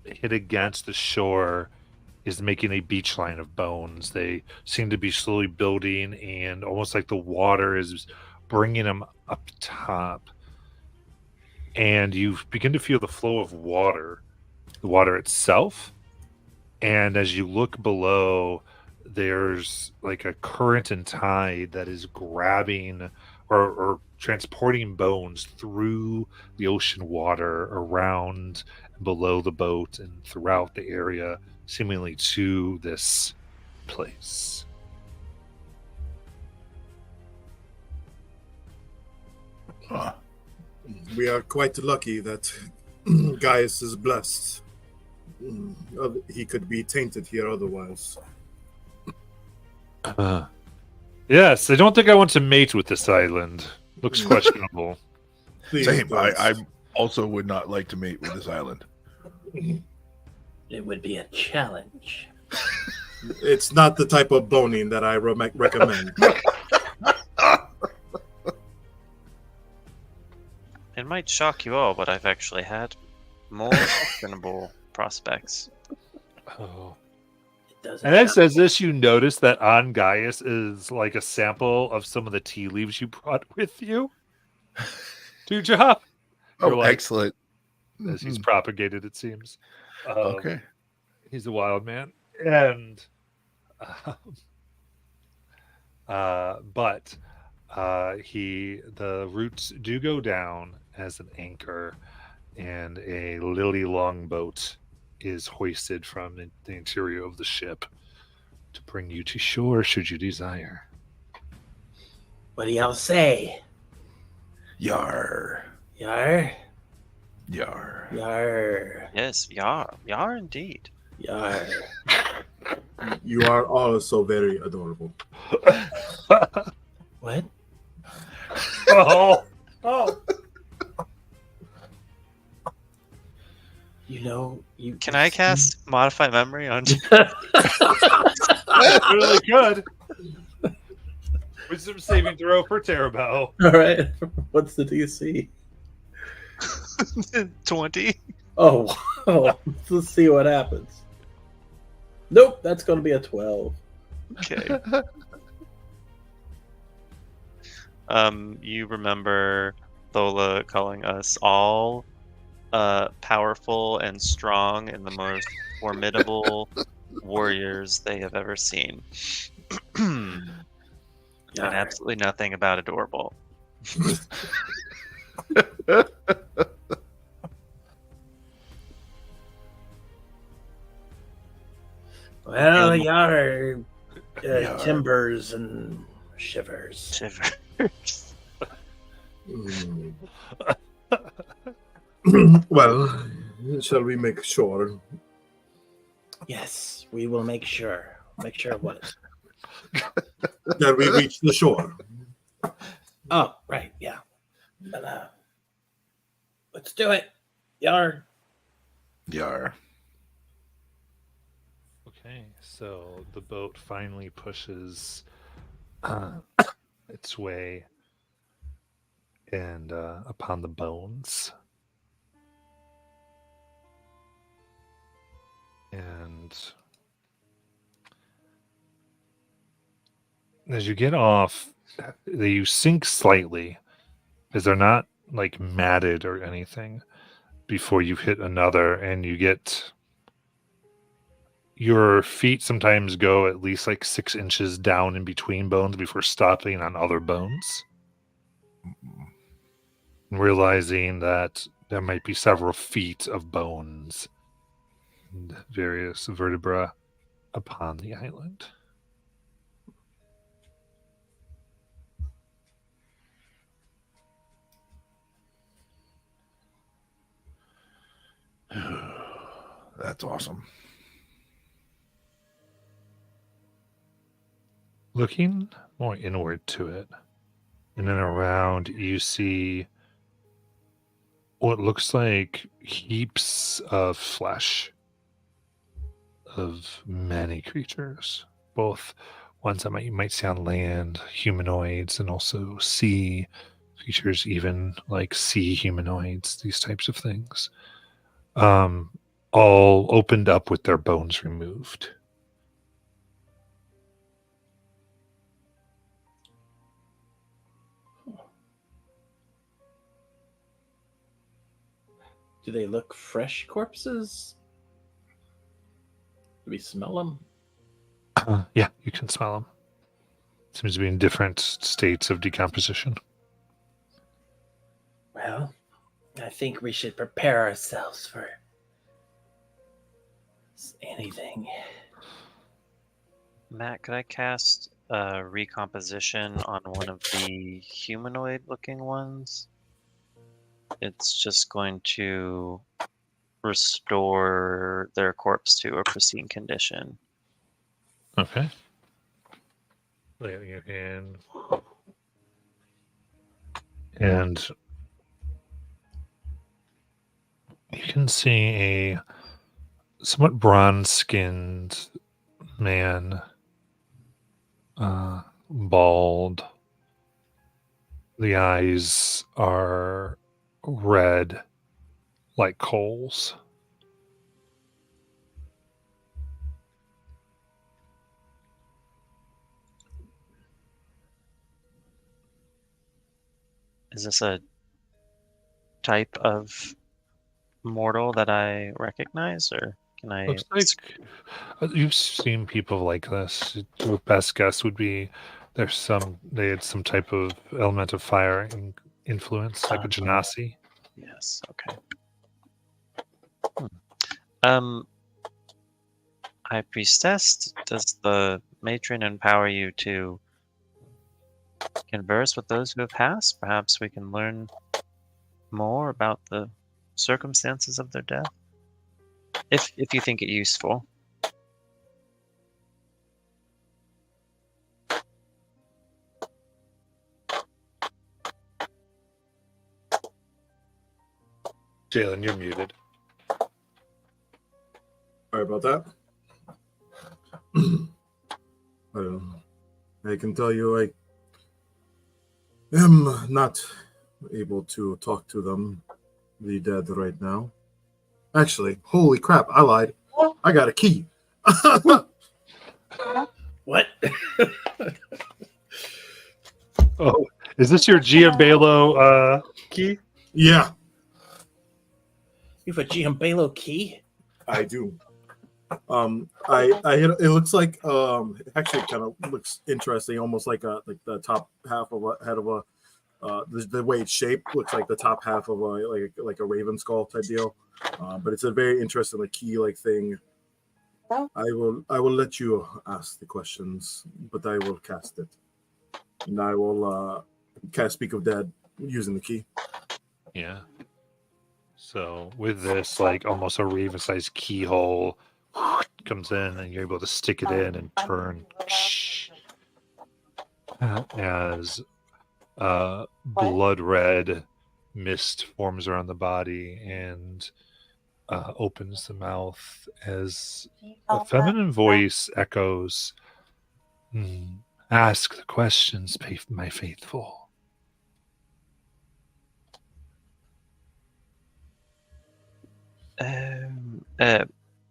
hit against the shore is making a beach line of bones. They seem to be slowly building, and almost like the water is bringing them up top. And you begin to feel the flow of water, the water itself. And as you look below, there's like a current and tide that is grabbing or transporting bones through the ocean water around and below the boat and throughout the area, seemingly to this place. Huh. We are quite lucky that Gaius is blessed. He could be tainted here otherwise. Yes, I don't think I want to mate with this island. Looks questionable. Please Same. don't. I also would not like to mate with this island. It would be a challenge. It's not the type of boning that I recommend. It might shock you all, but I've actually had more questionable prospects. Oh. It doesn't. And then says this, you notice that on Gaius is like a sample of some of the tea leaves you brought with you. Dewdrop. Oh, You're like- excellent. As he's propagated, it seems. Okay. He's a wild man. And but the roots do go down as an anchor, and a lily longboat is hoisted from the interior of the ship to bring you to shore should you desire. What do y'all say? Yar. Yar? Yar. Yar. Yes, Yar indeed. Yar. You are all so very adorable. What? Oh. You know, you Can I cast Modify Memory on Really good. Wisdom saving throw for Terabel. All right. What's the DC? 20? Oh. Oh, let's see what happens. Nope, that's going to be a 12. Okay. You remember Thola calling us all powerful and strong and the most formidable warriors they have ever seen. And absolutely nothing about adorable. Well, yar, timbers and shivers. Shivers. Well, shall we make sure? Yes, we will make sure. Make sure of what? That we reach the shore. Oh, right, yeah. But, let's do it. Yar. Yar. Okay, so the boat finally pushes its way and upon the bones. And as you get off, you sink slightly, as they're not like matted or anything, before you hit another, and you get your feet sometimes go at least like 6 inches down in between bones before stopping on other bones. Realizing that there might be several feet of bones and various vertebra upon the island. That's awesome. Looking more inward to it, and then around, you see what looks like heaps of flesh of many creatures, both ones that you might see on land, humanoids, and also sea creatures, even like sea humanoids, these types of things. All opened up with their bones removed. Do they look fresh corpses? Do we smell them? Yeah, you can smell them. Seems to be in different states of decomposition. Well, I think we should prepare ourselves for anything. Matt, could I cast recomposition on one of the humanoid-looking ones? It's just going to restore their corpse to a pristine condition. Okay. Lay it in your hand. And you can see a somewhat bronze-skinned man, bald. The eyes are red like coals. Is this a type of mortal that I recognize, or can I? Looks like you've seen people like this. Your best guess would be they had some type of element of fire influence, like a genasi. Yes. Okay. High Priestess, does the matron empower you to converse with those who have passed? Perhaps we can learn more about the circumstances of their death, if you think it useful. Jalen, you're muted. Sorry about that. I can tell you I am not able to talk to them, the dead, right now. Actually, holy crap, I lied. I got a key. What? Oh, is this your Giambalo key? Yeah, You have a Giambalo key? I do. I hit, it looks like actually kind of looks interesting, almost like the top half of a head of a the way it's shaped looks like the top half of a like a raven skull type deal. But it's a very interesting like key like thing. I will let you ask the questions, but I will cast it, and I will cast Speak of Dead using the key. Yeah. So with this, like almost a raven-sized keyhole comes in, and you're able to stick it in and turn as blood red mist forms around the body and opens the mouth as a feminine voice echoes, ask the questions, my faithful.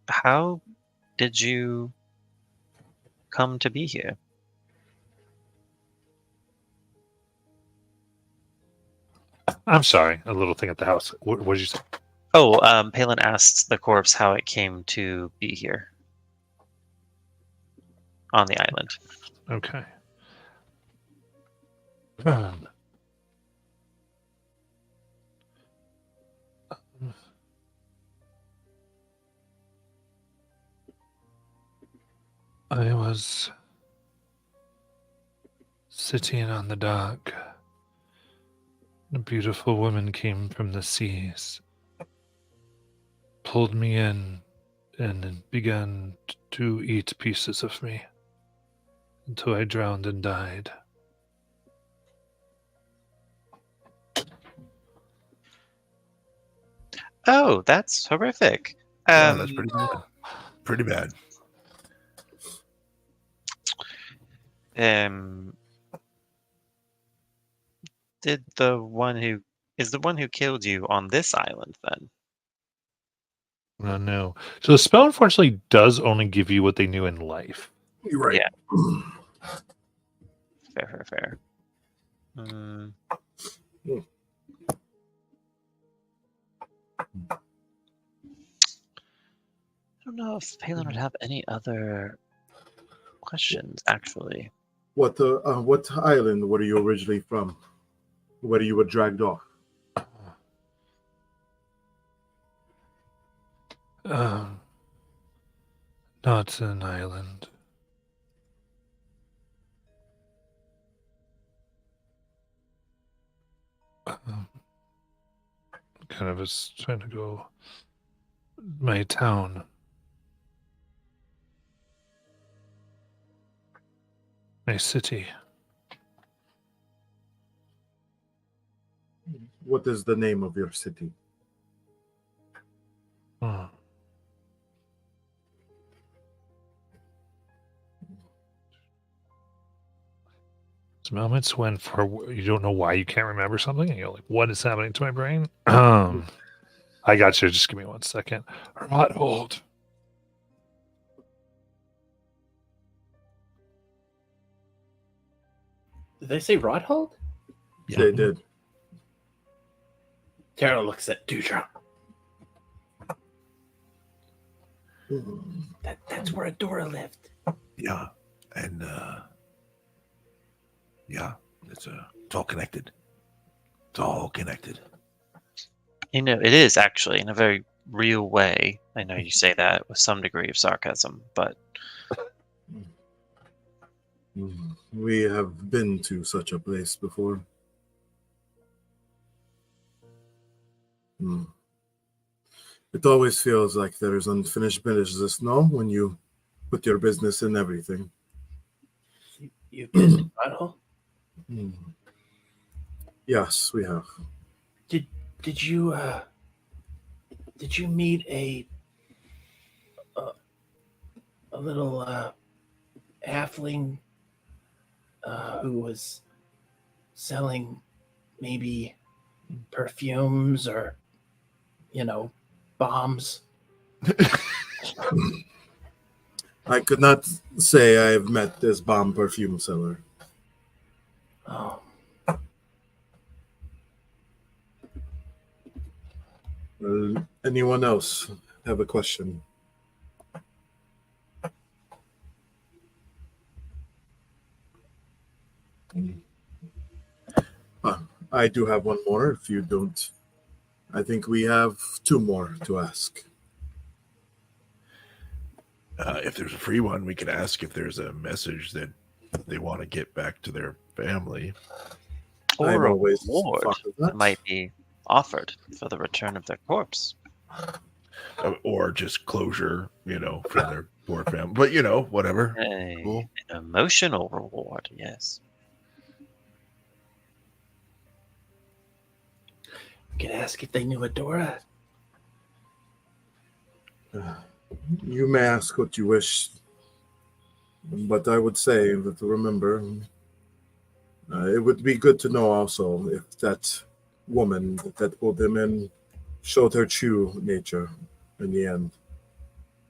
How did you come to be here? I'm sorry, a little thing at the house. What did you say? Oh, Palin asked the corpse how it came to be here on the island. Okay. I was sitting on the dock. A beautiful woman came from the seas, pulled me in, and began to eat pieces of me until I drowned and died. Oh, that's horrific. Yeah, that's pretty bad. Pretty bad. Did the one who killed you on this island then? Oh, no. So the spell, unfortunately, does only give you what they knew in life. You're right. Yeah. Fair. I don't know if Palin would have any other questions, actually. What island were you originally from? Where you were dragged off? Not an island. Kind of was trying to go my town. My city. What is the name of your city? Oh. There's moments when you don't know why you can't remember something, and you're like, "What is happening to my brain?" I got you. Just give me 1 second. Rothold. Did they say Rodhold? Yeah. They did. Tara looks at Dewdrop. That's where Adora lived. Yeah, and yeah, it's all connected. It's all connected. You know, it is actually in a very real way. I know you say that with some degree of sarcasm, but we have been to such a place before. It always feels like there is unfinished business, no? When you put your business in everything. You've been to Rodhold? Yes, we have. Did you meet a little halfling who was selling maybe perfumes or bombs? I could not say I have met this bomb perfume seller. Oh, Anyone else have a question? I do have one more. If you don't, I think we have two more to ask. If there's a free one, we could ask if there's a message that they want to get back to their family. Or I'm a always reward fond of that. that might be offered for the return of their corpse. Or just closure, for their poor family. But, whatever. Cool. An emotional reward, yes. I could ask if they knew Adora. You may ask what you wish, but I would say that remember, it would be good to know also if that woman that pulled them in showed her true nature in the end.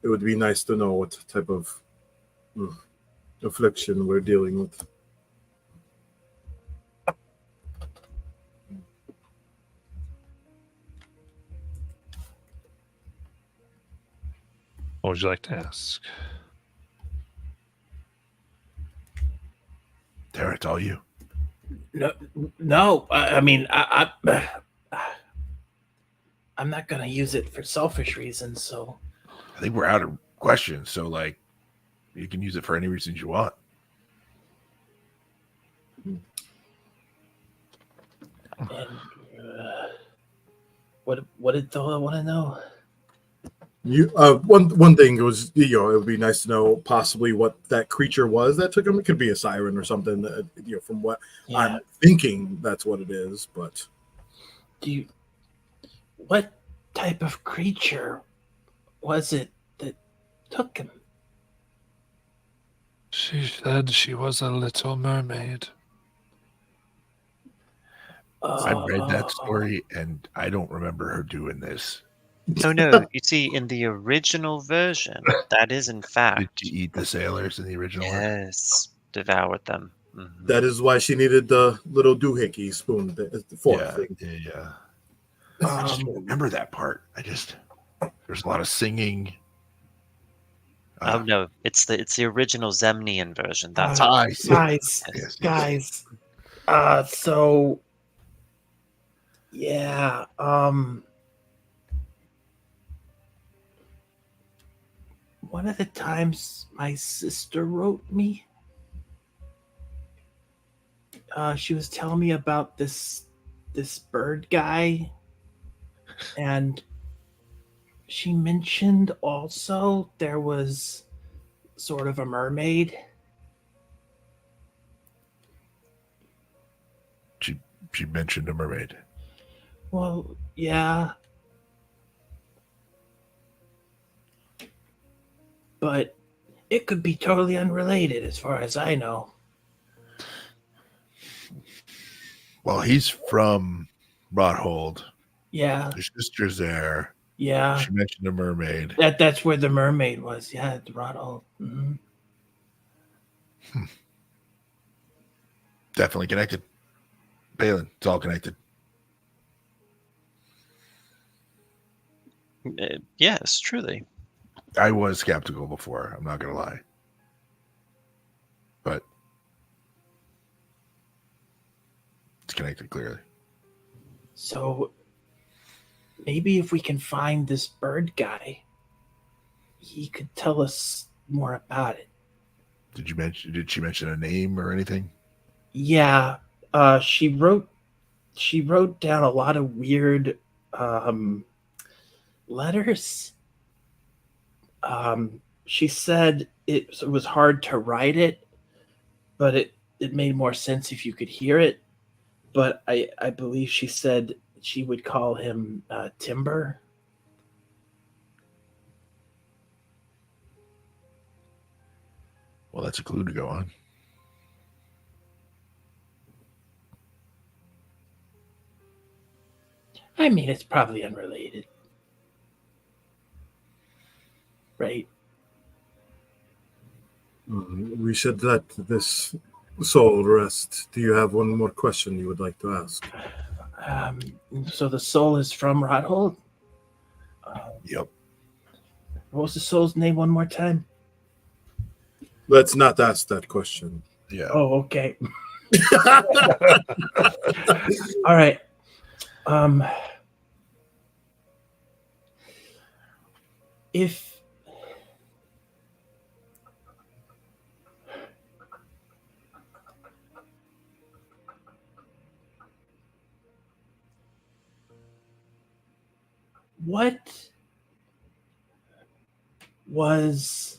It would be nice to know what type of affliction we're dealing with. What would you like to ask? Tara, it's all you. No. I'm not gonna use it for selfish reasons. So I think we're out of questions. So, you can use it for any reasons you want. and what did Dola want to know? You one thing was it would be nice to know possibly what that creature was that took him. It could be a siren or something. That, from what I'm thinking, that's what it is. But what type of creature was it that took him? She said she was a little mermaid. I read that story, and I don't remember her doing this. Oh no, you see, in the original version, that is in Did fact. she eat the sailors in the original one? Yes, devoured them. Mhm. that is why she needed the little doohickey spoon, the fork thing. Yeah. I just don't remember that part. There's a lot of singing. Oh no, it's the original Zemnian version. That's I see. Guys, Yes. so yeah, one of the times my sister wrote me, she was telling me about this bird guy, and she mentioned also there was sort of a mermaid. She mentioned a mermaid. Well, yeah. But it could be totally unrelated as far as I know. Well, he's from Rothold. Yeah, His sister's there. yeah. She mentioned a mermaid. That's where the mermaid was. Yeah, the Rothold. Mm-hmm. Definitely connected. Balin, it's all connected. Yes, truly. I was skeptical before. I'm not going to lie. But it's connected clearly. So maybe if we can find this bird guy, he could tell us more about it. Did she mention a name or anything? Yeah, she wrote down a lot of weird letters. She said it was hard to write it, but it made more sense if you could hear it. But I believe she said she would call him Timber. Well, that's a clue to go on. I mean, it's probably unrelated. right? We should let this soul rest. Do you have one more question you would like to ask? So the soul is from Rothold? Yep. What was the soul's name one more time? Let's not ask that question. Yeah. Oh, okay. All right. If what was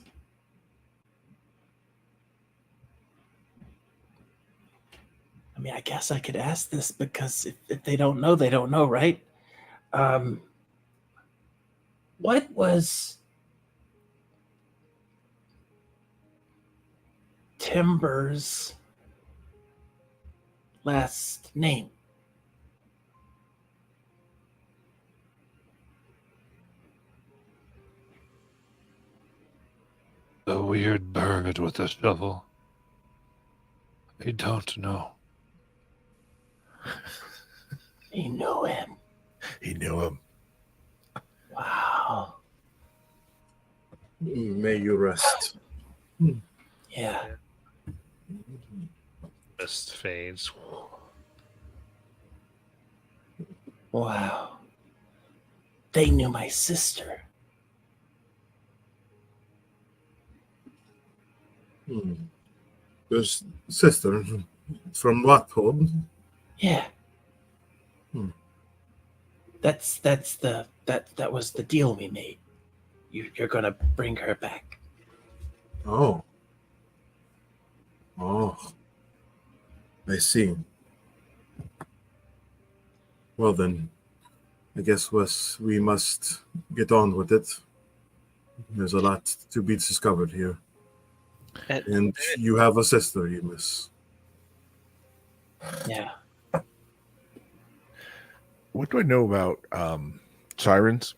I mean, I guess I could ask this because if they don't know, they don't know, right? What was Timber's last name? The weird bird with the shovel. I don't know. You know him. He knew him. Wow. May you rest. Yeah. Mist fades. Wow. They knew my sister. Your sister from Rothold? Yeah. Hmm. That was the deal we made. You're gonna bring her back. Oh. I see. Well then, I guess we must get on with it. There's a lot to be discovered here. And you have a sister, you miss. Yeah. What do I know about sirens?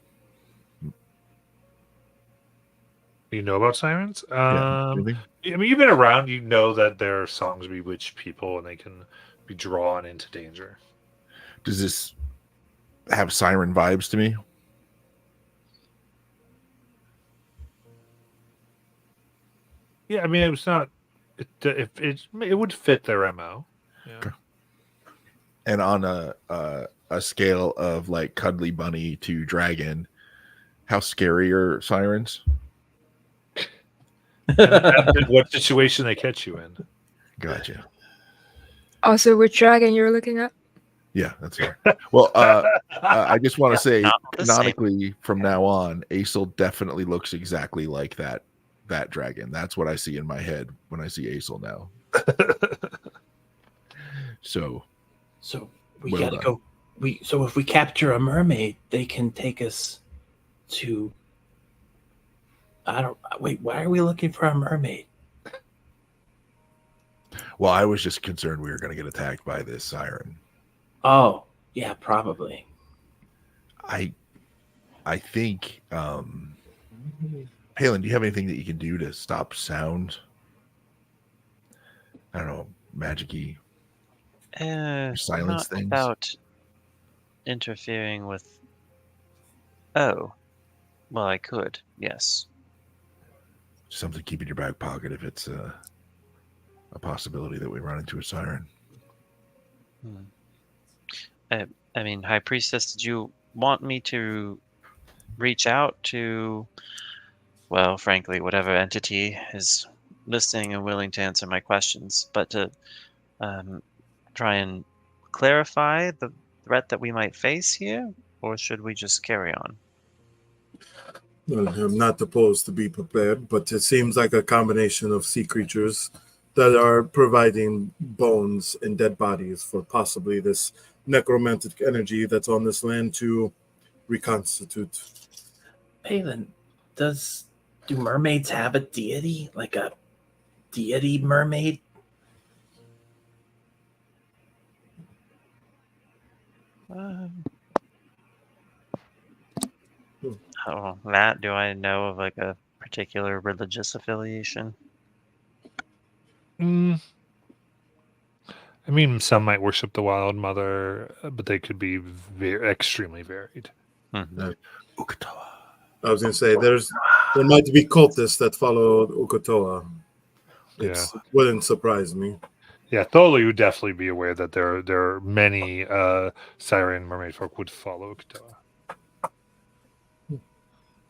You know about sirens? Anything? I mean, you've been around. You know that their songs bewitch people, and they can be drawn into danger. Does this have siren vibes to me? Yeah, I mean, it was not. It would fit their MO. Yeah. Okay. And on a scale of like cuddly bunny to dragon, how scary are sirens? And what situation they catch you in? Gotcha. Also, which dragon you're looking at? Yeah, that's fair. Well, I just want to say, not the same. canonically, from now on, Aesel definitely looks exactly like that dragon. That's what I see in my head when I see Aesel now. So we well gotta done. go. So if we capture a mermaid, they can take us to. Wait. Why are we looking for a mermaid? Well, I was just concerned we were going to get attacked by this siren. Oh, yeah, probably. I think, Palin, do you have anything that you can do to stop sound? I don't know, magic-y. Silence not things? Without interfering with. Oh, well, I could. Yes. Something to keep in your back pocket if it's a possibility that we run into a siren. I mean, High Priestess, did you want me to reach out to, well, frankly, whatever entity is listening and willing to answer my questions, but to try and clarify the threat that we might face here, or should we just carry on? Well, I'm not opposed to be prepared, but it seems like a combination of sea creatures that are providing bones and dead bodies for possibly this necromantic energy that's on this land to reconstitute. Palin, do mermaids have a deity? Like a deity mermaid? Oh, Matt, do I know of like a particular religious affiliation? Mm, I mean, some might worship the Wild Mother, but they could be extremely varied. Mhm. I was going to say there might be cultists that follow Ukotoa. It wouldn't surprise me. Yeah, Thola, you would definitely be aware that there are many Siren mermaid folk would follow Katoa.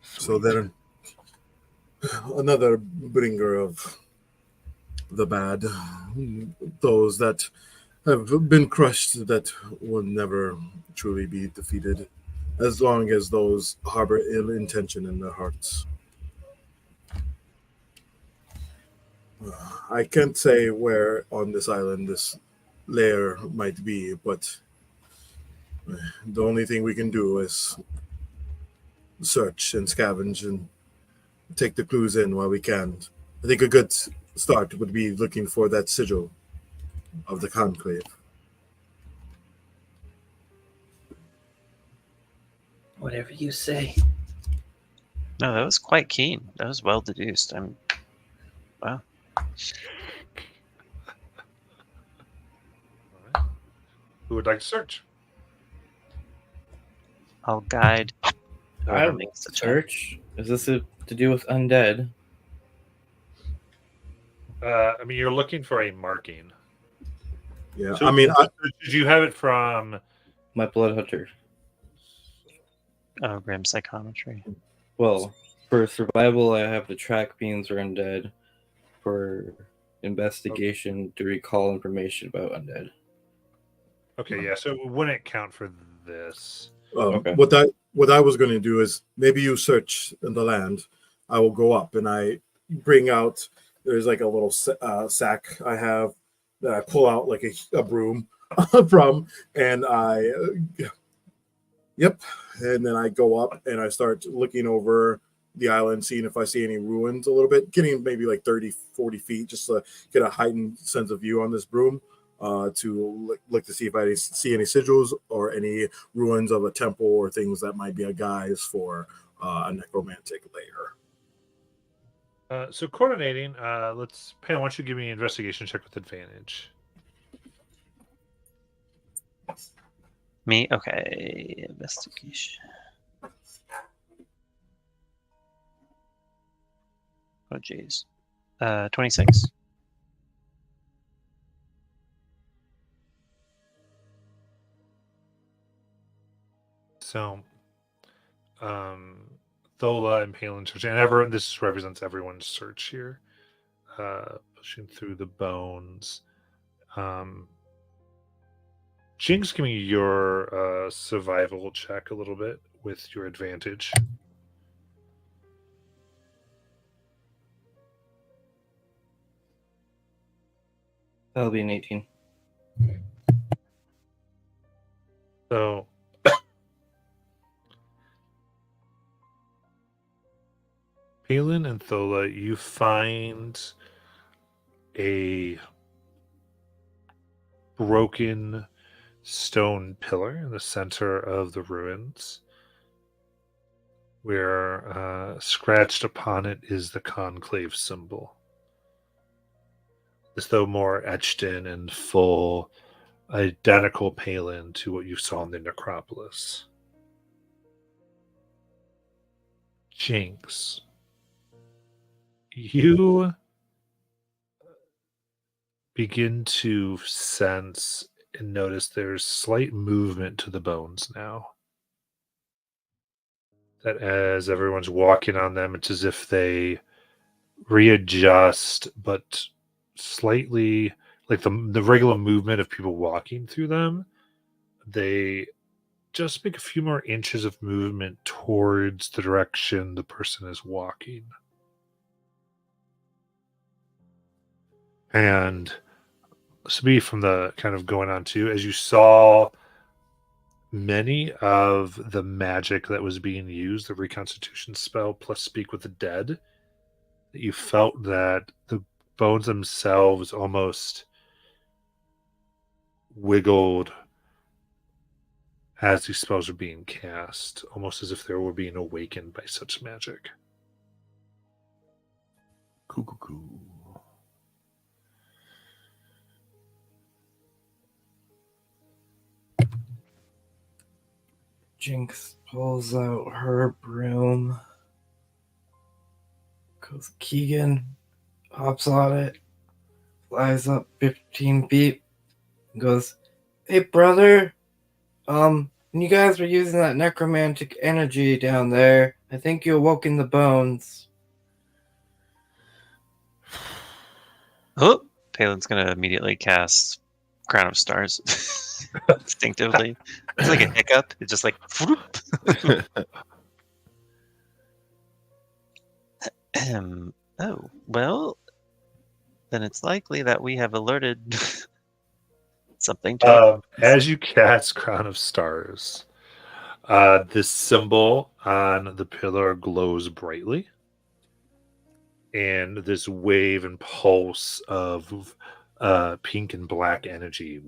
So then, another bringer of the bad, those that have been crushed that will never truly be defeated, as long as those harbor ill intention in their hearts. I can't say where on this island this lair might be, but the only thing we can do is search and scavenge and take the clues in while we can. I think a good start would be looking for that sigil of the conclave. Whatever you say. No, that was quite keen. That was well deduced. Wow. Who would like to search? I'll guide I whoever would makes the check. search. Is this to do with undead? I mean, you're looking for a marking. Yeah, So, I mean, did you have it from? My blood hunter. Oh, Grim Psychometry. Well, for survival, I have the track beans or undead. For investigation, to recall information about undead. Okay, yeah. So it wouldn't count for this. Okay. what I was going to do is maybe you search in the land. I will go up and I bring out. There's like a little sack I have that I pull out like a broom from, and yep, and then I go up and I start looking over the island, seeing if I see any ruins a little bit, getting maybe like 30, 40 feet, just to get a heightened sense of view on this broom, to look to see if I see any sigils or any ruins of a temple or things that might be a guise for a necromantic lair. So coordinating. Let's. Pam, why don't you give me an investigation check with advantage? Me? Okay. Investigation. Oh, jeez. 26. So, Thola and Palin search, and everyone. This represents everyone's search here. Pushing through the bones. Jinx, give me your survival check a little bit with your advantage. That'll be an 18. So, Palin and Thola, you find a broken stone pillar in the center of the ruins, where scratched upon it is the conclave symbol, as though more etched in and full, identical Palin to what you saw in the necropolis. Jinx, you begin to sense and notice there's slight movement to the bones now. That as everyone's walking on them, it's as if they readjust, but slightly like the regular movement of people walking through them, they just make a few more inches of movement towards the direction the person is walking. And this would be from the kind of going on too, as you saw many of the magic that was being used, the reconstitution spell plus speak with the dead, that you felt that the bones themselves almost wiggled as these spells were being cast, almost as if they were being awakened by such magic. Cool. Jinx pulls out her broom. Goes Keegan, hops on it, flies up 15 feet, and goes, "Hey, brother, when you guys were using that necromantic energy down there, I think you awoke in the bones." Oh, Palin's gonna immediately cast Crown of Stars instinctively. It's like a hiccup. It's just like. Oh, well, then it's likely that we have alerted something to. As you cast Crown of Stars, this symbol on the pillar glows brightly, and this wave and pulse of pink and black energy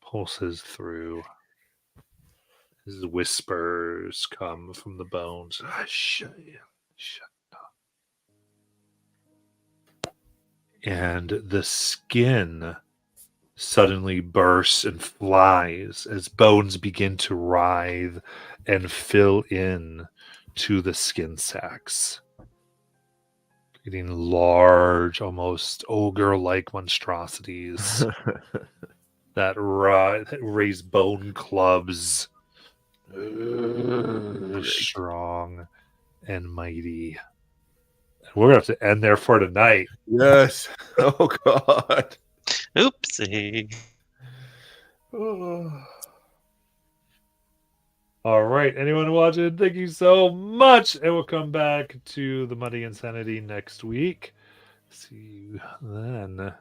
pulses through. As whispers come from the bones. Shut up. And the skin suddenly bursts and flies as bones begin to writhe and fill in to the skin sacs, getting large, almost ogre-like monstrosities that raise bone clubs, strong and mighty. We're gonna have to end there for tonight. Yes. Oh God. Oopsie. All right, anyone watching, thank you so much, and we'll come back to the Muddy Insanity next week. See you then.